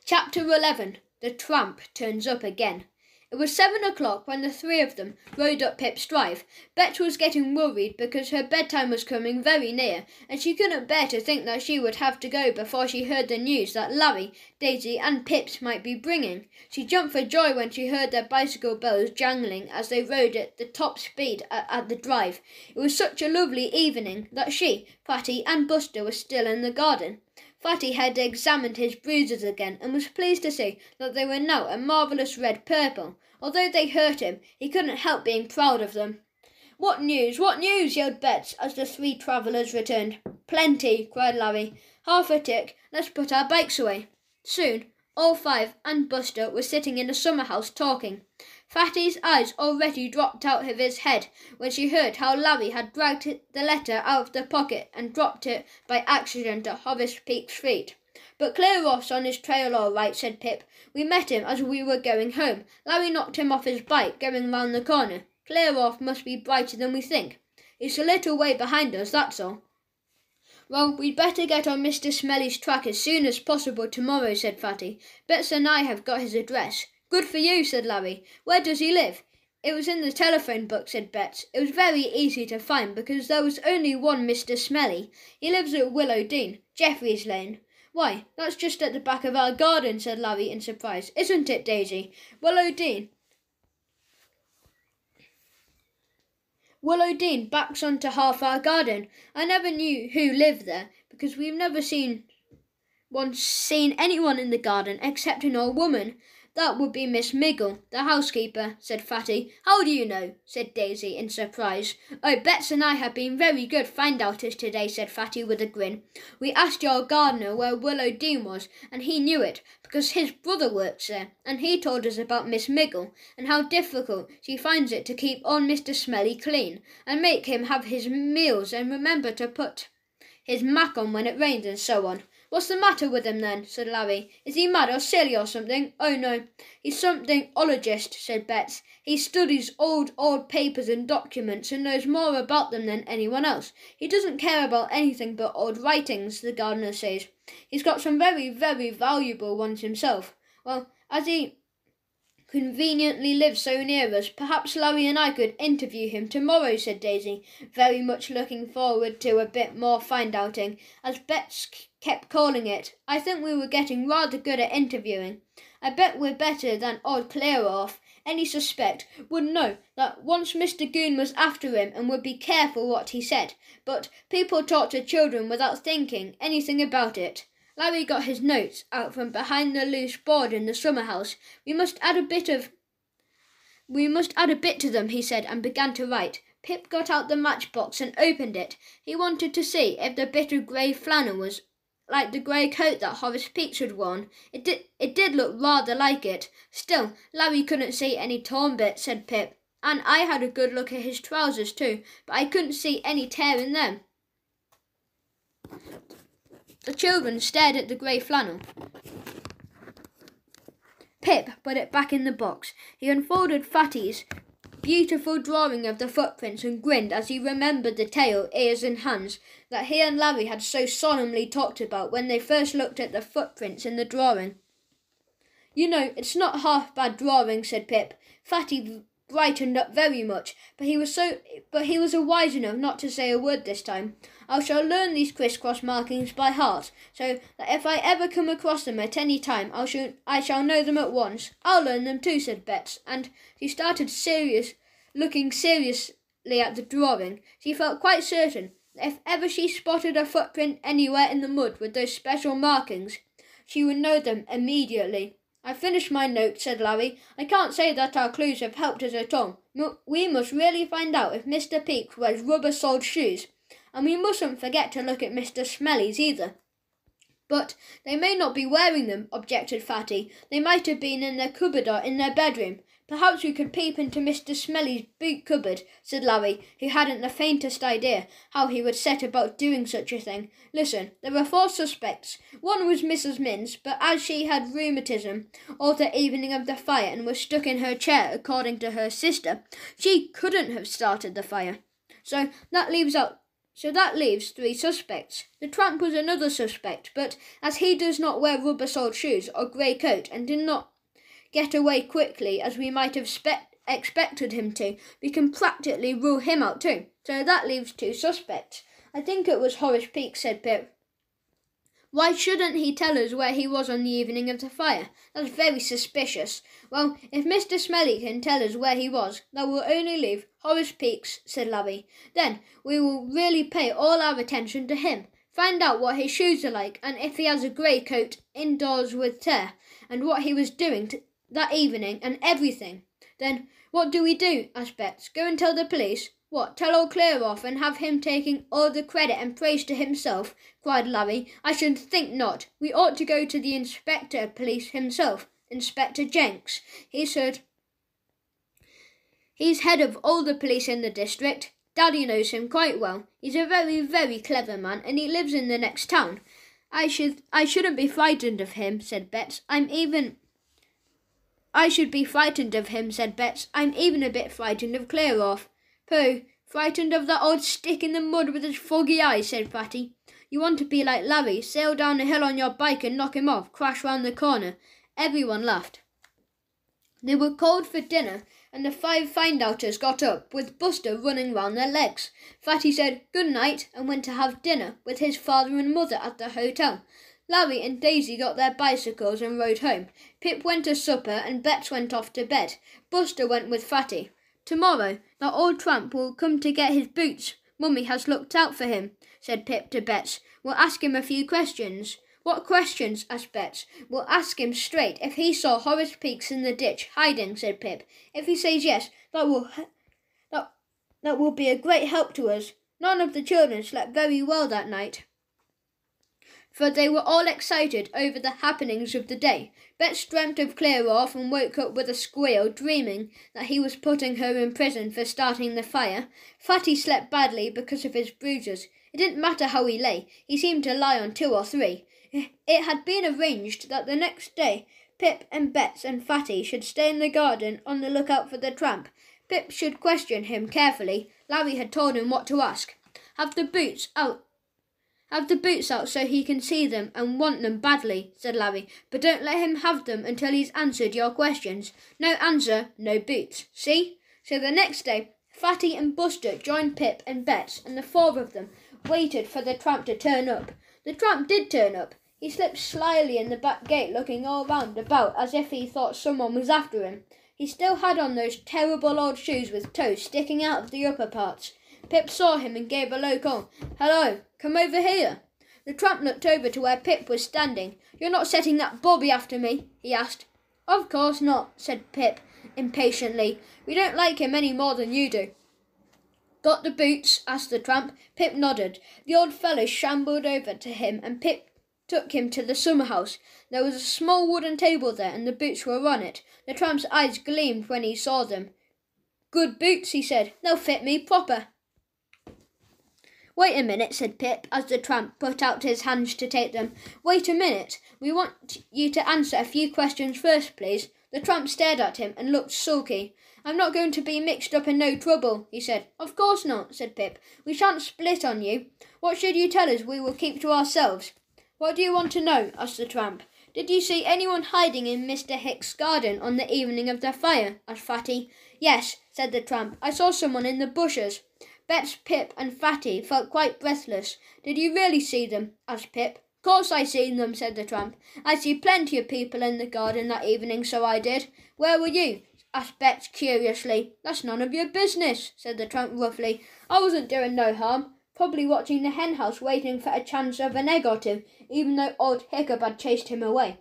Chapter 11. The Tramp Turns Up Again. It was 7 o'clock when the three of them rode up Pip's drive. Bet was getting worried because her bedtime was coming very near, and she couldn't bear to think that she would have to go before she heard the news that Larry, Daisy and Pips might be bringing. She jumped for joy when she heard their bicycle bells jangling as they rode at the top speed at the drive. It was such a lovely evening that she, Fatty and Buster were still in the garden. Fatty had examined his bruises again and was pleased to see that they were now a marvellous red purple. Although they hurt him, he couldn't help being proud of them. "What news? What news?" yelled Bets as the three travellers returned. "Plenty," cried Larry. "Half a tick. Let's put our bikes away." Soon, all five and Buster were sitting in the summer house talking. Fatty's eyes already dropped out of his head when she heard how Larry had dragged the letter out of the pocket and dropped it by accident at Horace Peaks' feet. "But Clearoff's on his trail all right," said Pip. "We met him as we were going home. Larry knocked him off his bike going round the corner. Clearoff must be brighter than we think. He's a little way behind us, that's all." "Well, we'd better get on Mr. Smelly's track as soon as possible tomorrow," said Fatty. "Bets and I have got his address." "Good for you," said Larry. "Where does he live?" "It was in the telephone book," said Bets. "It was very easy to find because there was only one Mr. Smelly. He lives at Willow Dean, Jeffrey's Lane." "Why, that's just at the back of our garden," said Larry in surprise. "Isn't it, Daisy? Willow Dean backs onto half our garden. I never knew who lived there because we've never seen anyone in the garden except an old woman." "That would be Miss Miggle, the housekeeper," said Fatty. "How do you know?" said Daisy in surprise. "Oh, Bets and I have been very good find-outers today," said Fatty with a grin. "We asked your gardener where Willow Dean was, and he knew it, because his brother works there, and he told us about Miss Miggle, and how difficult she finds it to keep old Mr. Smelly clean, and make him have his meals, and remember to put his mac on when it rains, and so on." "What's the matter with him then?" said Larry. "Is he mad or silly or something?" "Oh no, he's something ologist," said Bets. "He studies old papers and documents and knows more about them than anyone else. He doesn't care about anything but old writings, the gardener says. He's got some very, very valuable ones himself. Well, as he conveniently lives so near us, perhaps Larry and I could interview him tomorrow," said Daisy, very much looking forward to a bit more find-outing, as Bets kept calling it. "I think we were getting rather good at interviewing. I bet we're better than old Clearoff. Any suspect would know that once Mr. Goon was after him and would be careful what he said. But people talk to children without thinking anything about it." Larry got his notes out from behind the loose board in the summer house. We must add a bit to them," he said, and began to write. Pip got out the matchbox and opened it. He wanted to see if the bit of grey flannel was like the grey coat that Horace Peaks had worn. It did look rather like it. Still, Larry couldn't see any torn bits, said Pip. "And I had a good look at his trousers too, but I couldn't see any tear in them." The children stared at the grey flannel. Pip put it back in the box. He unfolded Fatty's beautiful drawing of the footprints and grinned as he remembered the tail, ears and hands that he and Larry had so solemnly talked about when they first looked at the footprints in the drawing. You know, it's not half bad drawing, said Pip. Fatty brightened up very much, but he was a wise enough not to say a word this time. I shall learn these crisscross markings by heart, so that if I ever come across them at any time, I shall know them at once. I'll learn them too, said Bets, and she started looking seriously at the drawing. She felt quite certain that if ever she spotted a footprint anywhere in the mud with those special markings, she would know them immediately. I finished my note, said Larry. I can't say that our clues have helped us at all. We must really find out if Mr. Peaks wears rubber-soled shoes, and we mustn't forget to look at Mr. Smelly's either. But they may not be wearing them, objected Fatty. They might have been in their cupboard or in their bedroom. Perhaps we could peep into Mr. Smelly's boot cupboard, said Larry, who hadn't the faintest idea how he would set about doing such a thing. Listen, there were 4 suspects. One was Mrs. Minns, but as she had rheumatism all the evening of the fire and was stuck in her chair, according to her sister, she couldn't have started the fire. So that leaves 3 suspects. The tramp was another suspect, but as he does not wear rubber-soled shoes or grey coat and did not get away quickly as we might have expected him to, we can practically rule him out too. So that leaves 2 suspects. I think it was Horace Peaks, said Pip. Why shouldn't he tell us where he was on the evening of the fire? That's very suspicious. Well, if Mr. Smelly can tell us where he was, that will only leave Horace Peaks, said Larry. Then we will really pay all our attention to him. Find out what his shoes are like, and if he has a grey coat indoors with tear, and what he was doing that evening, and everything. Then what do we do? Asked Bets. Go and tell the police? What, tell old Clearoff and have him taking all the credit and praise to himself? Cried Larry. I should think not. We ought to go to the Inspector of Police himself, Inspector Jenks. He's head of all the police in the district. Daddy knows him quite well. He's a very, very clever man, and he lives in the next town. I shouldn't be frightened of him, said Bets. I should be frightened of him, said Bets. I'm even a bit frightened of Clearoff. Pooh, frightened of that old stick in the mud with his foggy eyes, said Fatty. You want to be like Larry, sail down the hill on your bike and knock him off, crash round the corner. Everyone laughed. They were called for dinner, and the 5 find-outers got up, with Buster running round their legs. Fatty said good night and went to have dinner with his father and mother at the hotel. Larry and Daisy got their bicycles and rode home. Pip went to supper and Bets went off to bed. Buster went with Fatty. Tomorrow, that old tramp will come to get his boots. Mummy has looked out for him, said Pip to Bets. We'll ask him a few questions. What questions? Asked Bets. We'll ask him straight if he saw Horace Peaks in the ditch, hiding, said Pip. If he says yes, that will be a great help to us. None of the children slept very well that night, for they were all excited over the happenings of the day. Bets dreamt of Clearoff and woke up with a squeal, dreaming that he was putting her in prison for starting the fire. Fatty slept badly because of his bruises. It didn't matter how he lay. He seemed to lie on 2 or 3. It had been arranged that the next day Pip and Bets and Fatty should stay in the garden on the lookout for the tramp. Pip should question him carefully. Larry had told him what to ask. Have the boots out so he can see them and want them badly, said Larry, but don't let him have them until he's answered your questions. No answer, no boots. See? So the next day, Fatty and Buster joined Pip and Bets, and the 4 of them waited for the tramp to turn up. The tramp did turn up. He slipped slyly in the back gate, looking all round about as if he thought someone was after him. He still had on those terrible old shoes with toes sticking out of the upper parts. Pip saw him and gave a low call. Hello, come over here. The tramp looked over to where Pip was standing. You're not setting that bobby after me? He asked. Of course not, said Pip impatiently. We don't like him any more than you do. Got the boots? Asked the tramp. Pip nodded. The old fellow shambled over to him and Pip took him to the summer house. There was a small wooden table there and the boots were on it. The tramp's eyes gleamed when he saw them. Good boots, he said. They'll fit me proper. Wait a minute, said Pip, as the tramp put out his hands to take them. Wait a minute. We want you to answer a few questions first, please. The tramp stared at him and looked sulky. I'm not going to be mixed up in no trouble, he said. Of course not, said Pip. We shan't split on you. What should you tell us we will keep to ourselves? What do you want to know? Asked the tramp. "Did you see anyone hiding in Mr. Hicks's garden on the evening of the fire?" asked Fatty. "Yes," said the tramp. "I saw someone in the bushes." Bets, Pip and Fatty felt quite breathless. "Did you really see them?" asked Pip. "Course I seen them," said the tramp. "I see plenty of people in the garden that evening, so I did." "Where were you?" asked Bets curiously. "That's none of your business," said the tramp roughly. "I wasn't doing no harm. Probably watching the hen house waiting for a chance of an egg or two, even though old Hiccup had chased him away,"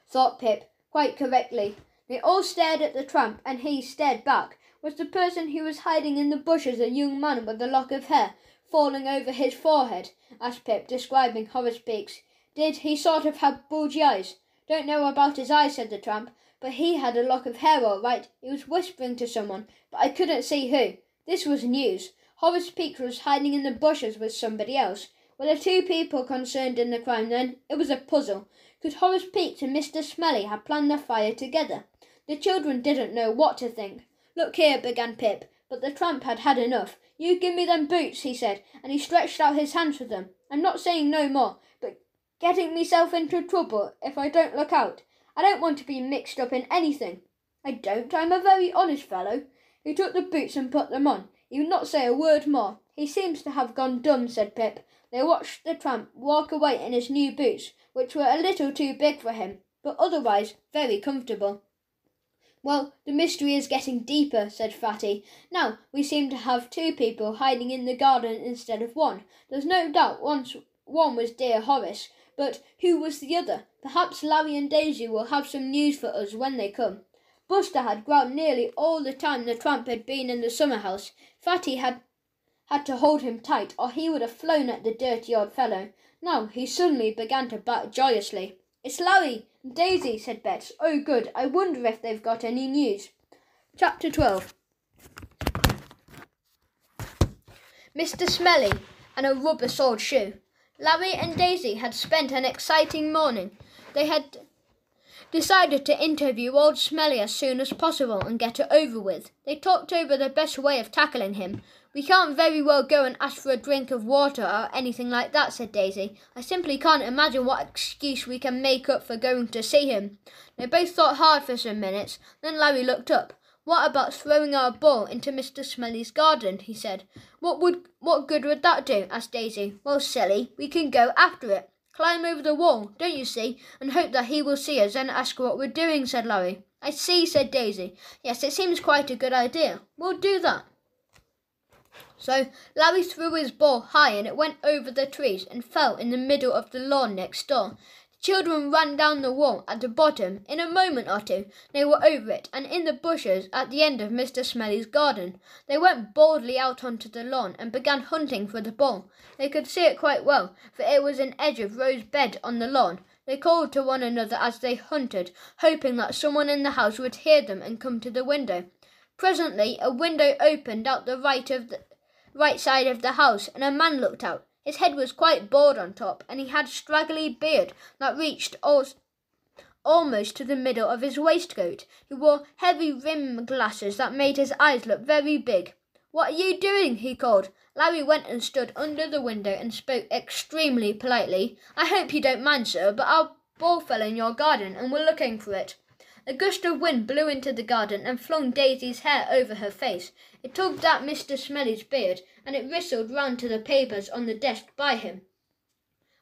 thought Pip, quite correctly. They all stared at the tramp, and he stared back. Was the person who was hiding in the bushes a young man with a lock of hair falling over his forehead? asked Pip, describing Horace Peaks. "Did he sort of have bulgy eyes?" "Don't know about his eyes," said the tramp, "but he had a lock of hair all right. He was whispering to someone, but I couldn't see who." This was news. Horace Peaks was hiding in the bushes with somebody else. Were there two people concerned in the crime then? It was a puzzle. Could Horace Peaks and Mr. Smelly have planned the fire together? The children didn't know what to think. "Look here," began Pip, but the tramp had had enough. "You give me them boots," he said, and he stretched out his hands for them. "I'm not saying no more, but getting myself into trouble if I don't look out. I don't want to be mixed up in anything." "I don't. I'm a very honest fellow." He took the boots and put them on. He would not say a word more. "He seems to have gone dumb," said Pip. They watched the tramp walk away in his new boots, which were a little too big for him, but otherwise very comfortable. "Well, the mystery is getting deeper," said Fatty. "Now we seem to have two people hiding in the garden instead of one. There's no doubt one was dear Horace, but who was the other? Perhaps Larry and Daisy will have some news for us when they come." Buster had growled nearly all the time the tramp had been in the summer house. Fatty had to hold him tight, or he would have flown at the dirty old fellow. Now he suddenly began to bark joyously. "It's Larry and Daisy," said Bets. "Oh, good. I wonder if they've got any news." Chapter 12. Mr. Smelly and a rubber-soled shoe. Larry and Daisy had spent an exciting morning. They had decided to interview old Smelly as soon as possible and get it over with. They talked over the best way of tackling him. "We can't very well go and ask for a drink of water or anything like that," said Daisy. "I simply can't imagine what excuse we can make up for going to see him." They both thought hard for some minutes. Then Larry looked up. "What about throwing our ball into Mr. Smelly's garden?" he said. What good would that do?" asked Daisy. "Well, silly, we can go after it. Climb over the wall, don't you see, and hope that he will see us and ask what we're doing," said Larry. "I see," said Daisy. "Yes, it seems quite a good idea. We'll do that." So Larry threw his ball high and it went over the trees and fell in the middle of the lawn next door. The children ran down the wall at the bottom. In a moment or two they were over it and in the bushes at the end of Mr. Smelly's garden. They went boldly out onto the lawn and began hunting for the ball. They could see it quite well, for it was an edge of rose bed on the lawn. They called to one another as they hunted, hoping that someone in the house would hear them and come to the window. Presently a window opened out the right side of the house, and a man looked out. His head was quite bald on top, and he had a straggly beard that reached almost to the middle of his waistcoat. He wore heavy rim glasses that made his eyes look very big. "What are you doing?" he called. Larry went and stood under the window and spoke extremely politely. "I hope you don't mind, sir, but our ball fell in your garden, and we're looking for it." A gust of wind blew into the garden and flung Daisy's hair over her face. It tugged at Mr. Smelly's beard, and it whistled round to the papers on the desk by him.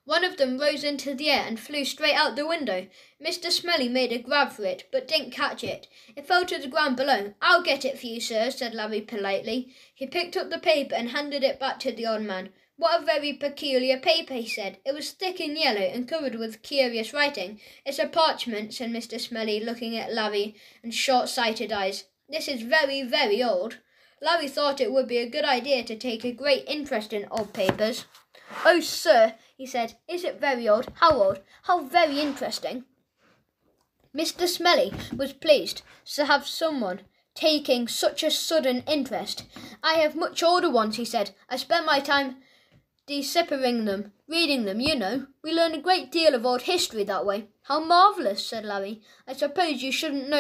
One of them rose into the air and flew straight out the window. Mr. Smelly made a grab for it, but didn't catch it. It fell to the ground below. "I'll get it for you, sir," said Larry politely. He picked up the paper and handed it back to the old man. "What a very peculiar paper," he said. It was thick and yellow and covered with curious writing. "It's a parchment," said Mr. Smelly, looking at Larry in short-sighted eyes. "This is very, very old." Larry thought it would be a good idea to take a great interest in old papers. "Oh, sir," he said, "is it very old? How old? How very interesting." Mr. Smelly was pleased to have someone taking such a sudden interest. "I have much older ones," he said. "I spend my time deciphering them, reading them, you know. We learn a great deal of old history that way." "How marvellous," said Larry. "I suppose you shouldn't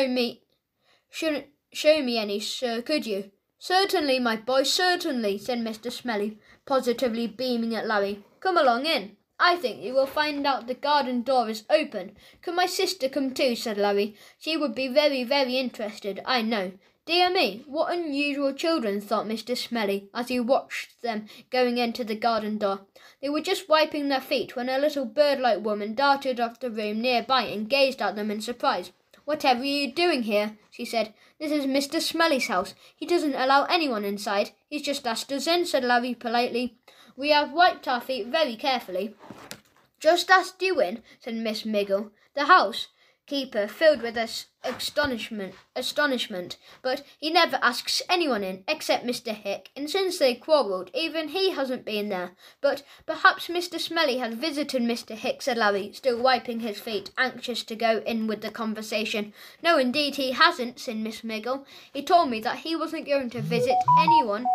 show me any, sir, could you?" "Certainly, my boy, certainly," said Mr. Smelly, positively beaming at Larry. "Come along in." I think you will find out the garden door is open. Could my sister come too? Said Larry. She would be very, very interested, I know. Dear me, what unusual children, thought Mr. Smelly, as he watched them going into the garden door. They were just wiping their feet when a little bird-like woman darted off the room nearby and gazed at them in surprise. Whatever are you doing here? She said. This is Mr. Smelly's house. He doesn't allow anyone inside. He's just asked us in, said Larry politely. We have wiped our feet very carefully. Just asked you in, said Miss Miggle. The housekeeper filled with astonishment, but he never asks anyone in except Mr. Hick, and since they quarrelled, even he hasn't been there. But perhaps Mr. Smelly has visited Mr. Hick, said Larry, still wiping his feet, anxious to go in with the conversation. No, indeed he hasn't, said Miss Miggle. He told me that he wasn't going to visit anyone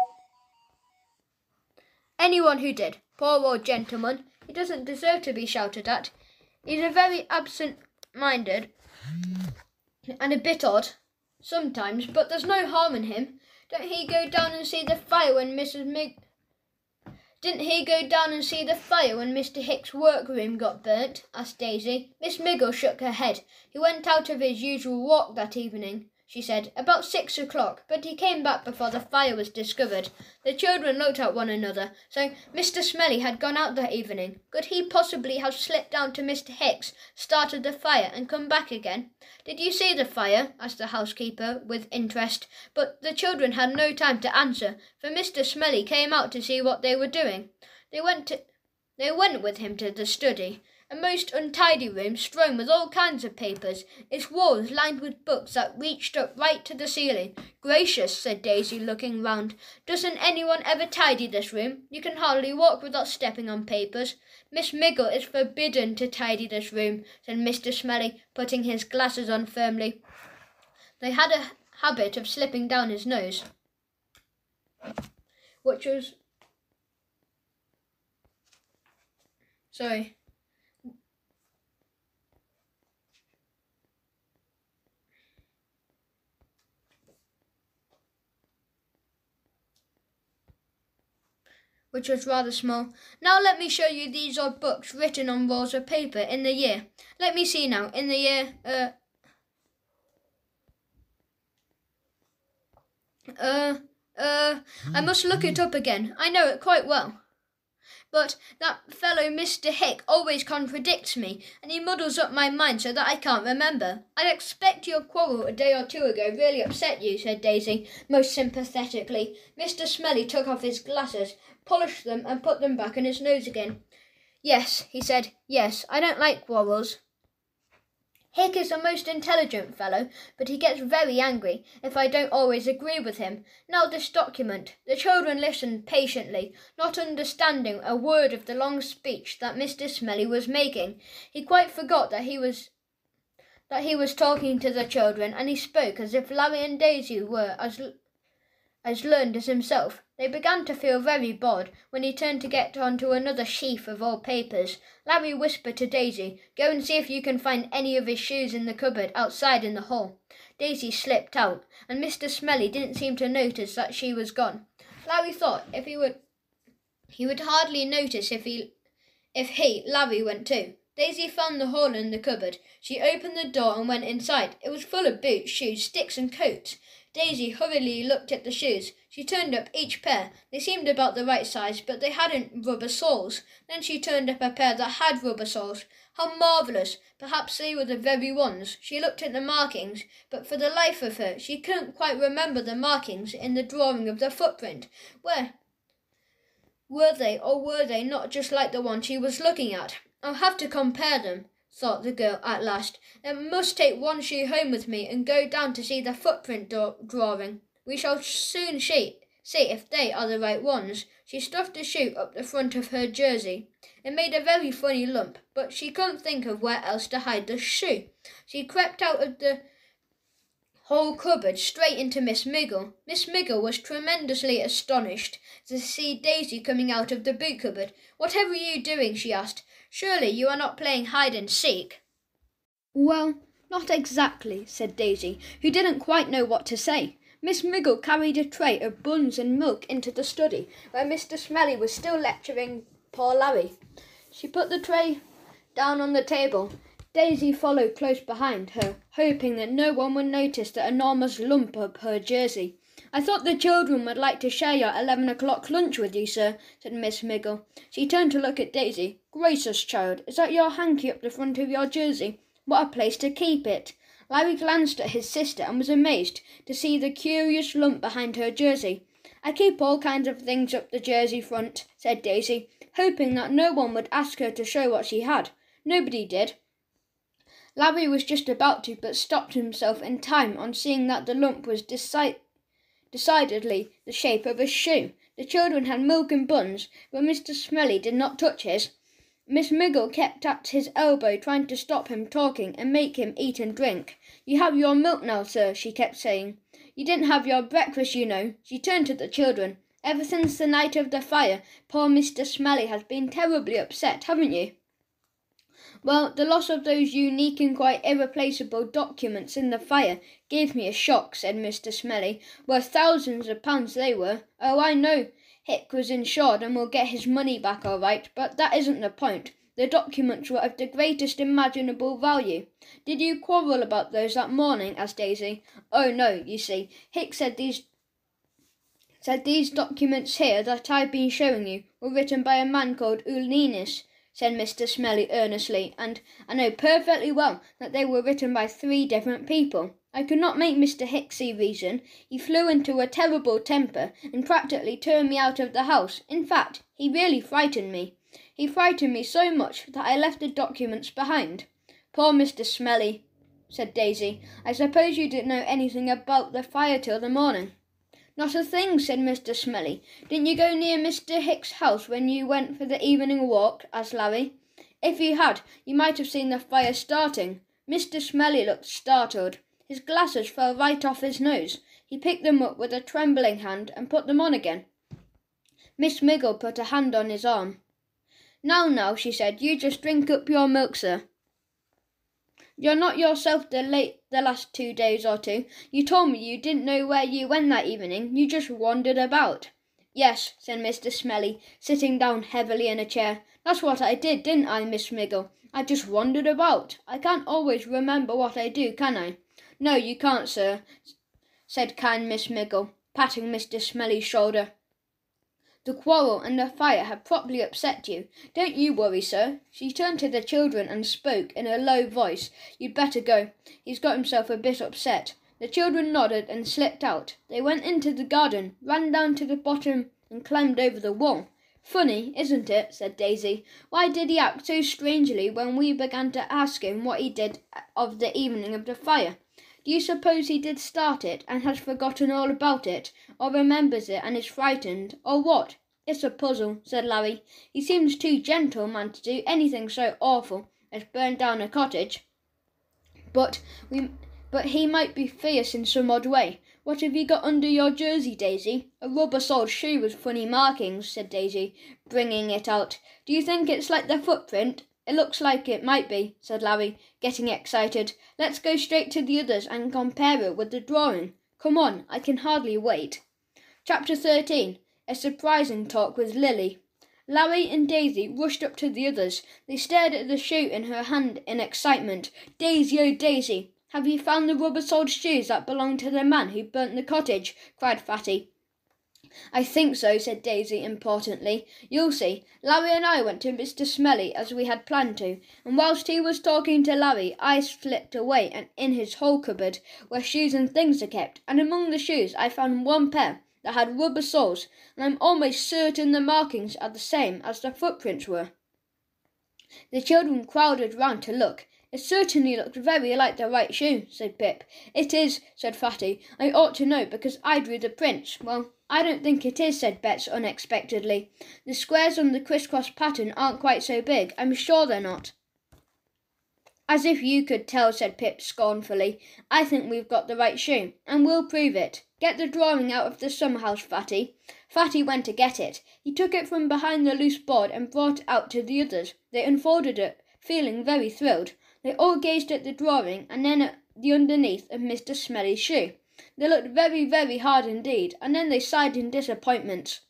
who did. Poor old gentleman. He doesn't deserve to be shouted at. He's a very absent-minded and a bit odd sometimes, but there's no harm in him. Didn't he go down and see the fire when Mr. Hick's workroom got burnt? Asked Daisy. Miss Miggle shook her head. He went out of his usual walk that evening, she said, about 6 o'clock, but he came back before the fire was discovered. The children looked at one another. So Mr. Smelly had gone out that evening. Could he possibly have slipped down to Mr. Hick's, started the fire, and come back again? Did you see the fire? Asked the housekeeper with interest, but the children had no time to answer, for Mr. Smelly came out to see what they were doing. They went with him to the study. A most untidy room, strewn with all kinds of papers, its walls lined with books that reached up right to the ceiling. Gracious, said Daisy, looking round. Doesn't anyone ever tidy this room? You can hardly walk without stepping on papers. Miss Miggle is forbidden to tidy this room, said Mr. Smelly, putting his glasses on firmly. They had a habit of slipping down his nose, which was rather small. Now let me show you these odd books written on rolls of paper in the year. Let me see now. In the year, I must look it up again. I know it quite well. But that fellow Mr. Hick always contradicts me, and he muddles up my mind so that I can't remember. I expect your quarrel a day or two ago really upset you, said Daisy, most sympathetically. Mr. Smelly took off his glasses, polished them, and put them back on his nose again. Yes, he said, yes, I don't like quarrels. Hick is a most intelligent fellow, but he gets very angry if I don't always agree with him. Now this document. The children listened patiently, not understanding a word of the long speech that Mr. Smelly was making. He quite forgot that he was talking to the children, and he spoke as if Larry and Daisy were as learned as himself. They began to feel very bored when he turned to get on to another sheaf of old papers. Larry whispered to Daisy, Go and see if you can find any of his shoes in the cupboard outside in the hall. Daisy slipped out, and Mr. Smelly didn't seem to notice that she was gone. Larry thought he would hardly notice if Larry went too. Daisy found the hole in the cupboard. She opened the door and went inside. It was full of boots, shoes, sticks and coats. Daisy hurriedly looked at the shoes. She turned up each pair. They seemed about the right size, but they hadn't rubber soles. Then she turned up a pair that had rubber soles. How marvellous! Perhaps they were the very ones. She looked at the markings, but for the life of her, she couldn't quite remember the markings in the drawing of the footprint. Where were they, or were they not just like the one she was looking at? I'll have to compare them, thought the girl at last. I must take one shoe home with me and go down to see the footprint drawing. We shall soon see if they are the right ones. She stuffed a shoe up the front of her jersey. It made a very funny lump, but she couldn't think of where else to hide the shoe. She crept out of the whole cupboard straight into Miss Miggle. Miss Miggle was tremendously astonished to see Daisy coming out of the boot cupboard. Whatever are you doing? She asked. Surely you are not playing hide and seek. Well, not exactly, said Daisy, who didn't quite know what to say. Miss Miggle carried a tray of buns and milk into the study, where Mr. Smelly was still lecturing poor Larry. She put the tray down on the table. Daisy followed close behind her, hoping that no one would notice the enormous lump up her jersey. "I thought the children would like to share your 11 o'clock lunch with you, sir," said Miss Miggle. She turned to look at Daisy. "Gracious, child, is that your hanky up the front of your jersey? What a place to keep it!" Larry glanced at his sister and was amazed to see the curious lump behind her jersey. "I keep all kinds of things up the jersey front," said Daisy, hoping that no one would ask her to show what she had. Nobody did. Larry was just about to, but stopped himself in time on seeing that the lump was decidedly the shape of a shoe. The children had milk and buns, but Mr. Smellie did not touch his. Miss Miggle kept at his elbow, trying to stop him talking and make him eat and drink. "You have your milk now, sir," she kept saying. "You didn't have your breakfast, you know." She turned to the children. "Ever since the night of the fire, poor Mr. Smellie has been terribly upset, haven't you?" "Well, the loss of those unique and quite irreplaceable documents in the fire gave me a shock," said Mr. Smellie. "Worth thousands of pounds they were. Oh, I know Hick was insured and will get his money back all right, but that isn't the point. The documents were of the greatest imaginable value." "Did you quarrel about those that morning?" asked Daisy. "Oh, no, you see, Hick said these documents here that I've been showing you were written by a man called Ulninis," said Mr. Smellie earnestly, "and I know perfectly well that they were written by 3 different people. I could not make Mr. Hick see reason. He flew into a terrible temper and practically turned me out of the house. In fact, he really frightened me. He frightened me so much that I left the documents behind." "Poor Mr. Smellie," said Daisy. "I suppose you didn't know anything about the fire till the morning?" "Not a thing," said Mr. Smellie. "Didn't you go near Mr. Hick's house when you went for the evening walk?" asked Larry. "If you had, you might have seen the fire starting." Mr. Smellie looked startled. His glasses fell right off his nose. He picked them up with a trembling hand and put them on again. Miss Miggle put a hand on his arm. Now," she said, "you just drink up your milk, sir. You're not yourself the last 2 days or two. You told me you didn't know where you went that evening. You just wandered about." "Yes," said Mr. Smellie, sitting down heavily in a chair. "That's what I did, didn't I, Miss Miggle? I just wandered about. I can't always remember what I do, can I?" "No, you can't, sir," said kind Miss Miggle, patting Mr. Smellie's shoulder. "The quarrel and the fire have properly upset you. Don't you worry, sir." She turned to the children and spoke in a low voice. "You'd better go. He's got himself a bit upset." The children nodded and slipped out. They went into the garden, ran down to the bottom and climbed over the wall. "Funny, isn't it?" said Daisy. "Why did he act so strangely when we began to ask him what he did of the evening of the fire? Do you suppose he did start it and has forgotten all about it, or remembers it and is frightened, or what? It's a puzzle," said Larry. "He seems too gentle a man to do anything so awful as burn down a cottage. But he might be fierce in some odd way. What have you got under your jersey, Daisy?" "A rubber-soled shoe with funny markings," said Daisy, bringing it out. "Do you think it's like the footprint?" "It looks like it might be," said Larry, getting excited. "Let's go straight to the others and compare it with the drawing. Come on, I can hardly wait." Chapter 13. A surprising talk with Lily. Larry and Daisy rushed up to the others. They stared at the shoe in her hand in excitement. "Daisy, oh Daisy, have you found the rubber-soled shoes that belonged to the man who burnt the cottage?" cried Fatty. "I think so," said Daisy importantly. "You'll see. Larry and I went to Mr. Smellie as we had planned to, and whilst he was talking to Larry, I slipped away and in his whole cupboard, where shoes and things are kept, and among the shoes I found one pair that had rubber soles, and I'm almost certain the markings are the same as the footprints were." The children crowded round to look. "It certainly looked very like the right shoe," said Pip. "It is," said Fatty. "I ought to know because I drew the prints." "Well, I don't think it is," said Bets unexpectedly. "The squares on the crisscross pattern aren't quite so big. I'm sure they're not." "As if you could tell," said Pip scornfully. "I think we've got the right shoe, and we'll prove it. Get the drawing out of the summer-house, Fatty." Fatty went to get it. He took it from behind the loose board and brought it out to the others. They unfolded it, feeling very thrilled. They all gazed at the drawing and then at the underneath of Mr. Smellie's shoe. They looked very, very hard indeed, and then they sighed in disappointment.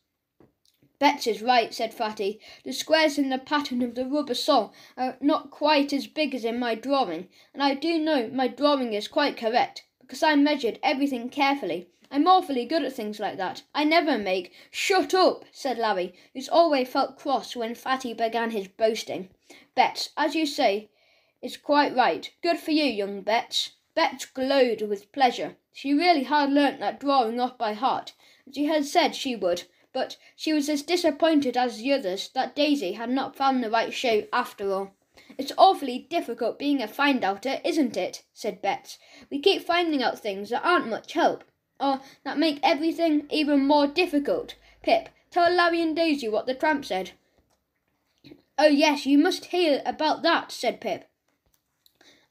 Betts is right, said Fatty. The squares in the pattern of the rubber sole are not quite as big as in my drawing, and I do know my drawing is quite correct, because I measured everything carefully. I'm awfully good at things like that. I never make—" "Shut up," said Larry, who's always felt cross when Fatty began his boasting. "Betts, as you say, is quite right. Good for you, young Betts." Betts glowed with pleasure. She really had learnt that drawing off by heart, as she had said she would, but she was as disappointed as the others that Daisy had not found the right shape after all. "It's awfully difficult being a find-outer, isn't it?" said Betts. "We keep finding out things that aren't much help, or that make everything even more difficult. Pip, tell Larry and Daisy what the tramp said." "Oh yes, you must hear about that," said Pip.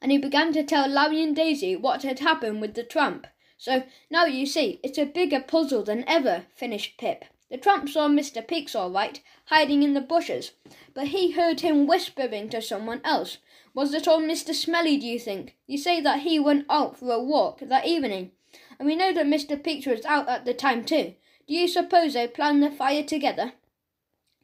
And he began to tell Larry and Daisy what had happened with the tramp. "So now you see, it's a bigger puzzle than ever," finished Pip. "The tramp saw Mr. Peaks all right, hiding in the bushes, but he heard him whispering to someone else. Was it old Mr. Smelly, do you think? You say that he went out for a walk that evening, and we know that Mr. Peaks was out at the time too. Do you suppose they planned the fire together?"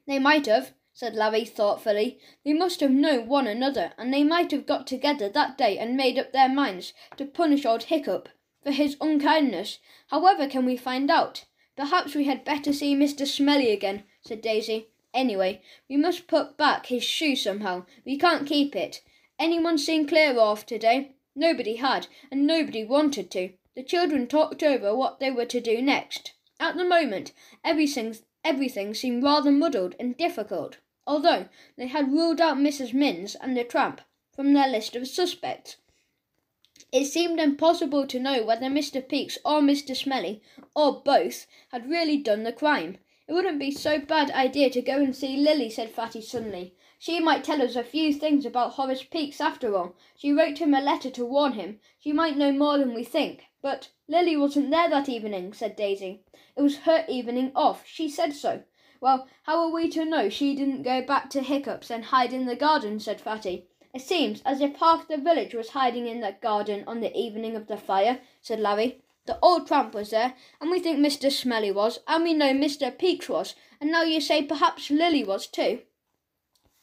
"They might have," said Larry thoughtfully. "They must have known one another, and they might have got together that day and made up their minds to punish old Hiccup for his unkindness. However can we find out?" "Perhaps we had better see Mr. Smelly again," said Daisy. "Anyway, we must put back his shoe somehow. We can't keep it. Anyone seen Clara off today?" Nobody had, and nobody wanted to. The children talked over what they were to do next. At the moment, everything seemed rather muddled and difficult, although they had ruled out Mrs. Minns and the tramp from their list of suspects. It seemed impossible to know whether Mr. Peaks or Mr. Smelly, or both, had really done the crime. "It wouldn't be so bad idea to go and see Lily," said Fatty suddenly. "She might tell us a few things about Horace Peaks after all. She wrote him a letter to warn him. She might know more than we think." "But Lily wasn't there that evening," said Daisy. "It was her evening off. She said so." "Well, how are we to know she didn't go back to Hiccup's and hide in the garden?" said Fatty. "It seems as if half the village was hiding in that garden on the evening of the fire," said Larry. "The old tramp was there, and we think Mr. Smelly was, and we know Mr. Peaks was, and now you say perhaps Lily was too."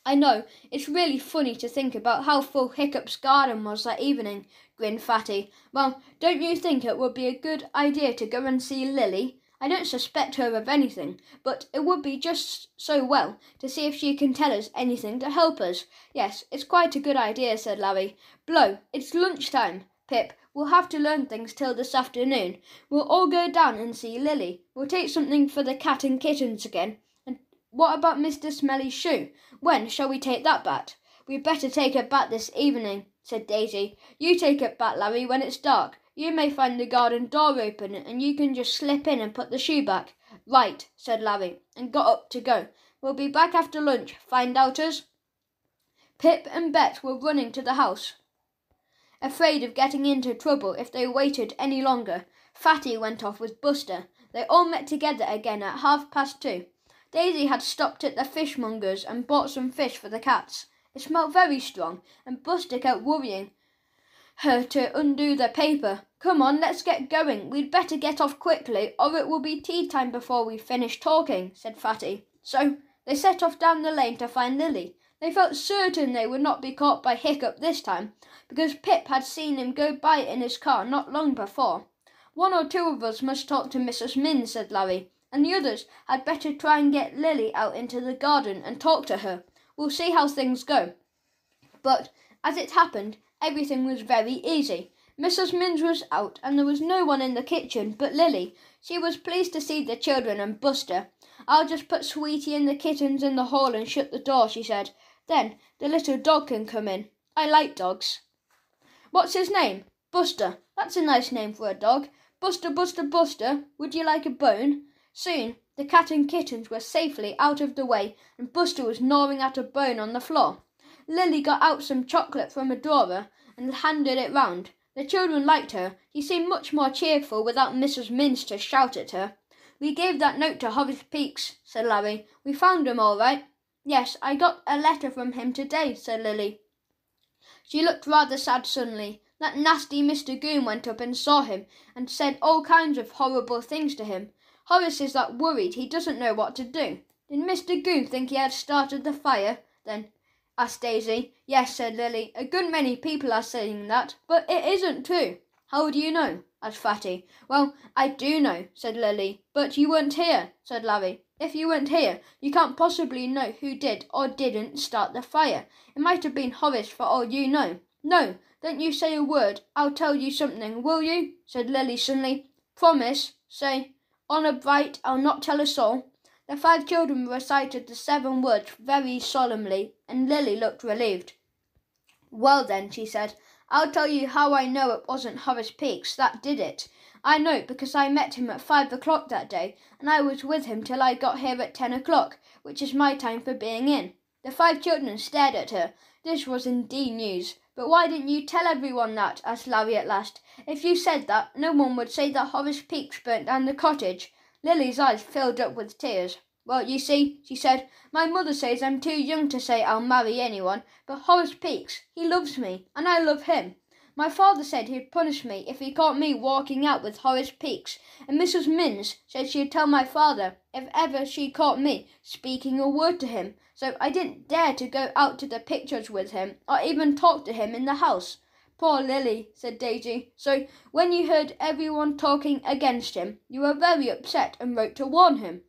"I know, it's really funny to think about how full Hiccup's garden was that evening," grinned Fatty. "Well, don't you think it would be a good idea to go and see Lily? I don't suspect her of anything, but it would be just so well to see if she can tell us anything to help us." "Yes, it's quite a good idea," said Larry. "Blow, it's lunchtime. Pip, we'll have to learn things till this afternoon. We'll all go down and see Lily. We'll take something for the cat and kittens again. And what about Mr. Smelly's shoe? When shall we take that back?" "We'd better take it back this evening," said Daisy. "You take it back, Larry, when it's dark. You may find the garden door open, and you can just slip in and put the shoe back." "Right," said Larry, and got up to go. "We'll be back after lunch, find-outers." Pip and Bet were running to the house, afraid of getting into trouble if they waited any longer. Fatty went off with Buster. They all met together again at 2:30. Daisy had stopped at the fishmonger's and bought some fish for the cats. It smelt very strong, and Buster kept worrying her to undo the paper. "Come on, let's get going. We'd better get off quickly, or it will be tea time before we finish talking," said Fatty. So they set off down the lane to find Lily. They felt certain they would not be caught by Hiccup this time, because Pip had seen him go by in his car not long before. "One or two of us must talk to Mrs. Minns," said Larry, "and the others had better try and get Lily out into the garden and talk to her. We'll see how things go." But, as it happened, everything was very easy. Mrs. Minns was out, and there was no one in the kitchen but Lily. She was pleased to see the children and Buster. "I'll just put Sweetie and the kittens in the hall and shut the door," she said. "Then the little dog can come in. I like dogs." "What's his name?" "Buster. That's a nice name for a dog. Buster, Buster, Buster, would you like a bone?" Soon the cat and kittens were safely out of the way, and Buster was gnawing at a bone on the floor. Lily got out some chocolate from a drawer and handed it round. The children liked her. She seemed much more cheerful without Mrs. Minns to shout at her. "We gave that note to Horace Peaks," said Larry. "We found him all right." "Yes, I got a letter from him today," said Lily. She looked rather sad suddenly. "That nasty Mr. Goon went up and saw him, and said all kinds of horrible things to him. Horace is that worried he doesn't know what to do." Did Mr. Goon think he had started the fire, then? Asked Daisy. Yes, said Lily. A good many people are saying that, but it isn't true. How do you know? Asked Fatty. Well, I do know, said Lily. But you weren't here, said Larry. If you weren't here, you can't possibly know who did or didn't start the fire. It might have been Horace for all you know. No, don't you say a word. I'll tell you something, will you? Said Lily suddenly. Promise. Say, honour bright, I'll not tell a soul. The 5 children recited the 7 words very solemnly, and Lily looked relieved. Well then, she said, I'll tell you how I know it wasn't Horace Peaks that did it. I know because I met him at 5 o'clock that day, and I was with him till I got here at 10 o'clock, which is my time for being in. The 5 children stared at her. This was indeed news. But why didn't you tell everyone that? Asked Larry at last. If you said that, no one would say that Horace Peaks burnt down the cottage. Lily's eyes filled up with tears. Well, you see, she said, my mother says I'm too young to say I'll marry anyone, but Horace Peaks, he loves me, and I love him. My father said he'd punish me if he caught me walking out with Horace Peaks, and Mrs. Minns said she'd tell my father if ever she caught me speaking a word to him, so I didn't dare to go out to the pictures with him, or even talk to him in the house. Poor Lily, said Daisy. So, when you heard everyone talking against him, you were very upset and wrote to warn him.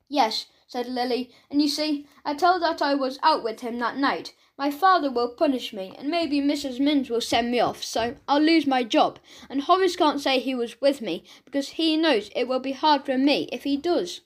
Yes, said Lily, and you see, I told that I was out with him that night. My father will punish me, and maybe Mrs. Minns will send me off, so I'll lose my job, and Horace can't say he was with me, because he knows it will be hard for me if he does.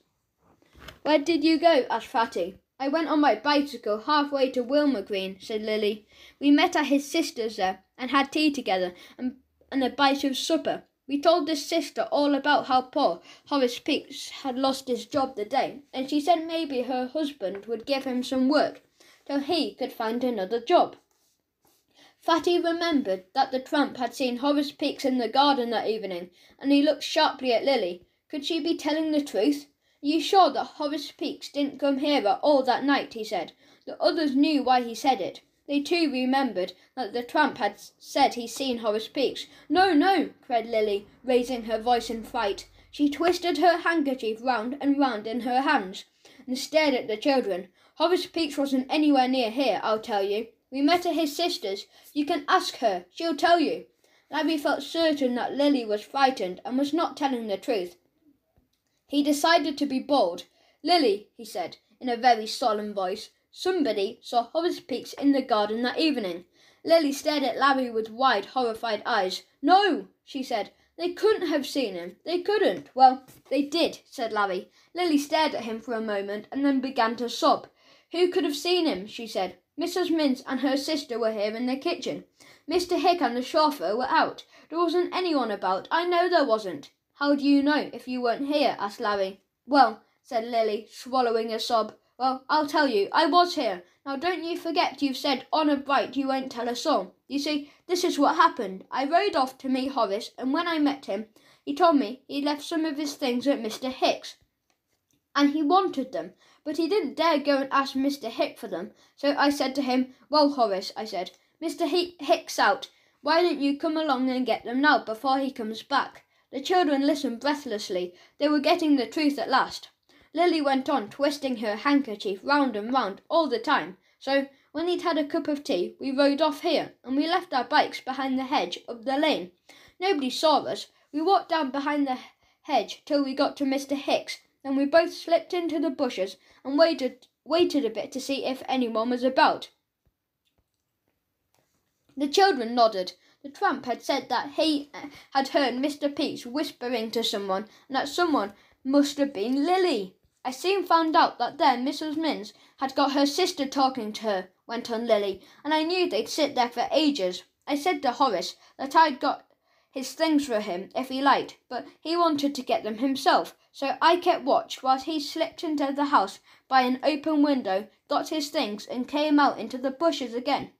Where did you go? Asked Fatty. I went on my bicycle halfway to Wilmer Green, said Lily. We met at his sister's there, and had tea together, and a bite of supper. We told his sister all about how poor Horace Peaks had lost his job the day, and she said maybe her husband would give him some work till he could find another job. Fatty remembered that the tramp had seen Horace Peaks in the garden that evening, and he looked sharply at Lily. Could she be telling the truth? Are you sure that Horace Peaks didn't come here at all that night? He said. The others knew why he said it. They too remembered that the tramp had said he'd seen Horace Peaks. No, no, cried Lily, raising her voice in fright. She twisted her handkerchief round and round in her hands, and stared at the children. Horace Peaks wasn't anywhere near here, I'll tell you. We met at his sister's. You can ask her. She'll tell you. Larry felt certain that Lily was frightened and was not telling the truth. He decided to be bold. Lily, he said, in a very solemn voice, somebody saw Horace Peaks in the garden that evening. Lily stared at Larry with wide, horrified eyes. No, she said. They couldn't have seen him. They couldn't. Well, they did, said Larry. Lily stared at him for a moment and then began to sob. Who could have seen him? She said. Mrs. Minns and her sister were here in the kitchen. Mr. Hick and the chauffeur were out. There wasn't anyone about. I know there wasn't. How do you know if you weren't here? Asked Larry. Well, said Lily, swallowing a sob. Well, I'll tell you. I was here. Now don't you forget you've said honour bright you won't tell a soul. You see, this is what happened. I rode off to meet Horace, and when I met him, he told me he left some of his things at Mr. Hick's, and he wanted them, but he didn't dare go and ask Mr. Hick for them. So I said to him, well, Horace, I said, Mr. Hick's out. Why don't you come along and get them now before he comes back? The children listened breathlessly. They were getting the truth at last. Lily went on twisting her handkerchief round and round all the time. So, when he'd had a cup of tea, we rode off here, and we left our bikes behind the hedge up the lane. Nobody saw us. We walked down behind the hedge till we got to Mr. Hick's. Then we both slipped into the bushes and waited a bit to see if anyone was about. The children nodded. The tramp had said that he had heard Mr. Peaks whispering to someone, and that someone must have been Lily. I soon found out that then Mrs. Minns had got her sister talking to her, went on Lily, and I knew they'd sit there for ages. I said to Horace that I'd got his things for him if he liked, but he wanted to get them himself, so I kept watch whilst he slipped into the house by an open window, got his things, and came out into the bushes again.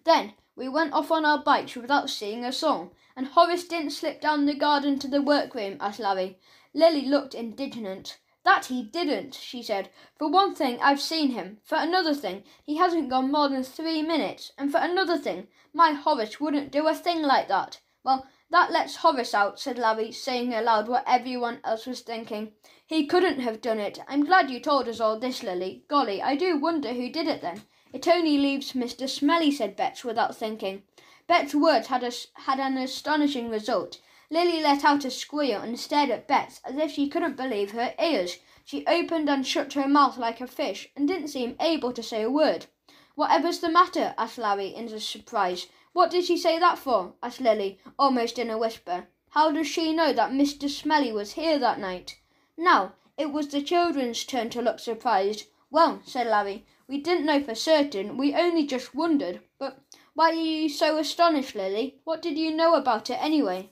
Then we went off on our bikes without seeing a soul. And Horace didn't slip down the garden to the workroom? Asked Larry. Lily looked indignant. That he didn't, she said. For one thing, I've seen him. For another thing, he hasn't gone more than 3 minutes. And for another thing, my Horace wouldn't do a thing like that. Well, That lets Horace out, said Larry, saying aloud what everyone else was thinking. He couldn't have done it. I'm glad you told us all this, Lily. Golly, I do wonder who did it then. It only leaves Mr. Smelly, said Betts without thinking. Bet's words had an astonishing result. Lily let out a squeal and stared at Betts as if she couldn't believe her ears. She opened and shut her mouth like a fish and didn't seem able to say a word. Whatever's the matter? Asked Larry in surprise. What did she say that for? Asked Lily, almost in a whisper. How does she know that Mr. Smelly was here that night? Now, it was the children's turn to look surprised. Well, said Larry, we didn't know for certain, we only just wondered. But why are you so astonished, Lily? What did you know about it anyway?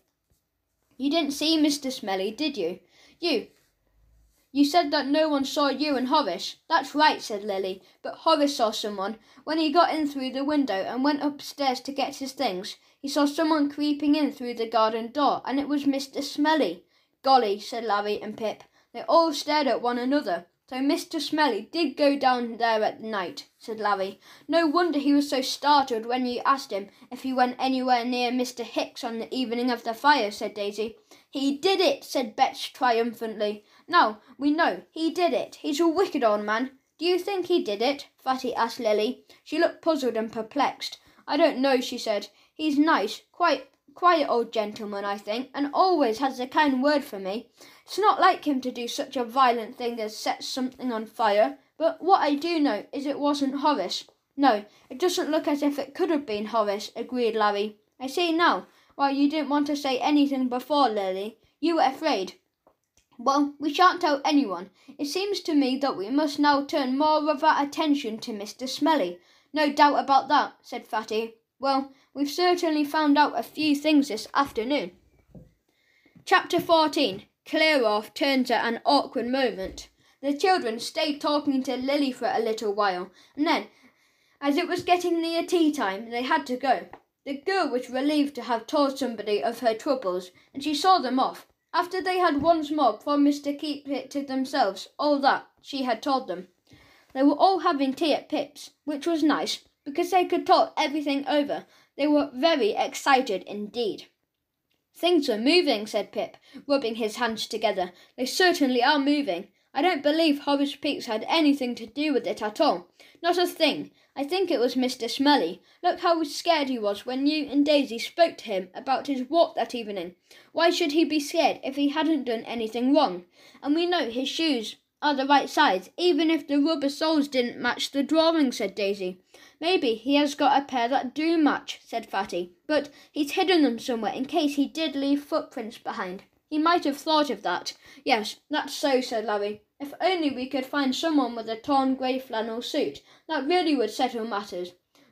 You didn't see Mr. Smelly, did you? You said that no one saw you and Horace. That's right, said Lily, but Horace saw someone. When he got in through the window and went upstairs to get his things, he saw someone creeping in through the garden door, and it was Mr. Smelly. Golly, said Larry and Pip. They all stared at one another. So Mr. Smelly did go down there at night, said Larry. No wonder he was so startled when you asked him if he went anywhere near Mr. Hicks on the evening of the fire, said Daisy. He did it, said Betts triumphantly. Now, we know, he did it. He's a wicked old man. Do you think he did it? Fatty asked Lily. She looked puzzled and perplexed. I don't know, she said. He's nice, quiet old gentleman, I think, and always has a kind word for me. It's not like him to do such a violent thing as set something on fire, but what I do know is it wasn't Horace. No, it doesn't look as if it could have been Horace, agreed Larry. I see now why you didn't want to say anything before, Lily. You were afraid. Well, we shan't tell anyone. It seems to me that we must now turn more of our attention to Mr. Smelly. No doubt about that, said Fatty. Well, we've certainly found out a few things this afternoon. Chapter 14. Clear off turns at an awkward moment. The children stayed talking to Lily for a little while, and then, as it was getting near tea time, they had to go. The girl was relieved to have told somebody of her troubles, and she saw them off, after they had once more promised to keep it to themselves, all that she had told them. They were all having tea at Pip's, which was nice, because they could talk everything over. They were very excited indeed. Things are moving, said Pip, rubbing his hands together. They certainly are moving. I don't believe Horace Peaks had anything to do with it at all. Not a thing. I think it was Mr. Smelly. Look how scared he was when you and Daisy spoke to him about his walk that evening. Why should he be scared if he hadn't done anything wrong? And we know his shoes are the right size, even if the rubber soles didn't match the drawing, said Daisy. Maybe he has got a pair that do match, said Fatty, but he's hidden them somewhere in case he did leave footprints behind. He might have thought of that. Yes, that's so, said Larry. If only we could find someone with a torn grey flannel suit, that really would settle matters.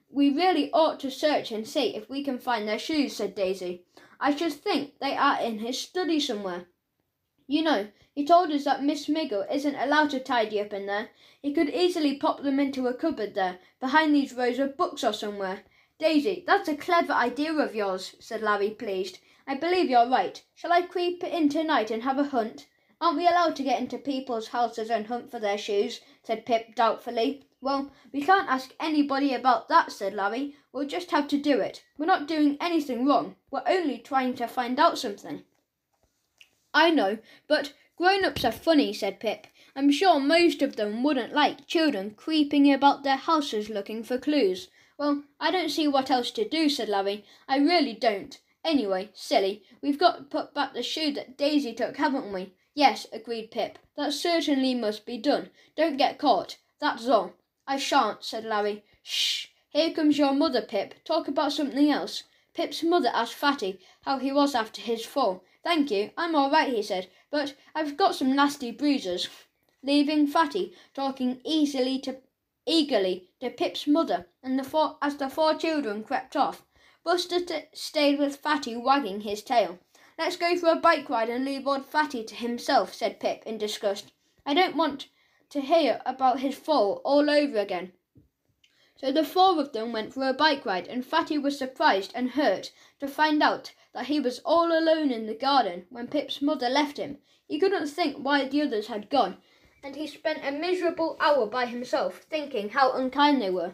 We really ought to search and see if we can find their shoes, said Daisy. I should think they are in his study somewhere. You know, he told us that Miss Miggle isn't allowed to tidy up in there. He could easily pop them into a cupboard there, behind these rows of books or somewhere. Daisy, that's a clever idea of yours, said Larry, pleased. I believe you're right. Shall I creep in tonight and have a hunt? Aren't we allowed to get into people's houses and hunt for their shoes? Said Pip doubtfully. Well, we can't ask anybody about that, said Larry. We'll just have to do it. We're not doing anything wrong. We're only trying to find out something. I know, but grown-ups are funny, said Pip. I'm sure most of them wouldn't like children creeping about their houses looking for clues. Well, I don't see what else to do, said Larry. I really don't. Anyway, silly, we've got to put back the shoe that Daisy took, haven't we? Yes, agreed Pip. That certainly must be done. Don't get caught. That's all. I shan't, said Larry. Shh! Here comes your mother, Pip. Talk about something else. Pip's mother asked Fatty how he was after his fall. Thank you, I'm all right, he said, but I've got some nasty bruises. Leaving Fatty talking eagerly to Pip's mother, and as the four children crept off, Buster stayed with Fatty wagging his tail. Let's go for a bike ride and leave old Fatty to himself, said Pip in disgust. I don't want to hear about his fall all over again. So the four of them went for a bike ride, and Fatty was surprised and hurt to find out that he was all alone in the garden when Pip's mother left him. He couldn't think why the others had gone, and he spent a miserable hour by himself, thinking how unkind they were.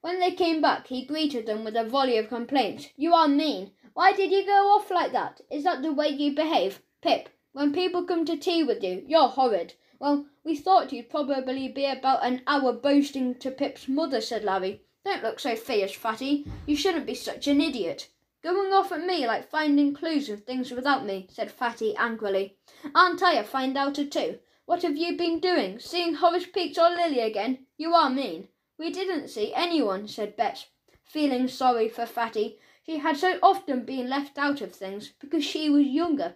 When they came back, he greeted them with a volley of complaints. You are mean. Why did you go off like that? Is that the way you behave? Pip, when people come to tea with you, you're horrid. Well, we thought you'd probably be about an hour boasting to Pip's mother, said Larry. Don't look so fierce, Fatty. You shouldn't be such an idiot. Going off at me like finding clues and things without me, said Fatty angrily. Aren't I a find-outer too? What have you been doing? Seeing Horace Peaks or Lily again? You are mean. We didn't see anyone, said Bet, feeling sorry for Fatty. She had so often been left out of things because she was younger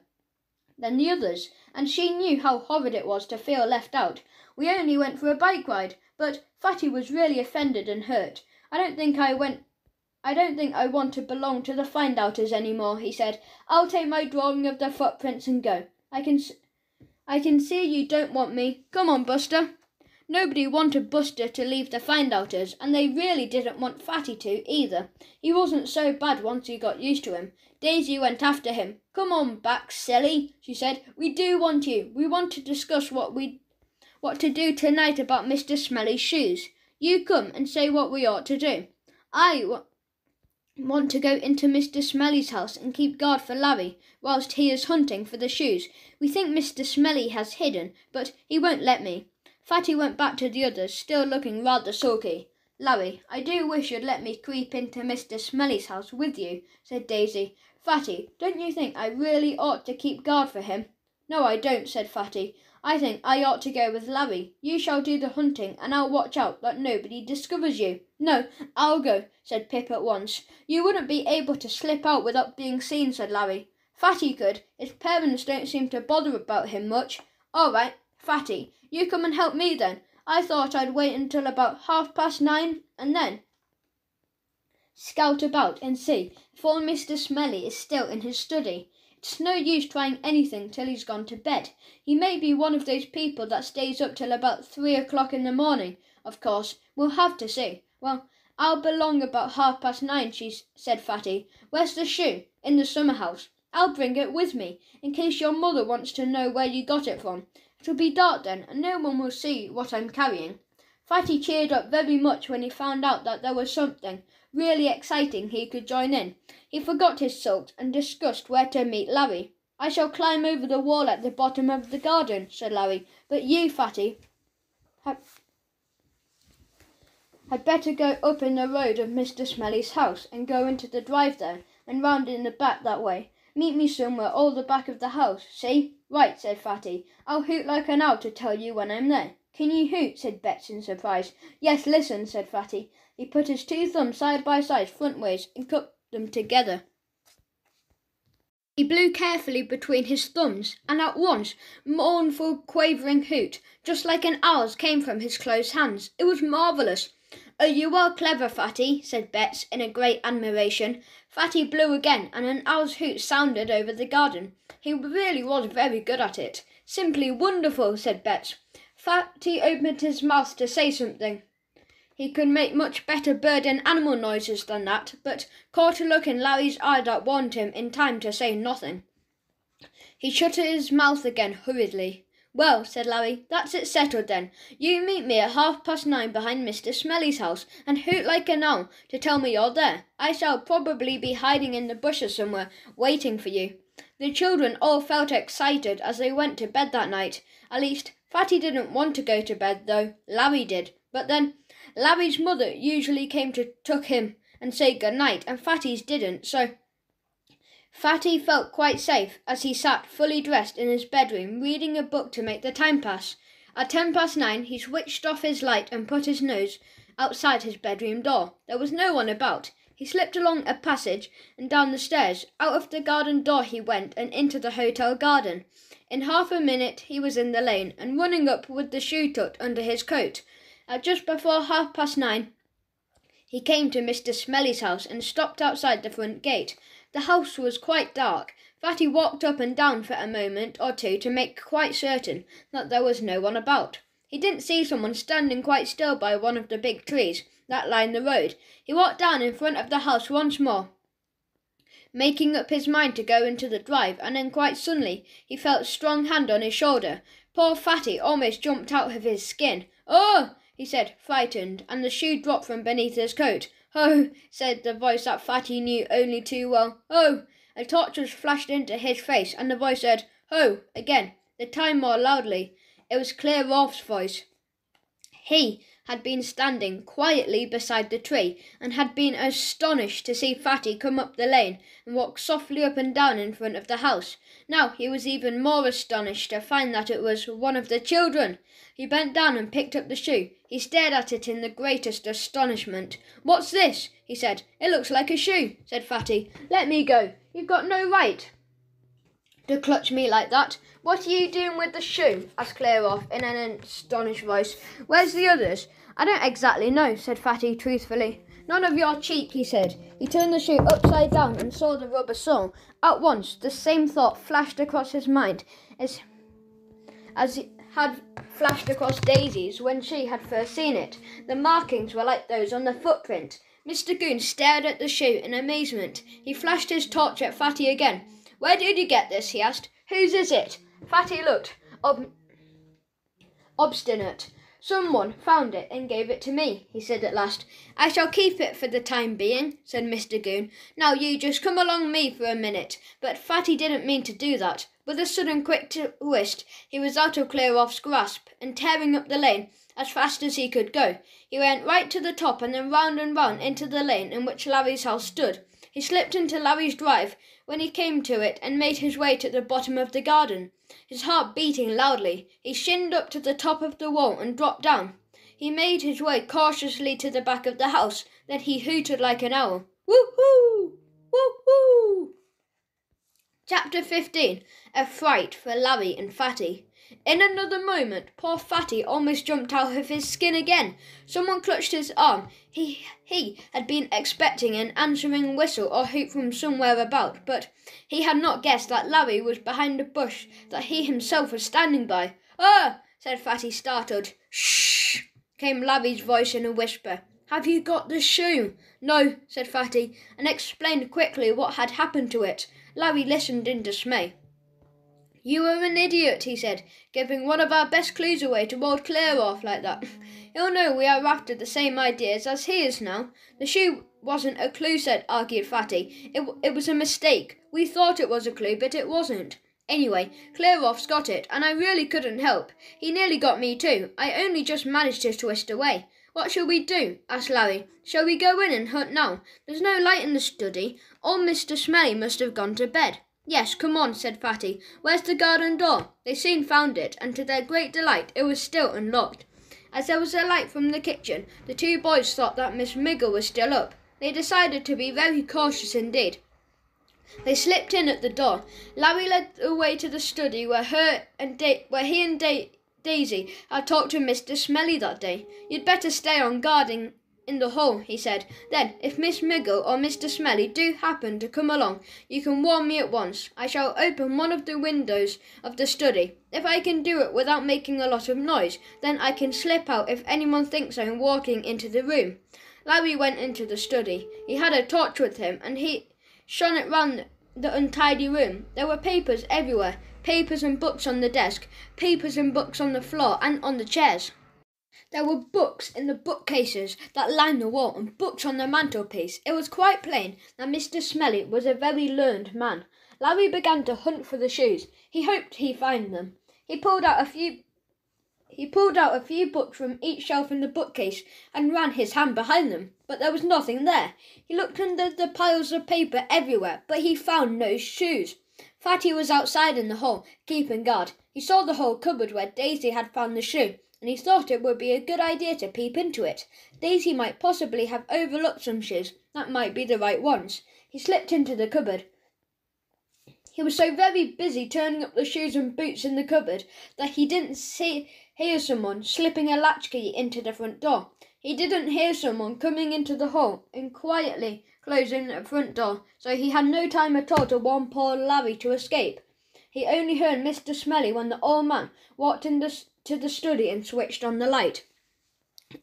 than the others, and she knew how horrid it was to feel left out. We only went for a bike ride, but Fatty was really offended and hurt. I don't think I want to belong to the find-outers any more, he said. I'll take my drawing of the footprints and go. I can see you don't want me. Come on, Buster. Nobody wanted Buster to leave the find-outers, and they really didn't want Fatty to either. He wasn't so bad once you got used to him. Daisy went after him. Come on back, silly, she said. We do want you. We want to discuss what to do tonight about Mr. Smelly's shoes. You come and say what we ought to do. I want to go into Mr. Smelly's house and keep guard for Larry whilst he is hunting for the shoes. We think Mr. Smelly has hidden, but he won't let me. Fatty went back to the others, still looking rather sulky. Larry, I do wish you'd let me creep into Mr. Smelly's house with you, said Daisy. Fatty, don't you think I really ought to keep guard for him? No, I don't, said Fatty. I think I ought to go with Larry. You shall do the hunting, and I'll watch out that nobody discovers you. No, I'll go, said Pip at once. You wouldn't be able to slip out without being seen, said Larry. Fatty could. His parents don't seem to bother about him much. All right, Fatty, you come and help me then. I thought I'd wait until about 9:30 and then scout about and see if old Mr. Smelly is still in his study. It's no use trying anything till he's gone to bed. He may be one of those people that stays up till about 3 o'clock in the morning. Of course, we'll have to see. Well, I'll be along about 9:30, said Fatty. Where's the shoe? In the summer house. I'll bring it with me, in case your mother wants to know where you got it from. It'll be dark then, and no one will see what I'm carrying. Fatty cheered up very much when he found out that there was something really exciting he could join in. He forgot his sulks and discussed where to meet Larry. I shall climb over the wall at the bottom of the garden, said Larry, but you, Fatty, had better go up in the road of Mr. Smelly's house and go into the drive there and round in the back that way. Meet me somewhere all the back of the house, see? Right, said Fatty. I'll hoot like an owl to tell you when I'm there. Can you hoot? Said Bets in surprise. Yes, listen, said Fatty. He put his 2 thumbs side by side frontways and cupped them together. He blew carefully between his thumbs, and at once mournful, quavering hoot, just like an owl's, came from his closed hands. It was marvellous. Oh, you are clever, Fatty, said Bets in a great admiration. Fatty blew again, and an owl's hoot sounded over the garden. He really was very good at it. Simply wonderful, said Bets. Fatty opened his mouth to say something. He could make much better bird and animal noises than that, but caught a look in Larry's eye that warned him in time to say nothing. He shut his mouth again hurriedly. Well, said Larry, that's it settled then. You meet me at 9:30 behind Mr. Smelly's house, and hoot like an owl to tell me you're there. I shall probably be hiding in the bushes somewhere, waiting for you. The children all felt excited as they went to bed that night. At least, Fatty didn't want to go to bed, though. Larry did. But then, Larry's mother usually came to tuck him and say good night, and Fatty's didn't, so Fatty felt quite safe as he sat fully dressed in his bedroom reading a book to make the time pass. At 9:10 he switched off his light and put his nose outside his bedroom door. There was no one about. He slipped along a passage and down the stairs. Out of the garden door he went and into the hotel garden. In half a minute he was in the lane and running up with the shoe tucked under his coat. At just before 9:30 he came to Mr. Smelly's house and stopped outside the front gate. The house was quite dark. Fatty walked up and down for a moment or two to make quite certain that there was no one about. He didn't see someone standing quite still by one of the big trees that lined the road. He walked down in front of the house once more, making up his mind to go into the drive, and then quite suddenly he felt a strong hand on his shoulder. Poor Fatty almost jumped out of his skin. Oh! he said, frightened, and the shoe dropped from beneath his coat. "Oh," said the voice that Fatty knew only too well. "Oh!" A torch was flashed into his face, and the voice said, "Oh!" again, the time more loudly. It was Clear Rolf's voice. He had been standing quietly beside the tree, and had been astonished to see Fatty come up the lane and walk softly up and down in front of the house. Now he was even more astonished to find that it was one of the children. He bent down and picked up the shoe. He stared at it in the greatest astonishment. "What's this?" he said. "It looks like a shoe," said Fatty. "Let me go. You've got no right to clutch me like that." "What are you doing with the shoe?" asked Clear Rolf in an astonished voice. "Where's the others?" "I don't exactly know," said Fatty truthfully. "None of your cheek," he said. He turned the shoe upside down and saw the rubber sole. At once the same thought flashed across his mind as it had flashed across Daisy's when she had first seen it. The markings were like those on the footprint. Mr. Goon stared at the shoe in amazement. He flashed his torch at Fatty again. "Where did you get this?" he asked. "Whose is it?" Fatty looked obstinate. "Someone found it and gave it to me," he said at last. "I shall keep it for the time being," said Mr. Goon. "Now you just come along me for a minute." But Fatty didn't mean to do that. With a sudden quick twist, he was out of Clear Rolf's grasp and tearing up the lane as fast as he could go. He went right to the top and then round and round into the lane in which Larry's house stood. He slipped into Larry's drive when he came to it and made his way to the bottom of the garden. His heart beating loudly, he shinned up to the top of the wall and dropped down. He made his way cautiously to the back of the house. Then he hooted like an owl. "Woo-hoo! Woo-hoo!" Chapter 15. A Fright for Larry and Fatty. In another moment, poor Fatty almost jumped out of his skin again. Someone clutched his arm. He had been expecting an answering whistle or hoot from somewhere about, but he had not guessed that Larry was behind a bush that he himself was standing by. "Ah!" said Fatty, startled. "Shh!" came Larry's voice in a whisper. "Have you got the shoe?" "No," said Fatty, and explained quickly what had happened to it. Larry listened in dismay. "You are an idiot," he said, "giving one of our best clues away to old Clear Rolf like that. He'll know we are after the same ideas as he is now." "The shoe wasn't a clue," argued Fatty. It was a mistake. We thought it was a clue, but it wasn't. Anyway, Clear Rolf's got it, and I really couldn't help. He nearly got me too. I only just managed to twist away." "What shall we do?" asked Larry. "Shall we go in and hunt now? There's no light in the study. Old Mr. Smelly must have gone to bed." "Yes, come on," said Fatty. "Where's the garden door?" They soon found it, and to their great delight it was still unlocked. As there was a light from the kitchen, the two boys thought that Miss Miggle was still up. They decided to be very cautious indeed. They slipped in at the door. Larry led the way to the study where he and Daisy had talked to Mr. Smelly that day. "You'd better stay on guard in the hall," he said. "Then, if Miss Miggle or Mr. Smelly do happen to come along, you can warn me at once. I shall open one of the windows of the study. If I can do it without making a lot of noise, then I can slip out if anyone thinks I'm walking into the room." Larry went into the study. He had a torch with him, and he shone it round the untidy room. There were papers everywhere, papers and books on the desk, papers and books on the floor and on the chairs. There were books in the bookcases that lined the wall and books on the mantelpiece. It was quite plain that Mr. Smelly was a very learned man. Larry began to hunt for the shoes. He hoped he'd find them. He pulled out a few books from each shelf in the bookcase and ran his hand behind them, but there was nothing there. He looked under the piles of paper everywhere, but he found no shoes. Fatty was outside in the hall, keeping guard. He saw the whole cupboard where Daisy had found the shoe, and he thought it would be a good idea to peep into it. Daisy might possibly have overlooked some shoes that might be the right ones. He slipped into the cupboard. He was so very busy turning up the shoes and boots in the cupboard that he didn't hear someone slipping a latchkey into the front door. He didn't hear someone coming into the hall and quietly closing the front door, so he had no time at all to warn poor Larry to escape. He only heard Mr. Smelly when the old man walked to the study and switched on the light.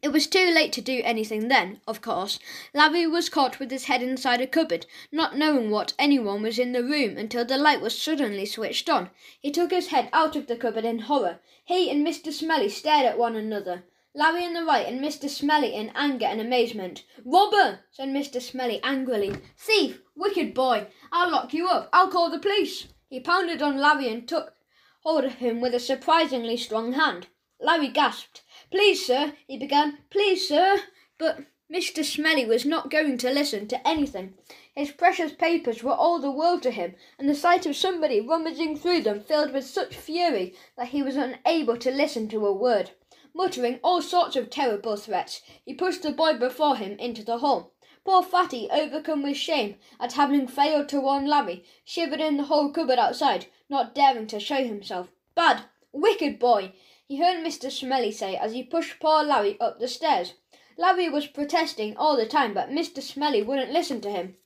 It was too late to do anything then, of course. Larry was caught with his head inside a cupboard, not knowing what anyone was in the room until the light was suddenly switched on. He took his head out of the cupboard in horror. He and Mr. Smelly stared at one another. Larry on the right and Mr. Smelly in anger and amazement. "Robber!" said Mr. Smelly angrily. "Thief! Wicked boy! I'll lock you up! I'll call the police!" He pounded on Larry and took hold of him with a surprisingly strong hand. Larry gasped. "Please, sir," he began. "Please, sir." But Mr. Smelly was not going to listen to anything. His precious papers were all the world to him, and the sight of somebody rummaging through them filled with such fury that he was unable to listen to a word. Muttering all sorts of terrible threats, he pushed the boy before him into the hall. Poor Fatty, overcome with shame at having failed to warn Larry, shivered in the whole cupboard outside, not daring to show himself. "Bad, wicked boy," he heard Mr. Smelly say as he pushed poor Larry up the stairs. Larry was protesting all the time, but Mr. Smelly wouldn't listen to him.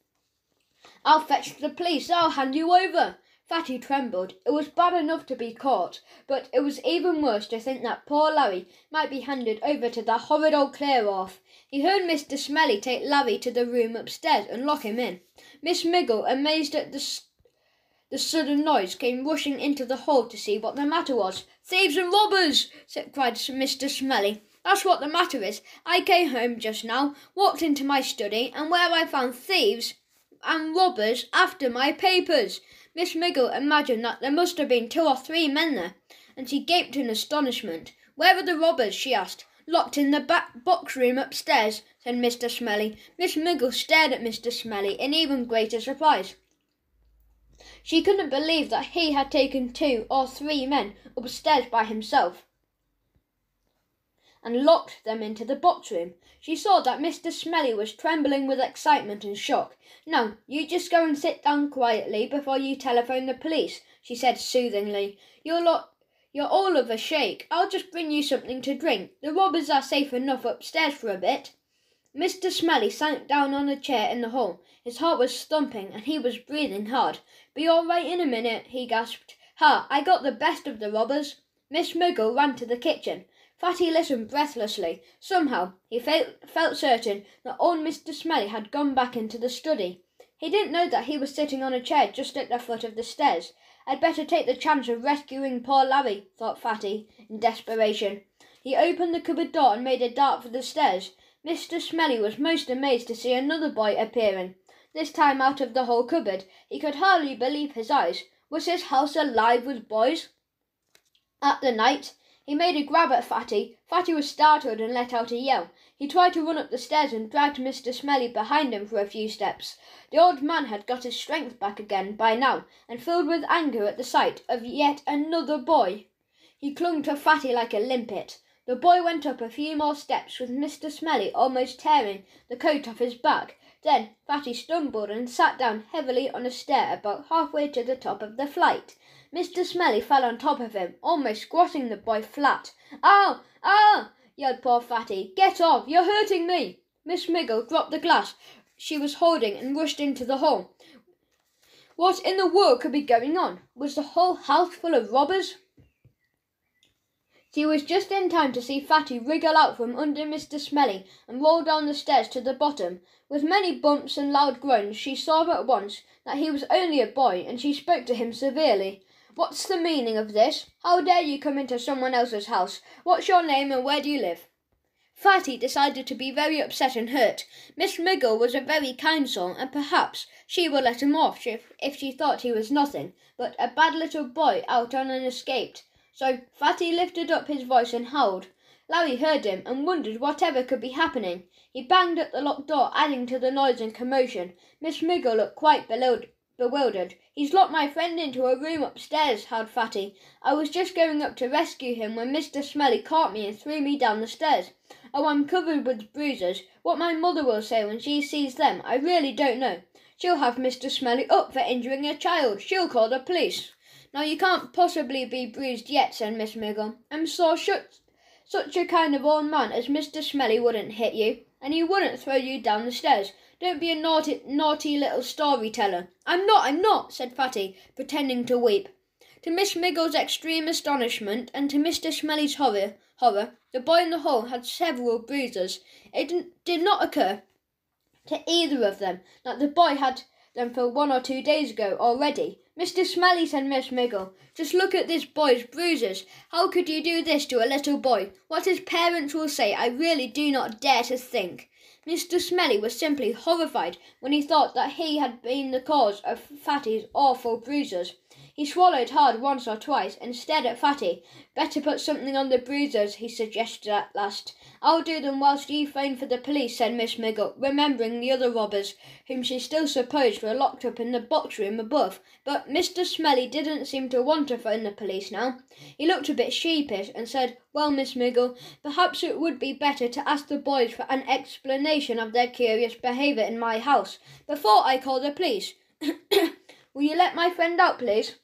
"I'll fetch the police. I'll hand you over." Fatty trembled. It was bad enough to be caught, but it was even worse to think that poor Larry might be handed over to that horrid old clear-off. He heard Mr. Smelly take Larry to the room upstairs and lock him in. Miss Miggle, amazed at the sudden noise, came rushing into the hall to see what the matter was. "Thieves and robbers!" cried Mr. Smelly. "That's what the matter is. I came home just now, walked into my study, and where I found thieves and robbers after my papers." Miss Miggle imagined that there must have been 2 or 3 men there, and she gaped in astonishment. "Where are the robbers?" she asked. "Locked in the back box room upstairs," said Mr. Smelly. Miss Miggle stared at Mr. Smelly in even greater surprise. She couldn't believe that he had taken 2 or 3 men upstairs by himself and locked them into the box room. She saw that Mr. Smelly was trembling with excitement and shock. "Now, you just go and sit down quietly before you telephone the police," she said soothingly. You're all of a shake. I'll just bring you something to drink. The robbers are safe enough upstairs for a bit." Mr. Smelly sank down on a chair in the hall. His heart was thumping and he was breathing hard. "Be all right in a minute," he gasped. "Ha, I got the best of the robbers." Miss Miggle ran to the kitchen. Fatty listened breathlessly. Somehow, he felt certain that old Mr. Smelly had gone back into the study. He didn't know that he was sitting on a chair just at the foot of the stairs. "I'd better take the chance of rescuing poor Larry," thought Fatty, in desperation. He opened the cupboard door and made a dart for the stairs. Mr. Smelly was most amazed to see another boy appearing, this time out of the whole cupboard. He could hardly believe his eyes. Was his house alive with boys? At the night, he made a grab at Fatty. Fatty was startled and let out a yell. He tried to run up the stairs and dragged Mr. Smelly behind him for a few steps. The old man had got his strength back again by now, and filled with anger at the sight of yet another boy, he clung to Fatty like a limpet. The boy went up a few more steps with Mr. Smelly almost tearing the coat off his back. Then Fatty stumbled and sat down heavily on a stair about halfway to the top of the flight. Mr. Smelly fell on top of him, almost squashing the boy flat. "Ow! Ah!" yelled poor Fatty. "Get off! You're hurting me!" Miss Miggle dropped the glass she was holding and rushed into the hall. What in the world could be going on? Was the whole house full of robbers? She was just in time to see Fatty wriggle out from under Mr. Smelly and roll down the stairs to the bottom. With many bumps and loud groans, she saw at once that he was only a boy, and she spoke to him severely. "What's the meaning of this? How dare you come into someone else's house? What's your name and where do you live?" Fatty decided to be very upset and hurt. Miss Miggle was a very kind soul, and perhaps she would let him off if she thought he was nothing but a bad little boy out on an escape. So Fatty lifted up his voice and howled. Larry heard him and wondered whatever could be happening. He banged at the locked door, adding to the noise and commotion. Miss Miggle looked quite bewildered. "He's locked my friend into a room upstairs," howled Fatty. "I was just going up to rescue him when Mr. Smelly caught me and threw me down the stairs. Oh, I'm covered with bruises. What my mother will say when she sees them, I really don't know. She'll have Mr. Smelly up for injuring a child. She'll call the police." "Now you can't possibly be bruised yet," said Miss Miggle. "I'm so such a kind of old man as Mr. Smelly wouldn't hit you, and he wouldn't throw you down the stairs. Don't be a naughty little storyteller." I'm not," said Fatty, pretending to weep. To Miss Miggle's extreme astonishment and to Mr. Smelly's horror, the boy in the hall had several bruises. It did not occur to either of them that the boy had them for 1 or 2 days ago already. Mr. Smelly, said Miss Miggle, just look at this boy's bruises. How could you do this to a little boy? What his parents will say, I really do not dare to think. Mr. Smelly was simply horrified when he thought that he had been the cause of Fatty's awful bruises. He swallowed hard once or twice and stared at Fatty. Better put something on the bruises, he suggested at last. I'll do them whilst you phone for the police, said Miss Miggle, remembering the other robbers, whom she still supposed were locked up in the box room above. But Mr. Smelly didn't seem to want to phone the police now. He looked a bit sheepish and said, well, Miss Miggle, perhaps it would be better to ask the boys for an explanation of their curious behaviour in my house before I call the police. Will you let my friend out, please?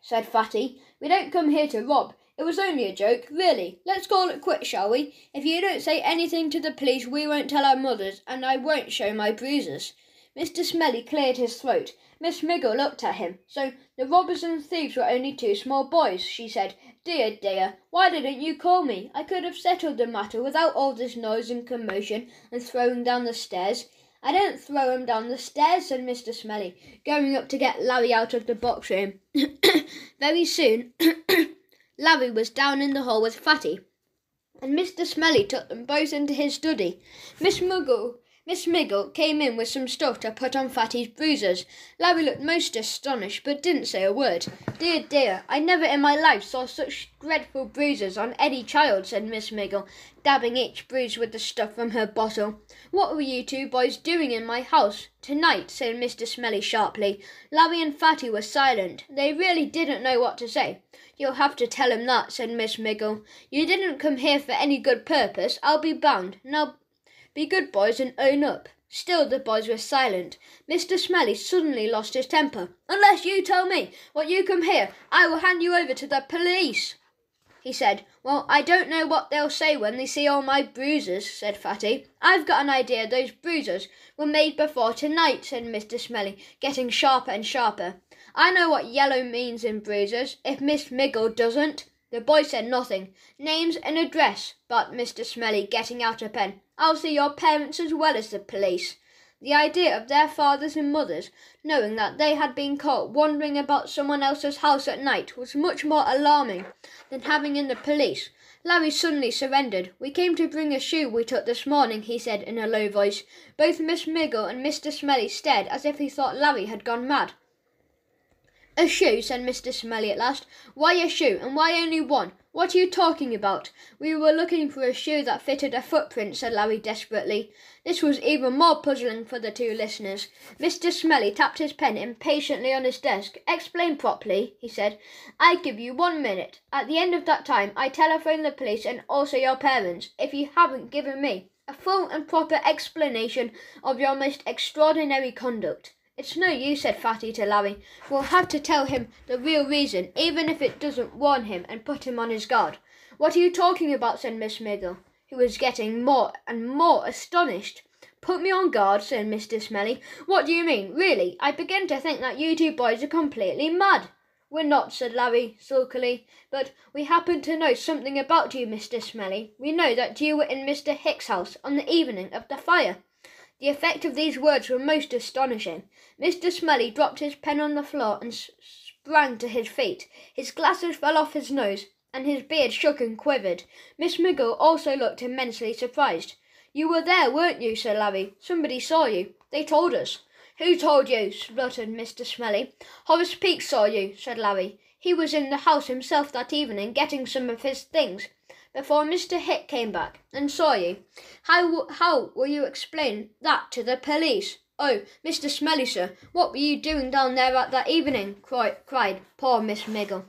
Said Fatty. We don't come here to rob. It was only a joke, really. Let's call it quits, shall we? If you don't say anything to the police, we won't tell our mothers, and I won't show my bruises. Mr. Smelly cleared his throat. Miss Miggle looked at him. So the robbers and thieves were only two small boys, she said. Dear, dear, why didn't you call me? I could have settled the matter without all this noise and commotion and throwing down the stairs. I didn't throw him down the stairs, said Mr. Smelly, going up to get Larry out of the box room. Very soon, Larry was down in the hall with Fatty, and Mr. Smelly took them both into his study. Miss Miggle came in with some stuff to put on Fatty's bruises. Larry looked most astonished, but didn't say a word. Dear, dear, I never in my life saw such dreadful bruises on any child, said Miss Miggle, dabbing each bruise with the stuff from her bottle. What were you two boys doing in my house tonight? Said Mr. Smelly sharply. Larry and Fatty were silent. They really didn't know what to say. You'll have to tell him that, said Miss Miggle. You didn't come here for any good purpose, I'll be bound. Now, be good boys and own up. Still the boys were silent. Mr. Smelly suddenly lost his temper. Unless you tell me what you come here, I will hand you over to the police, he said. Well, I don't know what they'll say when they see all my bruises, said Fatty. I've got an idea those bruises were made before tonight, said Mr. Smelly, getting sharper and sharper. I know what yellow means in bruises, if Miss Miggle doesn't. The boy said nothing. Names and address, but Mr. Smelly, getting out a pen. I'll see your parents as well as the police. The idea of their fathers and mothers knowing that they had been caught wandering about someone else's house at night was much more alarming than having in the police. Larry suddenly surrendered. We came to bring a shoe we took this morning, he said in a low voice. Both Miss Miggle and Mr. Smelly stared as if he thought Larry had gone mad. A shoe, said Mr. Smelly at last. Why a shoe, and why only one? What are you talking about? We were looking for a shoe that fitted a footprint, said Larry desperately. This was even more puzzling for the two listeners. Mr. Smelly tapped his pen impatiently on his desk. Explain properly, he said. I give you 1 minute. At the end of that time, I telephone the police and also your parents, if you haven't given me a full and proper explanation of your most extraordinary conduct. It's no use, said Fatty to Larry. We'll have to tell him the real reason, even if it doesn't warn him and put him on his guard. What are you talking about, said Miss Miggle, who was getting more and more astonished. Put me on guard, said Mr. Smelly. What do you mean? Really, I begin to think that you two boys are completely mad. We're not, said Larry sulkily, but we happen to know something about you, Mr. Smelly. We know that you were in Mr. Hicks's house on the evening of the fire. The effect of these words were most astonishing. Mr. Smelly dropped his pen on the floor and sprang to his feet. His glasses fell off his nose, and his beard shook and quivered. Miss Miggle also looked immensely surprised. You were there, weren't you, said Larry. Somebody saw you. They told us. Who told you? Spluttered Mr. Smelly. Horace Peake saw you, said Larry. He was in the house himself that evening getting some of his things before Mr. Hick came back and saw you. How will you explain that to the police? Oh, Mr. Smelly, sir, what were you doing down there at that evening? cried poor Miss Miggle,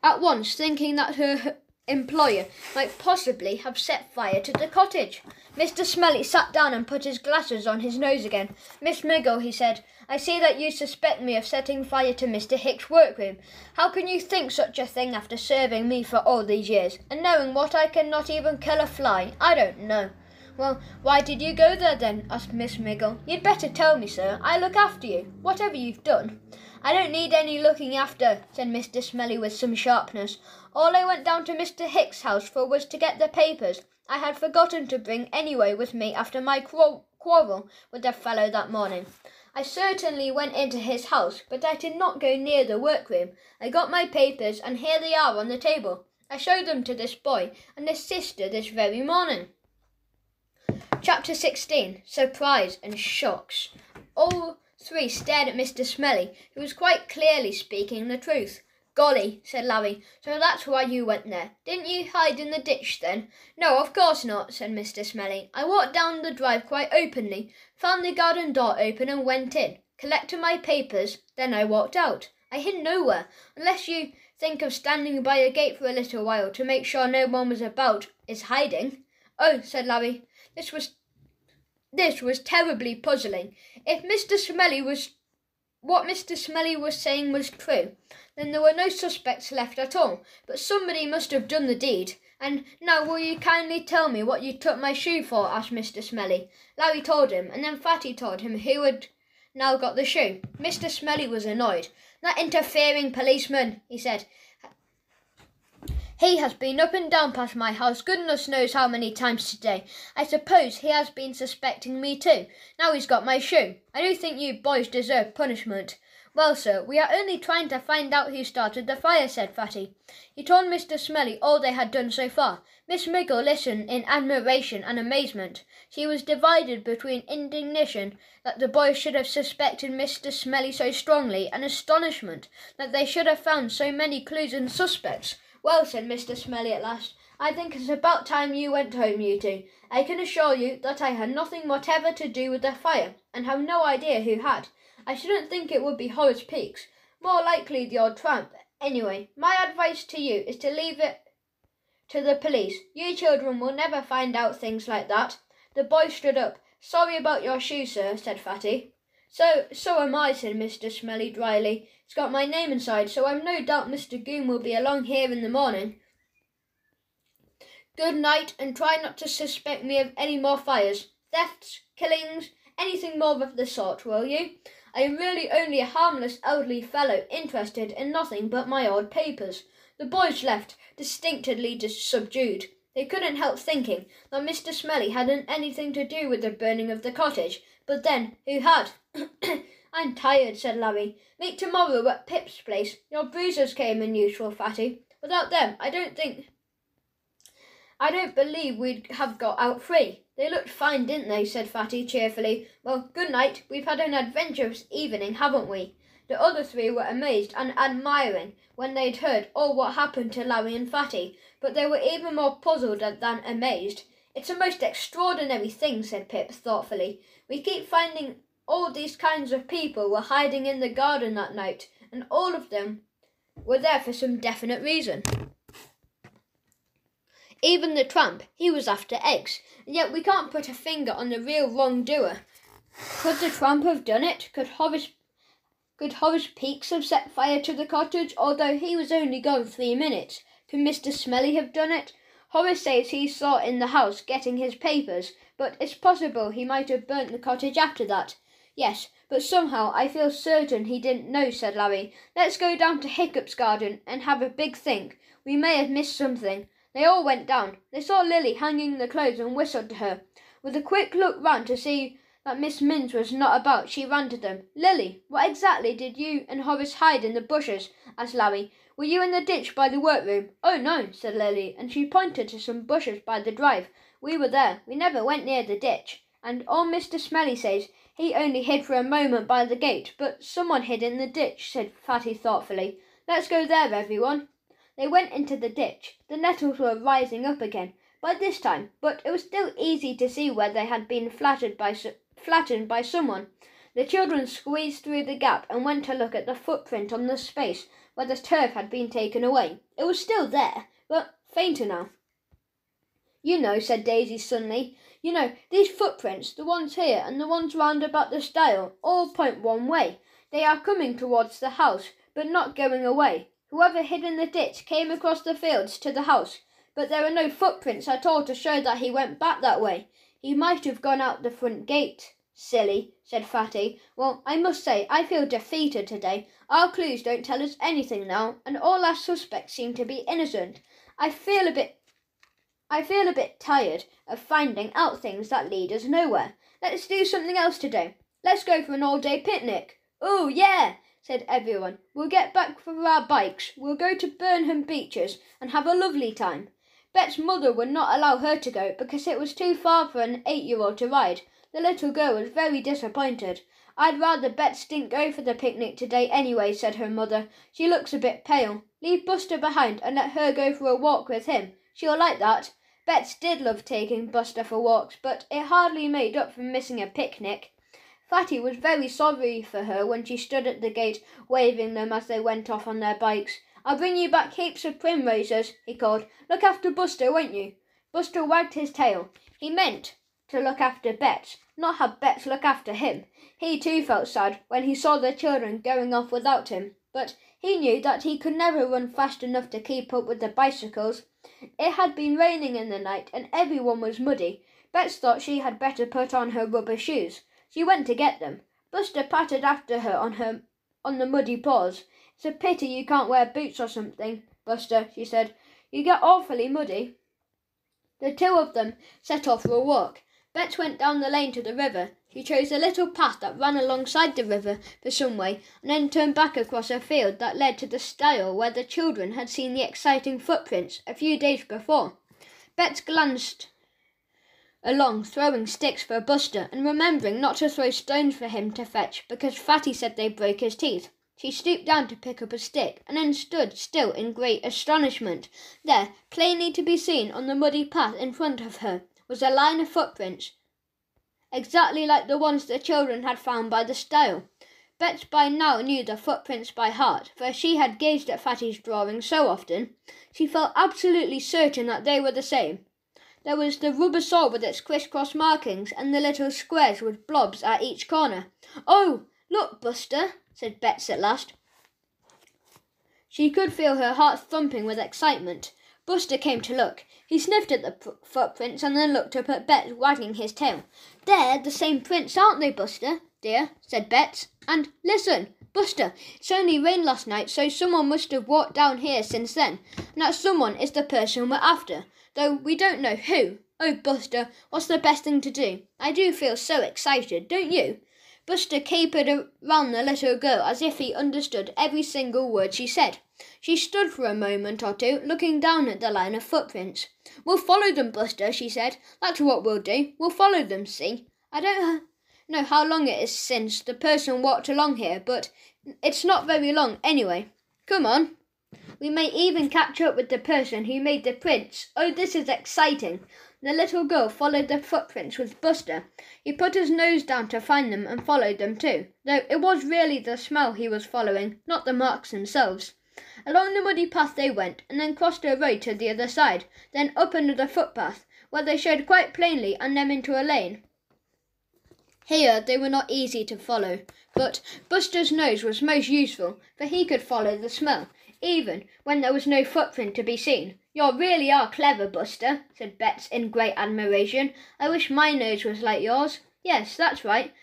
at once thinking that her employer might possibly have set fire to the cottage. Mr. Smelly sat down and put his glasses on his nose again. Miss Miggle, he said, I see that you suspect me of setting fire to Mr. Hick's workroom. How can you think such a thing after serving me for all these years, and knowing what I cannot even kill a fly? I don't know. Well, why did you go there then? Asked Miss Miggle. You'd better tell me, sir. I look after you, whatever you've done. I don't need any looking after, said Mr. Smelly with some sharpness. All I went down to Mr. Hicks's house for was to get the papers I had forgotten to bring anyway with me after my quarrel with the fellow that morning. I certainly went into his house, but I did not go near the workroom. I got my papers, and here they are on the table. I showed them to this boy and his sister this very morning." Chapter 16. Surprise and Shocks. All three stared at Mr. Smelly, who was quite clearly speaking the truth. "Golly," said Larry, "so that's why you went there. Didn't you hide in the ditch then?" "No, of course not," said Mr. Smelly. "I walked down the drive quite openly, found the garden door open and went in, collected my papers, then I walked out. I hid nowhere, unless you think of standing by a gate for a little while to make sure no one was about is hiding." "Oh," said Larry, this was terribly puzzling. If what Mr. Smelly was saying was true, then there were no suspects left at all, but somebody must have done the deed. "And now will you kindly tell me what you took my shoe for?" asked Mr. Smelly. Larry told him, and then Fatty told him who had now got the shoe. Mr. Smelly was annoyed. "That interfering policeman," he said. "He has been up and down past my house goodness knows how many times today. I suppose he has been suspecting me too. Now he's got my shoe. I do think you boys deserve punishment." "Well, sir, we are only trying to find out who started the fire," said Fatty. He told Mr. Smelly all they had done so far. Miss Miggle listened in admiration and amazement. She was divided between indignation that the boys should have suspected Mr. Smelly so strongly, and astonishment that they should have found so many clues and suspects. "Well," said Mr. Smelly at last, "I think it's about time you went home, you two. I can assure you that I had nothing whatever to do with the fire, and have no idea who had. I shouldn't think it would be Horace Peaks. More likely the old tramp. Anyway, my advice to you is to leave it to the police. You children will never find out things like that." The boy stood up. "Sorry about your shoe, sir," said Fatty. So am I," said Mr. Smelly dryly. "It's got my name inside, so I've no doubt Mr. Goon will be along here in the morning. Good night, and try not to suspect me of any more fires, thefts, killings, anything more of the sort, will you? I am really only a harmless elderly fellow interested in nothing but my old papers." The boys left, distinctly subdued. They couldn't help thinking that Mr. Smelly hadn't anything to do with the burning of the cottage. But then, who had? "I'm tired," said Larry. "Meet tomorrow at Pip's place. Your bruisers came in useful, Fatty. Without them, I don't believe we'd have got out free." "They looked fine, didn't they?" said Fatty cheerfully. "Well, good night. We've had an adventurous evening, haven't we?" The other three were amazed and admiring when they'd heard all what happened to Larry and Fatty, but they were even more puzzled than amazed. "It's a most extraordinary thing," said Pip thoughtfully. "We keep finding all these kinds of people were hiding in the garden that night, and all of them were there for some definite reason. Even the tramp, he was after eggs, and yet we can't put a finger on the real wrongdoer. Could the tramp have done it? Could Horace Peaks have set fire to the cottage, although he was only gone 3 minutes? Could Mr. Smelly have done it? Horace says he saw in the house getting his papers, but it's possible he might have burnt the cottage after that." "Yes, but somehow I feel certain he didn't know," said Larry. "Let's go down to Hiccup's garden and have a big think. We may have missed something." They all went down. They saw Lily hanging the clothes and whistled to her. With a quick look round to see that Miss Minns was not about, she ran to them. "Lily, what exactly did you and Horace hide in the bushes?" asked Larry. "Were you in the ditch by the workroom?" "Oh, no," said Lily, and she pointed to some bushes by the drive. "We were there. We never went near the ditch. And all Mr. Smelly says, he only hid for a moment by the gate, but someone hid in the ditch," said Fatty thoughtfully. "Let's go there, everyone." They went into the ditch. The nettles were rising up again by this time, but it was still easy to see where they had been flattened by someone. The children squeezed through the gap and went to look at the footprint on the space where the turf had been taken away. It was still there, but fainter now. "You know," said Daisy suddenly, "you know, these footprints, the ones here and the ones round about the stile, all point one way. They are coming towards the house, but not going away. Whoever hid in the ditch came across the fields to the house, but there are no footprints at all to show that he went back that way. He might have gone out the front gate." "Silly," said Fatty. "Well, I must say I feel defeated today. Our clues don't tell us anything now, and all our suspects seem to be innocent. I feel a bit tired of finding out things that lead us nowhere. Let's do something else today. Let's go for an all-day picnic." "Oh, yeah," said everyone. "We'll get back for our bikes. We'll go to Burnham Beaches and have a lovely time." Bet's mother would not allow her to go because it was too far for an 8-year-old to ride. The little girl was very disappointed. "I'd rather Bet didn't go for the picnic today anyway," said her mother. "She looks a bit pale. Leave Buster behind and let her go for a walk with him. She'll like that." Bet did love taking Buster for walks, but it hardly made up for missing a picnic. Fatty was very sorry for her when she stood at the gate waving them as they went off on their bikes. "I'll bring you back heaps of primroses," he called. "Look after Buster, won't you?" Buster wagged his tail. He meant to look after Bet, not have Bet look after him. He too felt sad when he saw the children going off without him, but he knew that he could never run fast enough to keep up with the bicycles. It had been raining in the night and everyone was muddy. Bet thought she had better put on her rubber shoes. She went to get them. Buster pattered after her on the muddy paws. "It's a pity you can't wear boots or something, Buster," she said. "You get awfully muddy." The two of them set off for a walk. Bet went down the lane to the river. She chose a little path that ran alongside the river for some way, and then turned back across a field that led to the stile where the children had seen the exciting footprints a few days before. Bet glanced along, throwing sticks for Buster, and remembering not to throw stones for him to fetch, because Fatty said they'd break his teeth. She stooped down to pick up a stick, and then stood still in great astonishment. There, plainly to be seen on the muddy path in front of her, was a line of footprints, exactly like the ones the children had found by the stile. Bet by now knew the footprints by heart, for she had gazed at Fatty's drawing so often. She felt absolutely certain that they were the same. There was the rubber sole with its crisscross markings, and the little squares with blobs at each corner. "Oh, look, Buster," said Bet at last. She could feel her heart thumping with excitement. Buster came to look. He sniffed at the footprints and then looked up at Bet, wagging his tail. "They're the same prints, aren't they, Buster, dear?" said Bet. "And listen, Buster, it's only rained last night, so someone must have walked down here since then, and that someone is the person we're after, though we don't know who. Oh, Buster, what's the best thing to do? I do feel so excited, don't you?" Buster capered around the little girl as if he understood every single word she said. She stood for a moment or two, looking down at the line of footprints. "We'll follow them, Buster," she said. "That's what we'll do. We'll follow them, see? I don't know how long it is since the person walked along here, but it's not very long anyway. Come on. We may even catch up with the person who made the prints. Oh, this is exciting." The little girl followed the footprints with Buster. He put his nose down to find them and followed them too, though it was really the smell he was following, not the marks themselves. Along the muddy path they went, and then crossed a road to the other side, then up another footpath, where they showed quite plainly, and then into a lane. Here they were not easy to follow, but Buster's nose was most useful, for he could follow the smell, even when there was no footprint to be seen. "You really are clever, Buster," said Bet in great admiration. "I wish my nose was like yours." "Yes, that's right.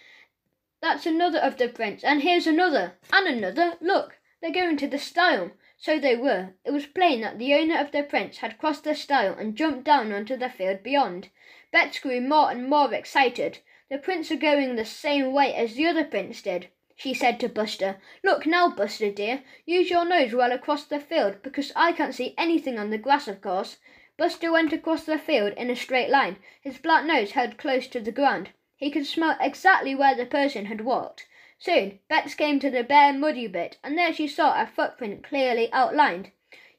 That's another of the prints, and here's another, and another. Look, they're going to the stile." So they were. It was plain that the owner of the prints had crossed the stile and jumped down onto the field beyond. Bet grew more and more excited. "The prints are going the same way as the other prints did," she said to Buster. "Look now, Buster dear, use your nose well across the field, because I can't see anything on the grass, of course." Buster went across the field in a straight line, his black nose held close to the ground. He could smell exactly where the person had walked. Soon Bet came to the bare muddy bit, and there she saw a footprint clearly outlined.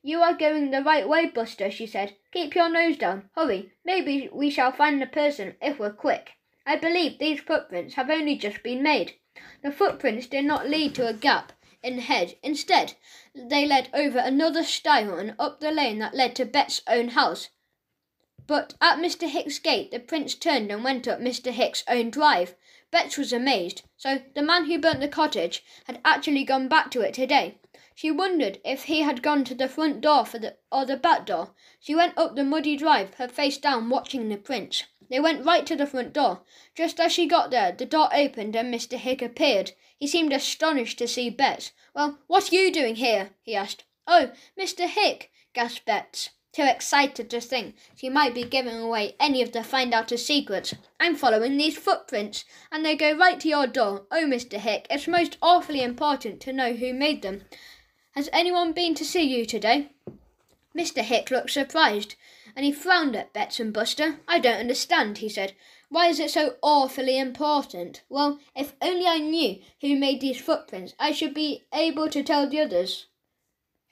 "You are going the right way, Buster," she said. "Keep your nose down. Hurry. Maybe we shall find the person if we're quick. I believe these footprints have only just been made." The footprints did not lead to a gap in the hedge. Instead, they led over another stile and up the lane that led to Bet's own house. But at Mr. Hicks's gate, the prints turned and went up Mr. Hicks's own drive. Bet was amazed. So the man who burnt the cottage had actually gone back to it today. She wondered if he had gone to the front door or the back door. She went up the muddy drive, her face down, watching the prints. They went right to the front door. Just as she got there, the door opened and Mr. Hick appeared. He seemed astonished to see Bet. "Well, what are you doing here?" he asked. "Oh, Mr. Hick," gasped Bet. too excited to think she might be giving away any of the find-outers' secrets. I'm following these footprints, and they go right to your door. Oh, Mr. Hick, it's most awfully important to know who made them. Has anyone been to see you today?" Mr. Hick looked surprised, and he frowned at Bets and Buster. "I don't understand," he said. "Why is it so awfully important?" "Well, if only I knew who made these footprints, I should be able to tell the others."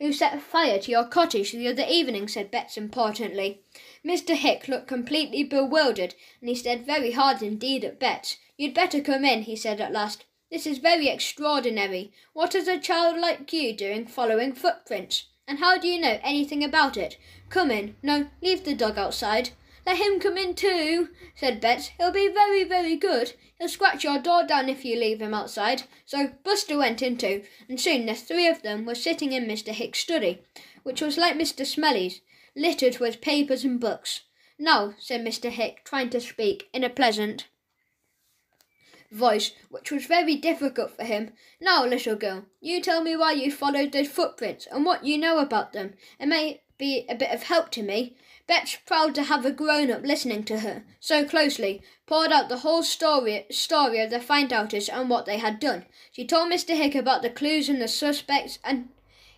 "Who set fire to your cottage the other evening?" said Bets importantly. Mr. Hick looked completely bewildered, and he stared very hard indeed at Bets. "You'd better come in," he said at last. "This is very extraordinary. What is a child like you doing following footprints? And how do you know anything about it? Come in. No, leave the dog outside." "Let him come in too," said Bets. "He'll be very, very good. He'll scratch your door down if you leave him outside." So Buster went in too, and soon the three of them were sitting in Mr. Hick's study, which was like Mr. Smelly's, littered with papers and books. "Now," said Mr. Hick, trying to speak in a pleasant voice, which was very difficult for him. "Now, little girl, you tell me why you followed those footprints and what you know about them. It may be a bit of help to me." Bets, proud to have a grown-up listening to her so closely, poured out the whole story of the find-outers and what they had done. She told Mr. Hick about the clues and the suspects, and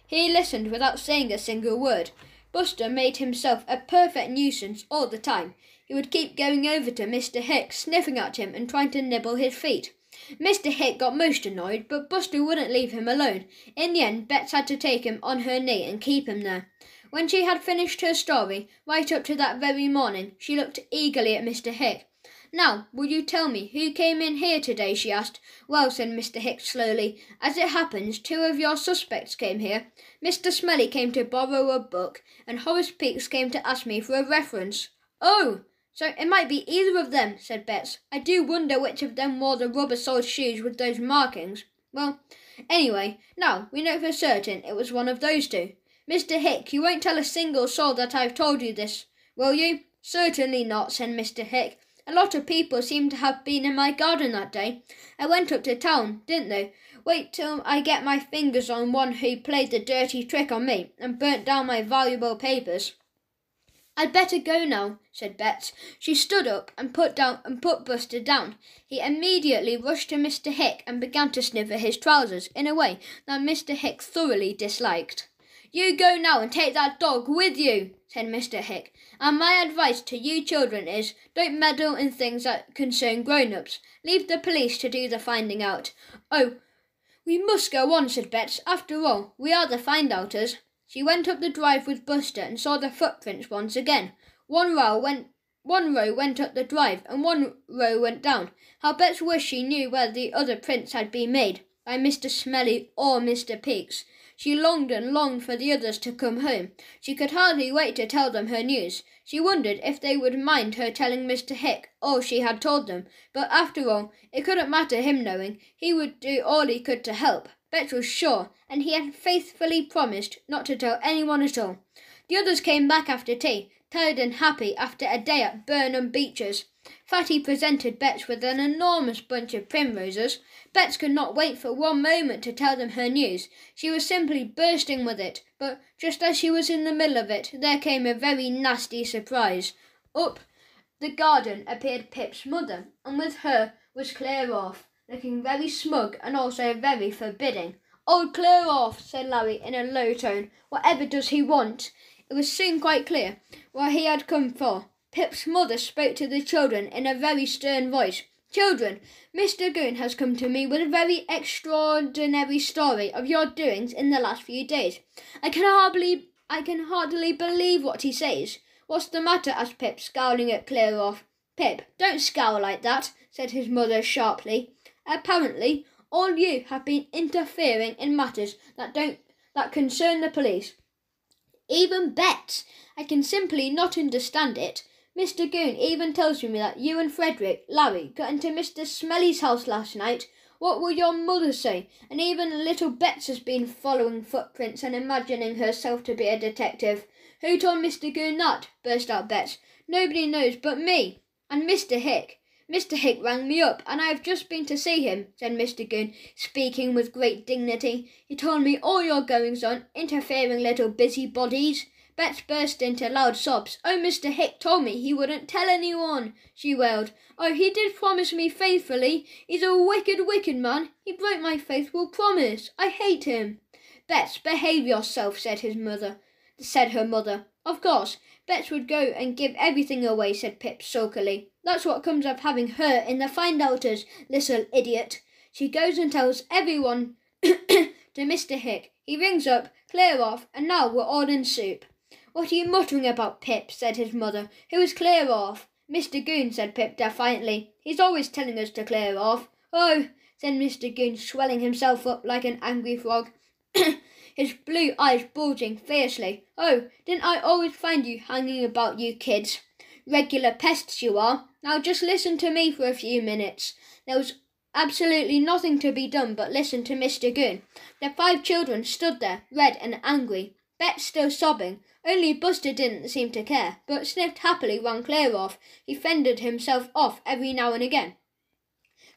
he listened without saying a single word. Buster made himself a perfect nuisance all the time. He would keep going over to Mr. Hick, sniffing at him and trying to nibble his feet. Mr. Hick got most annoyed, but Buster wouldn't leave him alone. In the end, Bets had to take him on her knee and keep him there. When she had finished her story, right up to that very morning, she looked eagerly at Mr. Hick. "Now, will you tell me who came in here today?" she asked. "Well," said Mr. Hick slowly, "as it happens, two of your suspects came here. Mr. Smelly came to borrow a book, and Horace Peaks came to ask me for a reference." "Oh, so it might be either of them," said Bets. "I do wonder which of them wore the rubber-soled shoes with those markings. Well, anyway, now we know for certain it was one of those two. Mr. Hick, you won't tell a single soul that I've told you this, will you?" "Certainly not," said Mr. Hick. "A lot of people seem to have been in my garden that day. I went up to town, didn't they? Wait till I get my fingers on one who played the dirty trick on me and burnt down my valuable papers." "I'd better go now," said Bets. She stood up and put Buster down. He immediately rushed to Mr. Hick and began to sniff at his trousers in a way that Mr. Hick thoroughly disliked. "You go now and take that dog with you," said Mr. Hick. "And my advice to you children is, don't meddle in things that concern grown-ups. Leave the police to do the finding out." "Oh, we must go on," said Bets. "After all, we are the find-outers." She went up the drive with Buster and saw the footprints once again. One row went up the drive and one row went down. How Bets wished she knew where the other prints had been made, by Mr. Smelly or Mr. Peaks. She longed and longed for the others to come home. She could hardly wait to tell them her news. She wondered if they would mind her telling Mr. Hick all she had told them. But after all, it couldn't matter him knowing. He would do all he could to help. Bets was sure, and he had faithfully promised not to tell anyone at all. The others came back after tea, tired and happy after a day at Burnham Beeches. Fatty presented Bets with an enormous bunch of primroses. Bets could not wait for one moment to tell them her news. She was simply bursting with it, but just as she was in the middle of it, there came a very nasty surprise. Up the garden appeared Pip's mother, and with her was Clear Off, looking very smug and also very forbidding. "Oh, Clear Off," said Larry in a low tone. "Whatever does he want?" It was soon quite clear what he had come for. Pip's mother spoke to the children in a very stern voice. "Children, Mr. Goon has come to me with a very extraordinary story of your doings in the last few days. I can hardly believe what he says." "What's the matter?" asked Pip, scowling at Clear Off. "Pip, don't scowl like that," said his mother sharply. "Apparently, all you have been interfering in matters that concern the police. Even Bets. I can simply not understand it. Mr. Goon even tells me that you and Frederick, Larry, got into Mr. Smelly's house last night. What will your mother say? And even little Bets has been following footprints and imagining herself to be a detective." "Who told Mr. Goon that?" burst out Bets. "Nobody knows but me and Mr. Hick. Mr. Hick rang me up, and I have just been to see him," said Mr. Goon, speaking with great dignity. "He told me all your goings-on, interfering little busybodies." Bets burst into loud sobs. "Oh, Mr. Hick told me he wouldn't tell anyone," she wailed. "Oh, he did promise me faithfully. He's a wicked, wicked man. He broke my faithful promise. I hate him." "Bets, behave yourself," said her mother. "Of course, Bets would go and give everything away," said Pip sulkily. "That's what comes of having her in the find-outers, little idiot. She goes and tells everyone to Mr. Hick. He rings up, clear off, and now we're all in soup." "What are you muttering about, Pip?" said his mother. "Who is clear off?" "Mr. Goon," said Pip defiantly. "He's always telling us to clear off." "Oh," said Mr. Goon, swelling himself up like an angry frog, his blue eyes bulging fiercely. "Oh, didn't I always find you hanging about, you kids? Regular pests you are. Now just listen to me for a few minutes." There was absolutely nothing to be done but listen to Mr. Goon. The 5 children stood there, red and angry, Bet still sobbing. Only Buster didn't seem to care, but sniffed happily round Clear Off. He fended himself off every now and again.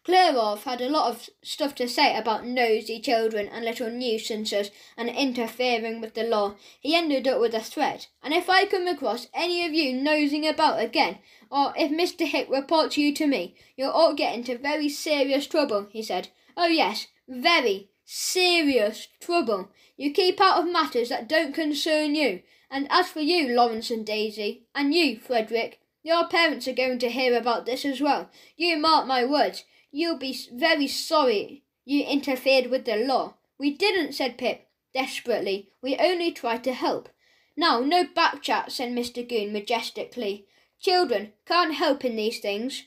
Clear Off had a lot of stuff to say about nosy children and little nuisances and interfering with the law. He ended up with a threat. "And if I come across any of you nosing about again, or if Mr. Hick reports you to me, you'll all get into very serious trouble," he said. "Oh yes, very serious trouble. You keep out of matters that don't concern you. And as for you, Lawrence and Daisy, and you, Frederick, your parents are going to hear about this as well. You mark my words, you'll be very sorry you interfered with the law." "We didn't," said Pip desperately. "We only tried to help." "Now, no back chat," said Mr. Goon majestically. "Children can't help in these things.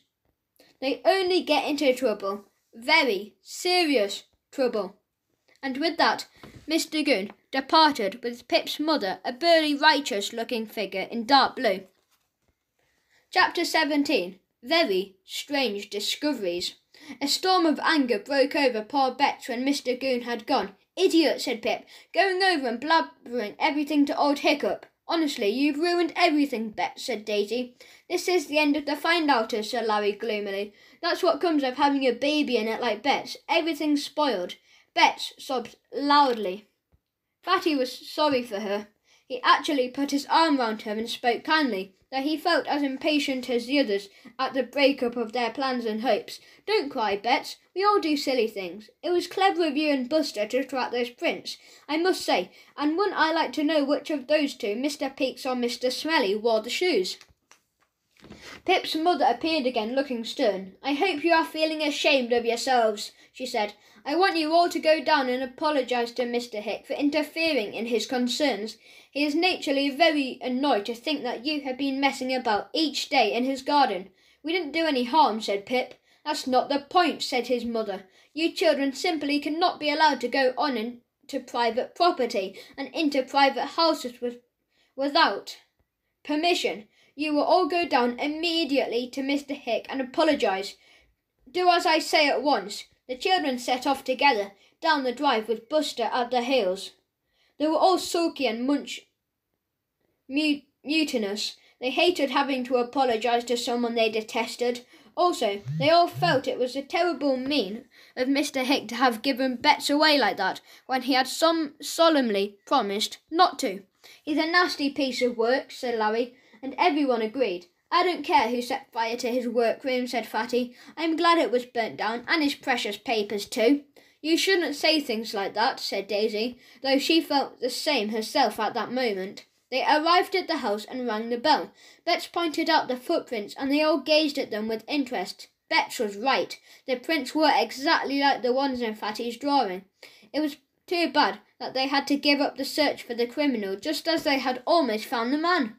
They only get into trouble. Very serious trouble." And with that, Mr. Goon departed with Pip's mother, a burly, righteous-looking figure in dark blue. Chapter 17. Very Strange Discoveries. A storm of anger broke over poor Bets when Mr. Goon had gone. "Idiot," said Pip, "going over and blabbering everything to old Hiccup." "Honestly, you've ruined everything, Bets," said Daisy. "This is the end of the find-outers," said Larry gloomily. "That's what comes of having a baby in it like Bets. Everything's spoiled." Bets sobbed loudly. Fatty was sorry for her. He actually put his arm round her and spoke kindly, though he felt as impatient as the others at the break-up of their plans and hopes. "Don't cry, Bets. We all do silly things. It was clever of you and Buster to track those prints, I must say, and wouldn't I like to know which of those two, Mr. Peaks or Mr. Smelly, wore the shoes?" Pip's mother appeared again, looking stern. "I hope you are feeling ashamed of yourselves," she said. "I want you all to go down and apologise to Mr. Hick for interfering in his concerns. He is naturally very annoyed to think that you have been messing about each day in his garden." "We didn't do any harm," said Pip. "That's not the point," said his mother. "You children simply cannot be allowed to go on into private property and into private houses without permission. You will all go down immediately to Mr. Hick and apologise. Do as I say at once." The children set off together down the drive with Buster at their heels. They were all sulky and mutinous. They hated having to apologise to someone they detested. Also, they all felt it was a terrible mean of Mr. Hick to have given Bets away like that when he had solemnly promised not to. "He's a nasty piece of work," said Larry, and everyone agreed. "I don't care who set fire to his workroom," said Fatty. "I'm glad it was burnt down, and his precious papers too." "You shouldn't say things like that," said Daisy, though she felt the same herself at that moment. They arrived at the house and rang the bell. Bets pointed out the footprints, and they all gazed at them with interest. Bets was right. The prints were exactly like the ones in Fatty's drawing. It was too bad that they had to give up the search for the criminal just as they had almost found the man.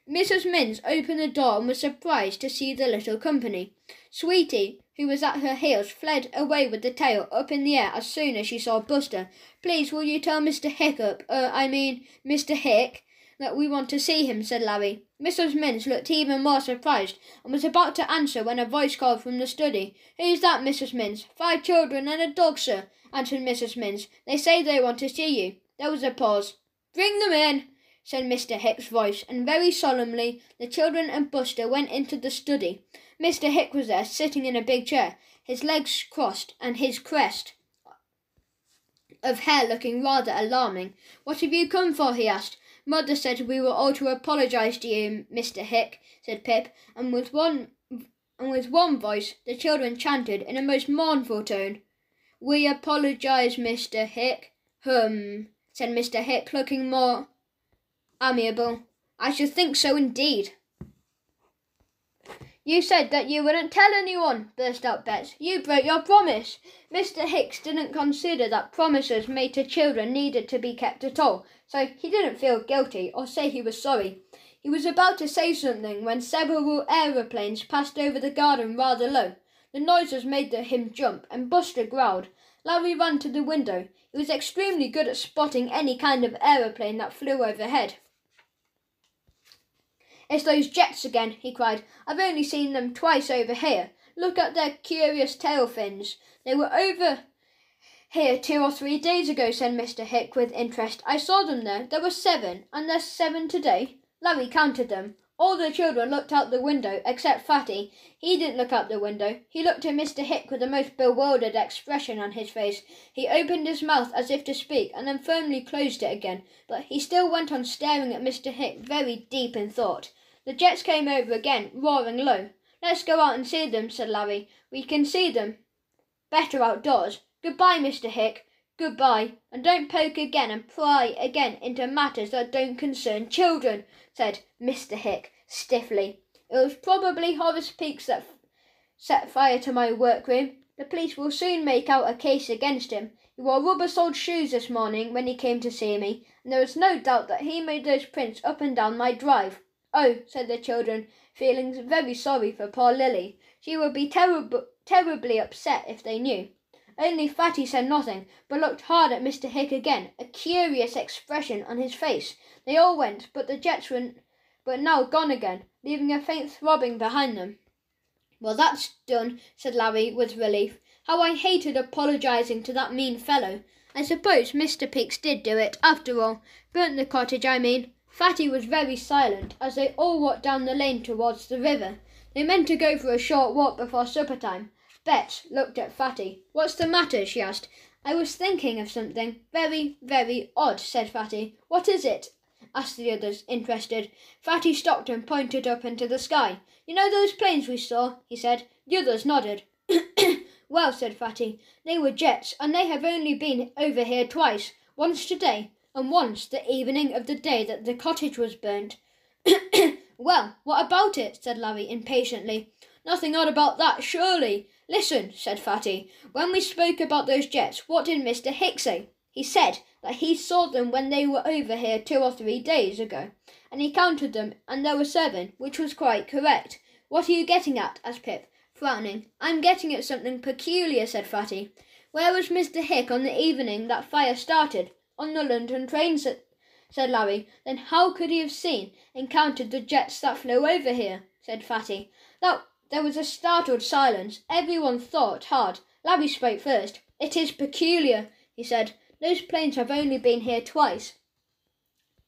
Mrs. Minns opened the door and was surprised to see the little company. Sweetie, who was at her heels, fled away with the tail up in the air as soon as she saw Buster. "Please, will you tell Mr. Mr. Hick, that we want to see him," said Larry. Mrs. Minns looked even more surprised and was about to answer when a voice called from the study. "Who's that, Mrs. Minns?" "5 children and a dog, sir," answered Mrs. Minns. "They say they want to see you." There was a pause. "Bring them in," said Mr. Hick's voice, and very solemnly the children and Buster went into the study. Mr. Hick was there, sitting in a big chair, his legs crossed, and his crest of hair looking rather alarming. "What have you come for?" he asked. Mother said we were all to apologise to you, Mr. Hick, said Pip, and with one voice the children chanted in a most mournful tone, "We apologise, Mr. Hick." Said Mr. Hick, looking more amiable. "I should think so indeed." "You said that you wouldn't tell anyone," burst out Bets. "You broke your promise." Mr. Hicks didn't consider that promises made to children needed to be kept at all, so he didn't feel guilty or say he was sorry. He was about to say something when several aeroplanes passed over the garden rather low. The noises made him jump, and Buster growled. Larry ran to the window. He was extremely good at spotting any kind of aeroplane that flew overhead. "It's those jets again," he cried. "I've only seen them twice over here. Look at their curious tail fins. They were over here 2 or 3 days ago," said Mr. Hick with interest. "I saw them there. There were 7, and there's 7 today." Larry counted them. All the children looked out the window, except Fatty. He didn't look out the window. He looked at Mr. Hick with a most bewildered expression on his face. He opened his mouth as if to speak, and then firmly closed it again, but he still went on staring at Mr. Hick, very deep in thought. The jets came over again, roaring low. "Let's go out and see them," said Larry. "We can see them better outdoors. Goodbye, Mr. Hick. Goodbye, and don't poke again and pry again into matters that don't concern children," said Mr. Hick stiffly. "It was probably Horace Peaks that set fire to my workroom. The police will soon make out a case against him. He wore rubber-soled shoes this morning when he came to see me, and there is no doubt that he made those prints up and down my drive." "Oh," said the children, feeling very sorry for poor Lily. She would be terribly upset if they knew. Only Fatty said nothing, but looked hard at Mr. Hick again, a curious expression on his face. They all went, but the jets were now gone again, leaving a faint throbbing behind them. "Well, that's done," said Larry with relief. "How I hated apologising to that mean fellow. I suppose Mr. Peaks did do it, after all. Burnt the cottage, I mean." Fatty was very silent as they all walked down the lane towards the river. They meant to go for a short walk before supper time. Bets looked at Fatty. "What's the matter?" she asked. "I was thinking of something very, very odd," said Fatty. "What is it?" asked the others, interested. Fatty stopped and pointed up into the sky. "You know those planes we saw?" he said. The others nodded. "Well," said Fatty, "they were jets, and they have only been over here twice, once today, and once the evening of the day that the cottage was burnt." "Well, what about it?" said Larry impatiently. "Nothing odd about that, surely." "Listen," said Fatty. "When we spoke about those jets, what did Mr. Hick say?" "He said that he saw them when they were over here 2 or 3 days ago, and he counted them, and there were 7, which was quite correct." "What are you getting at?" asked Pip, frowning. "I'm getting at something peculiar," said Fatty. "Where was Mr. Hick on the evening that fire started?" "On the London train," said Larry. "Then how could he have seen and counted the jets that flew over here?" said Fatty. There was a startled silence. Everyone thought hard. Larry spoke first. "It is peculiar," he said. "Those planes have only been here twice."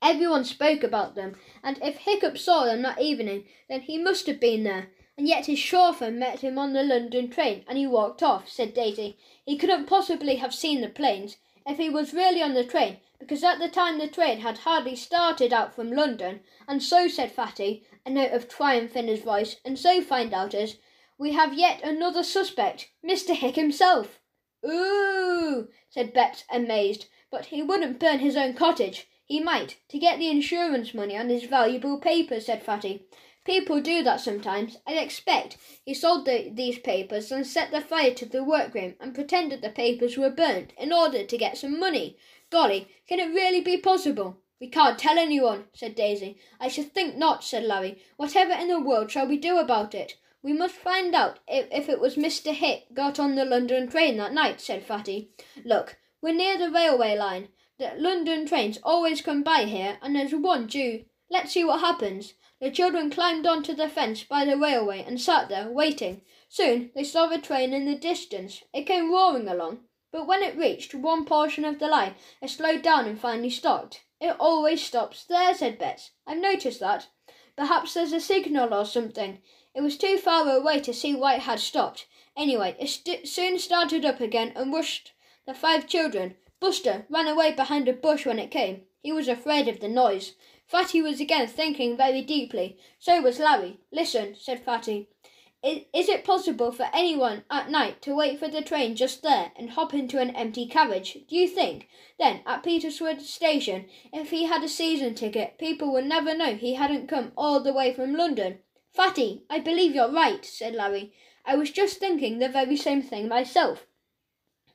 Everyone spoke about them, and if Hiccup saw them that evening, then he must have been there. "And yet his chauffeur met him on the London train, and he walked off," said Daisy. "He couldn't possibly have seen the planes, if he was really on the train, because at the time the train had hardly started out from London. And so," said Fatty, a note of triumph in his voice, "and so, find outers, we have yet another suspect, Mr. Hick himself." "Ooh," said Bet, amazed. "But he wouldn't burn his own cottage." "He might, to get the insurance money on his valuable papers," said Fatty. "People do that sometimes. I expect he sold these papers and set the fire to the workroom and pretended the papers were burnt in order to get some money. Golly, can it really be possible?" "We can't tell anyone," said Daisy. "I should think not," said Larry. "Whatever in the world shall we do about it?" "We must find out if it was Mr. Hick got on the London train that night," said Fatty. "Look, we're near the railway line. The London trains always come by here, and there's one due. Let's see what happens." The children climbed onto the fence by the railway and sat there, waiting. Soon they saw a train in the distance. It came roaring along, but when it reached one portion of the line, it slowed down and finally stopped. "It always stops there," said Bets. "I've noticed that. Perhaps there's a signal or something." It was too far away to see why it had stopped. Anyway, it soon started up again and rushed the 5 children. Buster ran away behind a bush when it came. He was afraid of the noise. Fatty was again thinking very deeply. So was Larry. "Listen," said Fatty. Is it possible for anyone at night to wait for the train just there and hop into an empty carriage? Do you think, then, at Peterswood Station, if he had a season ticket, people would never know he hadn't come all the way from London?" "Fatty, I believe you're right," said Larry. "I was just thinking the very same thing myself.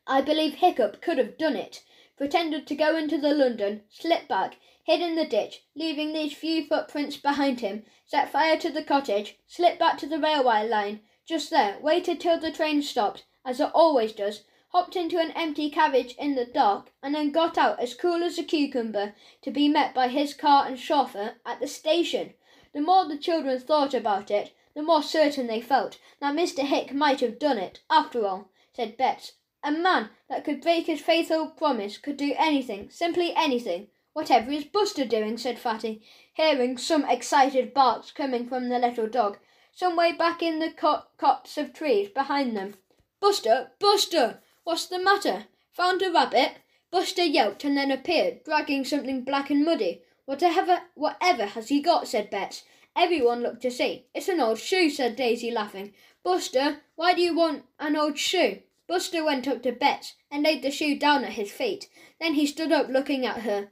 I believe Hiccup could have done it. Pretended to go into the London, slipped back, hid in the ditch, leaving these few footprints behind him, set fire to the cottage, slipped back to the railway line, just there, waited till the train stopped, as it always does, hopped into an empty carriage in the dark, and then got out as cool as a cucumber to be met by his car and chauffeur at the station." The more the children thought about it, the more certain they felt that Mr. Hick might have done it, after all, said Betts. "A man that could break his faithful promise could do anything, simply anything." "Whatever is Buster doing?" said Fatty, hearing some excited barks coming from the little dog, some way back in the copse of trees behind them. "Buster! Buster! What's the matter? Found a rabbit?" Buster yelped and then appeared, dragging something black and muddy. Whatever has he got?" said Betts. Everyone looked to see. "It's an old shoe," said Daisy, laughing. "Buster, why do you want an old shoe?" Buster went up to Betts and laid the shoe down at his feet. Then he stood up looking at her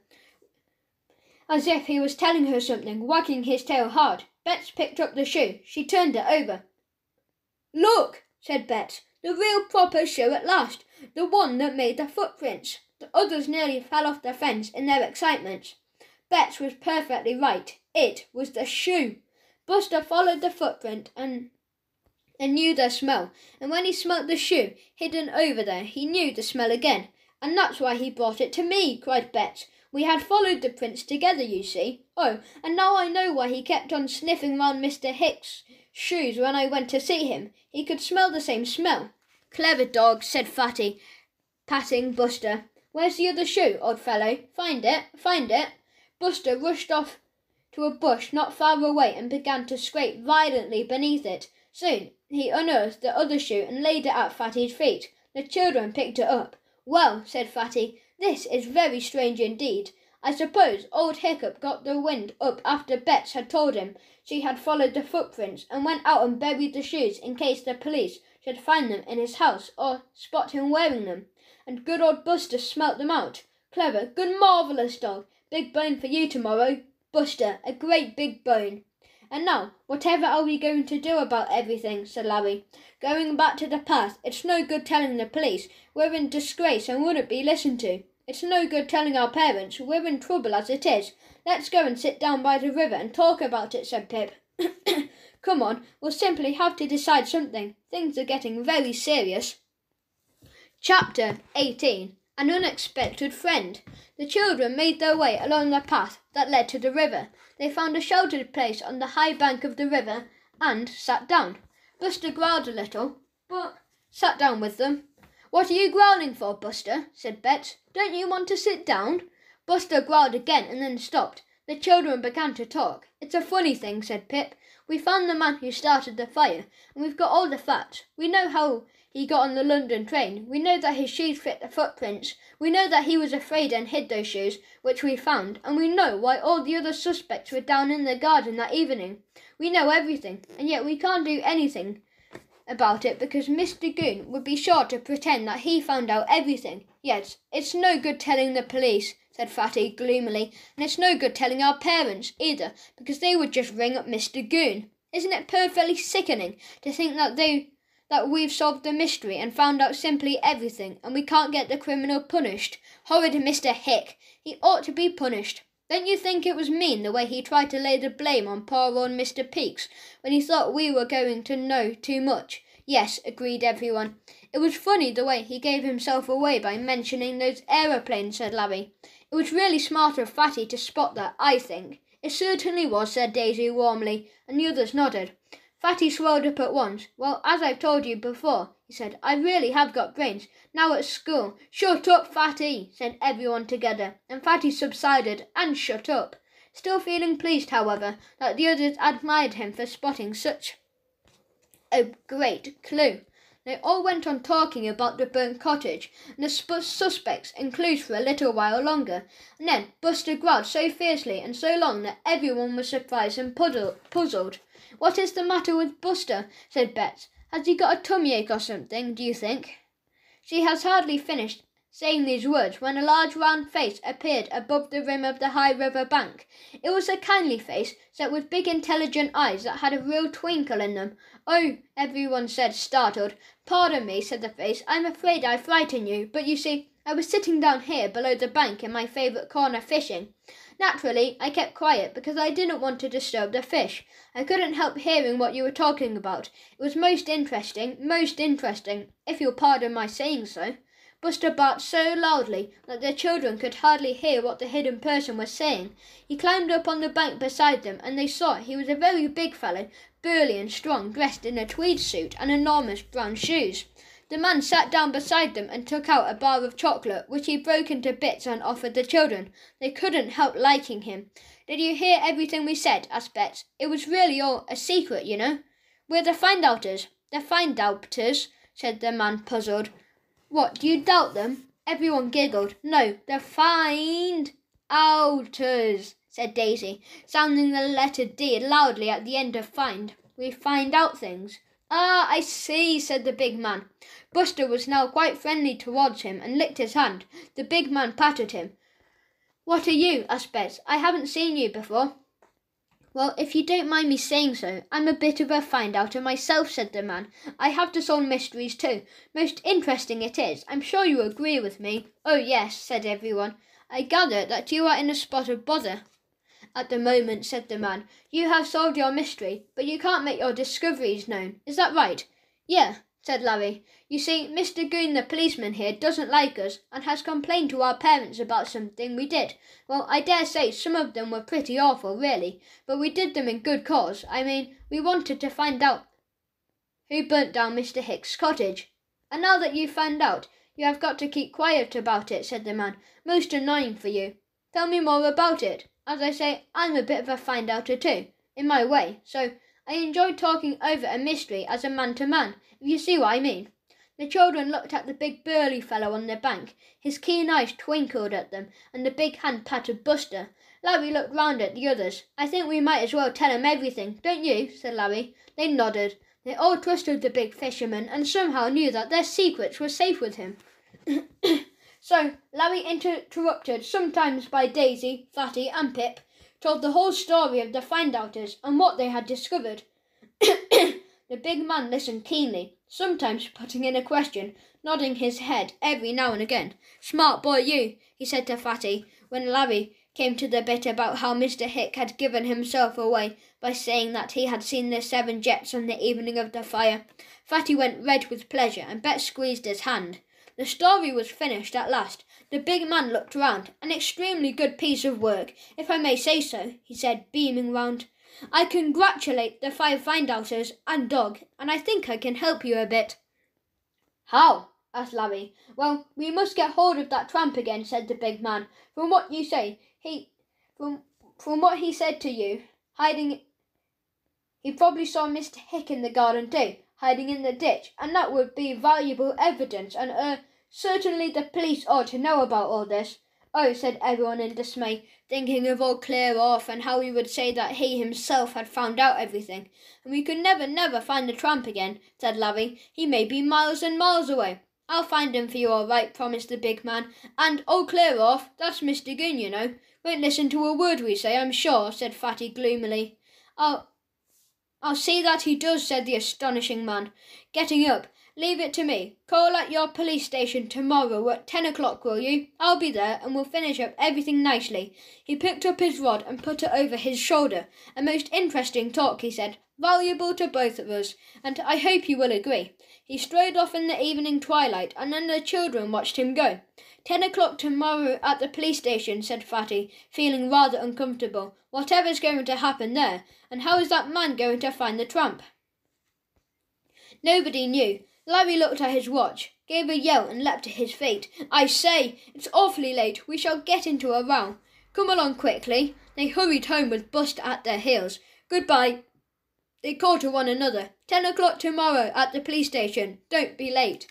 as if he was telling her something, wagging his tail hard. Betts picked up the shoe. She turned it over. "Look," said Betts, "the real proper shoe at last, the one that made the footprints." The others nearly fell off the fence in their excitement. Betts was perfectly right. It was the shoe. Buster followed the footprint and knew the smell, and when he smelt the shoe hidden over there, he knew the smell again. "And that's why he brought it to me," cried Betts. "We had followed the prints together, you see. Oh, and now I know why he kept on sniffing round Mr. Hick's shoes when I went to see him. He could smell the same smell." "Clever dog," said Fatty, patting Buster. "Where's the other shoe, old fellow? Find it, find it." Buster rushed off to a bush not far away and began to scrape violently beneath it. Soon he unearthed the other shoe and laid it at Fatty's feet. The children picked it up. "Well," said Fatty, "this is very strange indeed. I suppose old Hiccup got the wind up after Betts had told him she had followed the footprints and went out and buried the shoes in case the police should find them in his house or spot him wearing them. And good old Buster smelt them out. Clever, good, marvellous dog. Big bone for you tomorrow, Buster, a great big bone." "And now, whatever are we going to do about everything?" said Larry. "Going back to the path. It's no good telling the police. We're in disgrace and wouldn't be listened to. It's no good telling our parents. We're in trouble as it is. Let's go and sit down by the river and talk about it," said Pip. "Come on, we'll simply have to decide something. Things are getting very serious." Chapter 18. An Unexpected Friend. The children made their way along the path that led to the river. They found a sheltered place on the high bank of the river and sat down. Buster growled a little, but sat down with them. "What are you growling for, Buster?" said Betts. "Don't you want to sit down?" Buster growled again and then stopped. The children began to talk. "It's a funny thing," said Pip. "We found the man who started the fire, and we've got all the facts. We know how he got on the London train. We know that his shoes fit the footprints. We know that he was afraid and hid those shoes, which we found. And we know why all the other suspects were down in the garden that evening. We know everything, and yet we can't do anything about it because Mr. Goon would be sure to pretend that he found out everything. Yet it's no good telling the police," said Fatty gloomily, "and it's no good telling our parents either, because they would just ring up Mr. Goon. Isn't it perfectly sickening to think that we've solved the mystery and found out simply everything, and we can't get the criminal punished? Horrid Mr. Hick! He ought to be punished. Don't you think it was mean the way he tried to lay the blame on poor old Mr. Peaks when he thought we were going to know too much?" "Yes," agreed everyone. "It was funny the way he gave himself away by mentioning those aeroplanes," said Larry. "It was really smart of Fatty to spot that, I think." "It certainly was," said Daisy warmly, and the others nodded. Fatty swelled up at once. "Well, as I've told you before," he said, "I really have got brains. Now at school—" "Shut up, Fatty," said everyone together, and Fatty subsided and shut up, still feeling pleased, however, that the others admired him for spotting such a great clue. They all went on talking about the burnt cottage and the suspects and clues for a little while longer, and then Buster growled so fiercely and so long that everyone was surprised and puzzled. "What is the matter with Buster?" said Bets. "Has he got a tummy ache or something, do you think?" She had hardly finished saying these words when a large round face appeared above the rim of the high river bank. It was a kindly face, set with big intelligent eyes that had a real twinkle in them. "Oh," everyone said, startled. "Pardon me," said the face. "I'm afraid I frightened you, but you see, I was sitting down here below the bank in my favourite corner fishing. Naturally, I kept quiet because I didn't want to disturb the fish. I couldn't help hearing what you were talking about. It was most interesting, if you'll pardon my saying so." Buster barked so loudly that the children could hardly hear what the hidden person was saying. He climbed up on the bank beside them, and they saw he was a very big fellow, burly and strong, dressed in a tweed suit and enormous brown shoes. The man sat down beside them and took out a bar of chocolate, which he broke into bits and offered the children. They couldn't help liking him. "Did you hear everything we said?" asked Bets. "It was really all a secret, you know." "We're the find-outers." "The find-outers," said the man, puzzled. "What, do you doubt them?" Everyone giggled. "No, the find-outers," said Daisy, sounding the letter D loudly at the end of find. "We find out things." "Ah, I see," said the big man. Buster was now quite friendly towards him and licked his hand. The big man patted him. "What are you?" asked Bets. "I haven't seen you before." "Well, if you don't mind me saying so, I'm a bit of a find-outer myself," said the man. "I have to solve mysteries too. Most interesting it is. I'm sure you agree with me." "Oh, yes," said everyone. "I gather that you are in a spot of bother at the moment," said the man. "You have solved your mystery, but you can't make your discoveries known. Is that right?" "Yeah," said Larry. "You see, Mr. Goon, the policeman here, doesn't like us and has complained to our parents about something we did. Well, I dare say some of them were pretty awful, really, but we did them in good cause. I mean, we wanted to find out who burnt down Mr. Hicks's cottage. And now that you've found out, you have got to keep quiet about it," said the man. "Most annoying for you. Tell me more about it. As I say, I'm a bit of a find-outer too, in my way, so I enjoy talking over a mystery as a man-to-man, if you see what I mean." The children looked at the big burly fellow on the bank. His keen eyes twinkled at them, and the big hand patted Buster. Larry looked round at the others. "I think we might as well tell him everything, don't you?" said Larry. They nodded. They all trusted the big fisherman and somehow knew that their secrets were safe with him. So Larry, interrupted sometimes by Daisy, Fatty and Pip, told the whole story of the find-outers and what they had discovered. The big man listened keenly, sometimes putting in a question, nodding his head every now and again. "Smart boy you," he said to Fatty, when Larry came to the bit about how Mr. Hick had given himself away by saying that he had seen the 7 jets on the evening of the fire. Fatty went red with pleasure, and Bet squeezed his hand. The story was finished at last. The big man looked round. "An extremely good piece of work, if I may say so," he said, beaming round. "I congratulate the 5 find-outers and dog, and I think I can help you a bit." "How?" asked Larry. "Well, we must get hold of that tramp again," said the big man. "From what you say, from what he said to you, he probably saw Mr. Hick in the garden too, hiding in the ditch, and that would be valuable evidence, and certainly the police ought to know about all this." "Oh," said everyone in dismay, thinking of old Clear Off and how he would say that he himself had found out everything. "And we could never find the tramp again," said Larry. "He may be miles and miles away." "I'll find him for you all right," promised the big man. "And old Clear Off, that's Mr. Goon, you know. Won't listen to a word we say, I'm sure," said Fatty gloomily. I'll see that he does," said the astonishing man, getting up. "Leave it to me. Call at your police station tomorrow at 10 o'clock, will you? I'll be there, and we'll finish up everything nicely." He picked up his rod and put it over his shoulder. "A most interesting talk," he said. "Valuable to both of us, and I hope you will agree." He strode off in the evening twilight, and then the children watched him go. 10 o'clock tomorrow at the police station," said Fatty, feeling rather uncomfortable. "Whatever's going to happen there? And how is that man going to find the tramp?" Nobody knew. Larry looked at his watch, gave a yell and leapt to his feet. "I say, it's awfully late. We shall get into a row. Come along quickly." They hurried home with Buster at their heels. "Goodbye." They called to one another, 10 o'clock tomorrow at the police station. Don't be late.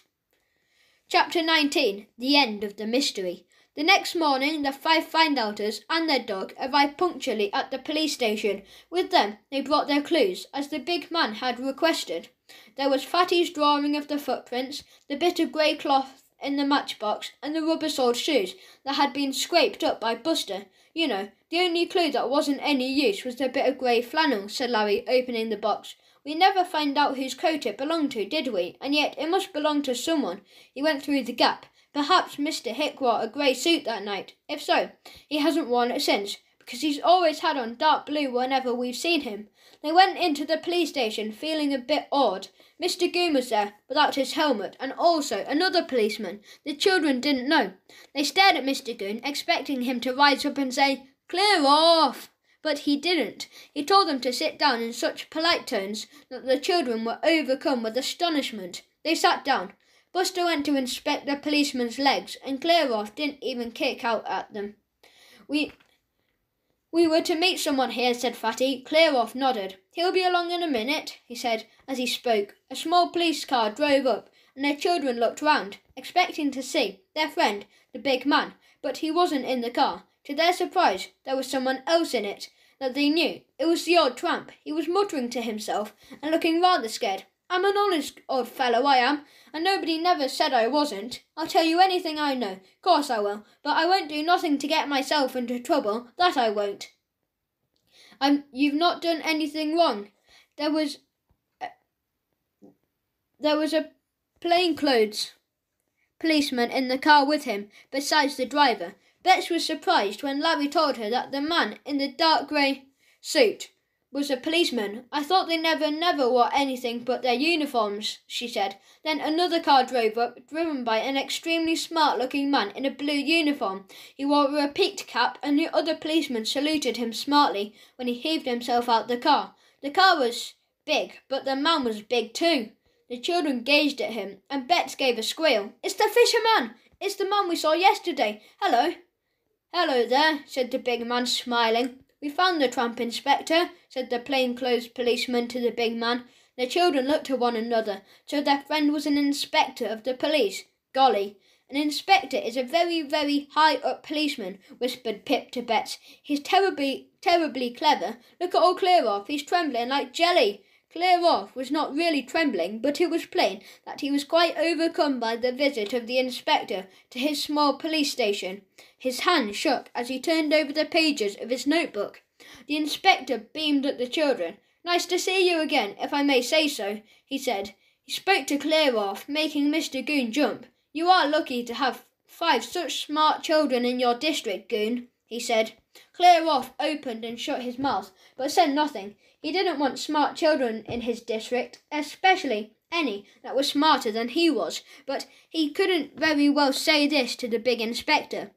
Chapter 19. The End of the Mystery. The next morning, the 5 find-outers and their dog arrived punctually at the police station. With them, they brought their clues, as the big man had requested. There was Fatty's drawing of the footprints, the bit of grey cloth in the matchbox, and the rubber-soled shoes that had been scraped up by Buster. You know, the only clue that wasn't any use was the bit of grey flannel, said Larry, opening the box. We never found out whose coat it belonged to, did we? And yet it must belong to someone. He went through the gap. Perhaps Mr. Hick wore a grey suit that night. If so, he hasn't worn it since, because he's always had on dark blue whenever we've seen him. They went into the police station feeling a bit awed. Mr. Goon was there, without his helmet, and also another policeman. The children didn't know. They stared at Mr. Goon, expecting him to rise up and say, "Clear off!" But he didn't. He told them to sit down in such polite tones that the children were overcome with astonishment. They sat down. Buster went to inspect the policeman's legs, and Clearoff didn't even kick out at them. We were to meet someone here, said Fatty. Clearoff nodded. He'll be along in a minute, he said. As he spoke, a small police car drove up, and their children looked round, expecting to see their friend, the big man, but he wasn't in the car. To their surprise, there was someone else in it that they knew. It was the old tramp. He was muttering to himself and looking rather scared. I'm an honest old fellow, I am, and nobody never said I wasn't. I'll tell you anything I know, course I will, but I won't do nothing to get myself into trouble, that I won't. You've not done anything wrong. There was a plainclothes policeman in the car with him, besides the driver. Bets was surprised when Larry told her that the man in the dark grey suit was a policeman. I thought they never wore anything but their uniforms, she said. Then another car drove up, driven by an extremely smart-looking man in a blue uniform. He wore a peaked cap, and the other policeman saluted him smartly when he heaved himself out the car. The car was big, but the man was big too. The children gazed at him, and Bets gave a squeal. It's the fisherman! It's the man we saw yesterday. Hello. Hello there, said the big man, smiling. We found the tramp, Inspector, said the plainclothes policeman to the big man. The children looked at one another. So their friend was an inspector of the police. Golly, an inspector is a very, very high-up policeman, whispered Pip to Bets. He's terribly clever. Look at old Clearoff, he's trembling like jelly. Clearoff was not really trembling, but it was plain that he was quite overcome by the visit of the inspector to his small police station. His hand shook as he turned over the pages of his notebook. The inspector beamed at the children. Nice to see you again, if I may say so, he said. He spoke to Clearoff, making Mr. Goon jump. You are lucky to have 5 such smart children in your district, Goon, he said. Clearoff opened and shut his mouth, but said nothing. He didn't want smart children in his district, especially any that was smarter than he was, but he couldn't very well say this to the big inspector.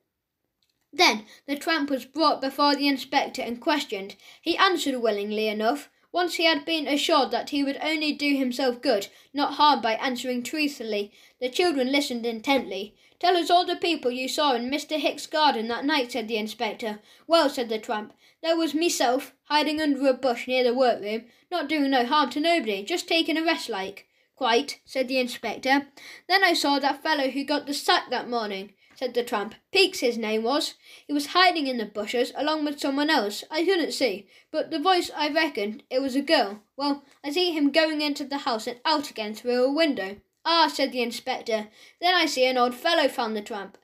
Then the tramp was brought before the inspector and questioned. He answered willingly enough. Once he had been assured that he would only do himself good, not harm, by answering truthfully. The children listened intently. Tell us all the people you saw in Mr. Hick's garden that night, said the inspector. Well, said the tramp, there was meself, hiding under a bush near the workroom, not doing no harm to nobody, just taking a rest like. Quite, said the inspector. Then I saw that fellow who got the sack that morning, said the tramp. Peeks his name was. He was hiding in the bushes along with someone else. I couldn't see, but the voice I reckoned it was a girl. Well, I see him going into the house and out again through a window. Ah, said the inspector. Then I see an old fellow found the tramp,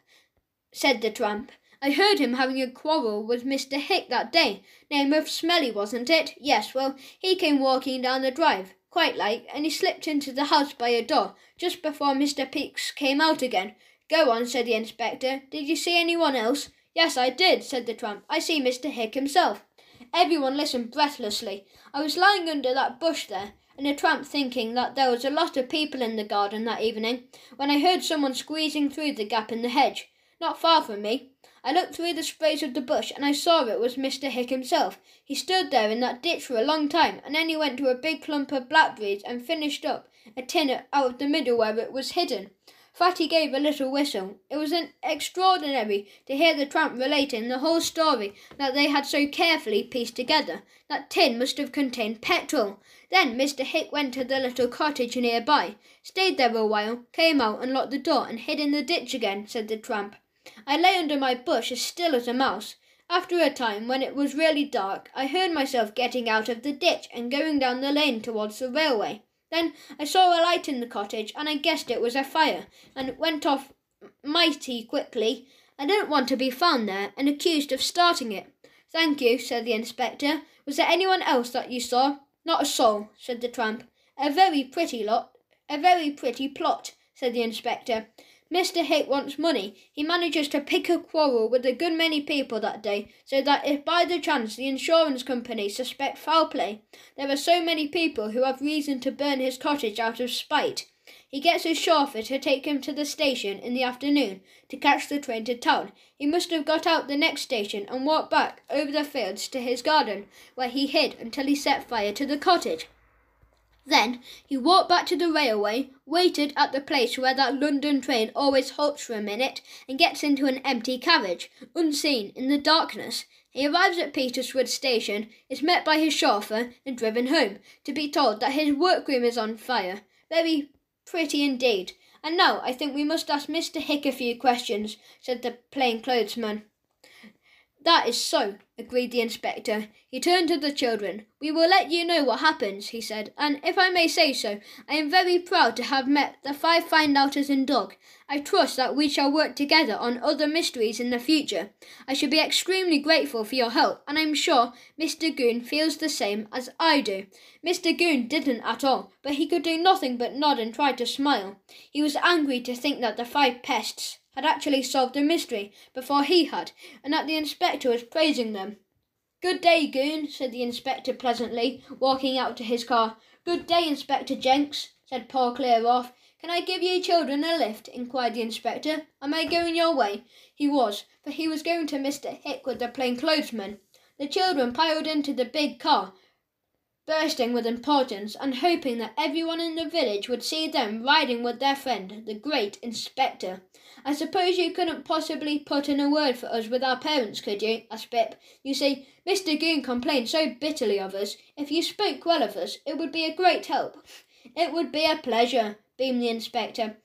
said the tramp. I heard him having a quarrel with Mr. Hick that day. Name of Smelly, wasn't it? Yes, well, he came walking down the drive, quite like, and he slipped into the house by a door, just before Mr. Peeks came out again. Go on, said the inspector. Did you see anyone else? Yes, I did, said the tramp. I see Mr. Hick himself. Everyone listened breathlessly. I was lying under that bush there, and the tramp thinking that there was a lot of people in the garden that evening, when I heard someone squeezing through the gap in the hedge, not far from me. I looked through the sprays of the bush, and I saw it was Mr. Hick himself. He stood there in that ditch for a long time, and then he went to a big clump of blackberries and finished up a tin out of the middle where it was hidden. Fatty gave a little whistle. It was extraordinary to hear the tramp relating the whole story that they had so carefully pieced together. That tin must have contained petrol. Then Mr. Hick went to the little cottage nearby, stayed there a while, came out and locked the door and hid in the ditch again, said the tramp. I lay under my bush as still as a mouse. After a time, when it was really dark, I heard myself getting out of the ditch and going down the lane towards the railway. Then I saw a light in the cottage, and I guessed it was a fire, and went off mighty quickly. I didn't want to be found there and accused of starting it. Thank you, said the inspector. Was there anyone else that you saw? Not a soul, said the tramp. A very pretty plot, said the inspector. Mr. Hick wants money. He manages to pick a quarrel with a good many people that day, so that if by the chance the insurance company suspect foul play, there are so many people who have reason to burn his cottage out of spite. He gets his chauffeur to take him to the station in the afternoon to catch the train to town. He must have got out the next station and walked back over the fields to his garden, where he hid until he set fire to the cottage. Then he walked back to the railway, waited at the place where that London train always halts for a minute, and gets into an empty carriage, unseen, in the darkness. He arrives at Peterswood station, is met by his chauffeur, and driven home, to be told that his workroom is on fire. Very pretty indeed. And now I think we must ask Mr. Hick a few questions, said the plainclothesman. That is so, agreed the inspector. He turned to the children. We will let you know what happens, he said, and if I may say so, I am very proud to have met the 5 find-outers and dog. I trust that we shall work together on other mysteries in the future. I should be extremely grateful for your help, and I am sure Mr. Goon feels the same as I do. Mr. Goon didn't at all, but he could do nothing but nod and try to smile. He was angry to think that the 5 pests had actually solved the mystery before he had, and that the inspector was praising them. Good day, Goon, said the inspector pleasantly, walking out to his car. Good day, Inspector Jenks, said Paul Clearoff. Can I give you children a lift? Inquired the inspector. Am I going your way? He was, for he was going to Mr. Hick with the plainclothesman. The children piled into the big car, bursting with importance, and hoping that everyone in the village would see them riding with their friend, the great inspector. I suppose you couldn't possibly put in a word for us with our parents, could you? Asked Pip. You see, Mr. Goon complained so bitterly of us. If you spoke well of us, it would be a great help. It would be a pleasure, beamed the inspector,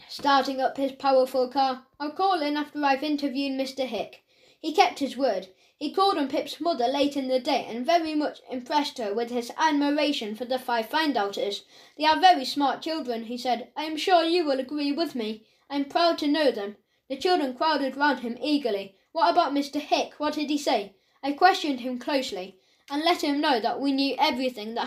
starting up his powerful car. I'll call in after I've interviewed Mr. Hick. He kept his word. He called on Pip's mother late in the day and very much impressed her with his admiration for the 5 find-outers. They are very smart children, he said. I am sure you will agree with me. I am proud to know them. The children crowded round him eagerly. What about Mr. Hick? What did he say? I questioned him closely, and let him know that we knew everything that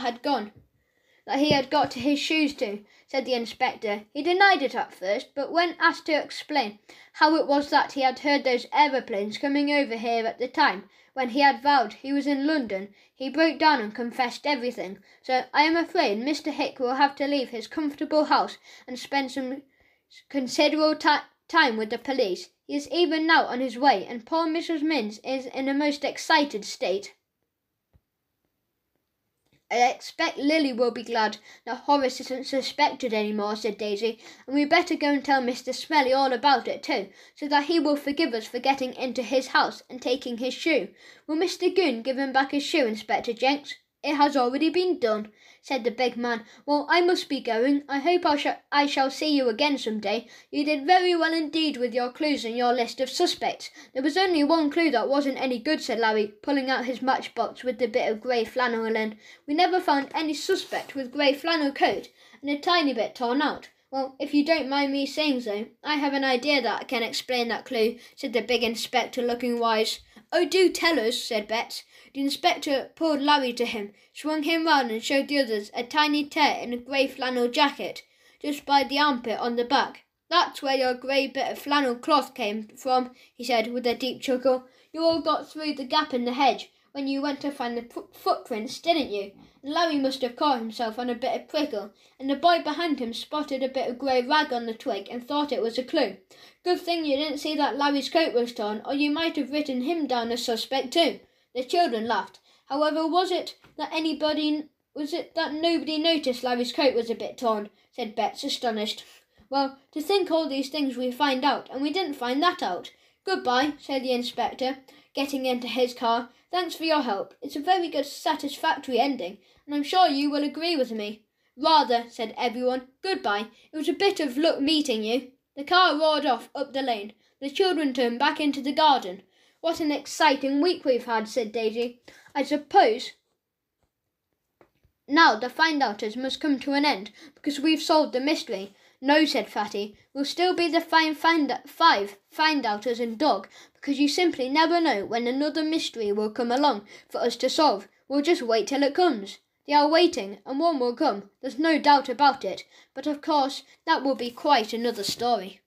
he had got to his shoes to, said the inspector. He denied it at first, but when asked to explain how it was that he had heard those aeroplanes coming over here at the time when he had vowed he was in London, he broke down and confessed everything. So I am afraid Mr. Hick will have to leave his comfortable house and spend some considerable time with the police. He is even now on his way, and poor Mrs. Minns is in a most excited state. I expect Lily will be glad that Horace isn't suspected any more, said Daisy, and we'd better go and tell Mr. Smelly all about it too, so that he will forgive us for getting into his house and taking his shoe. Will Mr. Goon give him back his shoe, Inspector Jenks? It has already been done, said the big man. Well, I must be going. I hope I shall see you again some day. You did very well indeed with your clues and your list of suspects. There was only one clue that wasn't any good, said Larry, pulling out his matchbox with the bit of grey flannel in. We never found any suspect with grey flannel coat and a tiny bit torn out. Well, if you don't mind me saying so, I have an idea that can explain that clue, said the big inspector, looking wise. Oh, do tell us, said Betts. The inspector pulled Larry to him, swung him round and showed the others a tiny tear in a grey flannel jacket, just by the armpit on the back. That's where your grey bit of flannel cloth came from, he said with a deep chuckle. You all got through the gap in the hedge when you went to find the footprints, didn't you? And Larry must have caught himself on a bit of prickle, and the boy behind him spotted a bit of grey rag on the twig and thought it was a clue. Good thing you didn't see that Larry's coat was torn, or you might have written him down as suspect too. The children laughed. However, was it that nobody noticed Larry's coat was a bit torn? Said Betts, astonished. Well, to think all these things we find out, and we didn't find that out. Goodbye, said the inspector, getting into his car. Thanks for your help. It's a very good, satisfactory ending, and I'm sure you will agree with me. Rather, said everyone. Goodbye. It was a bit of luck meeting you. The car roared off up the lane. The children turned back into the garden. What an exciting week we've had, said Daisy. I suppose now the find-outers must come to an end, because we've solved the mystery. No, said Fatty. We'll still be the five find-outers and dog, because you simply never know when another mystery will come along for us to solve. We'll just wait till it comes. They are waiting, and one will come. There's no doubt about it. But of course, that will be quite another story.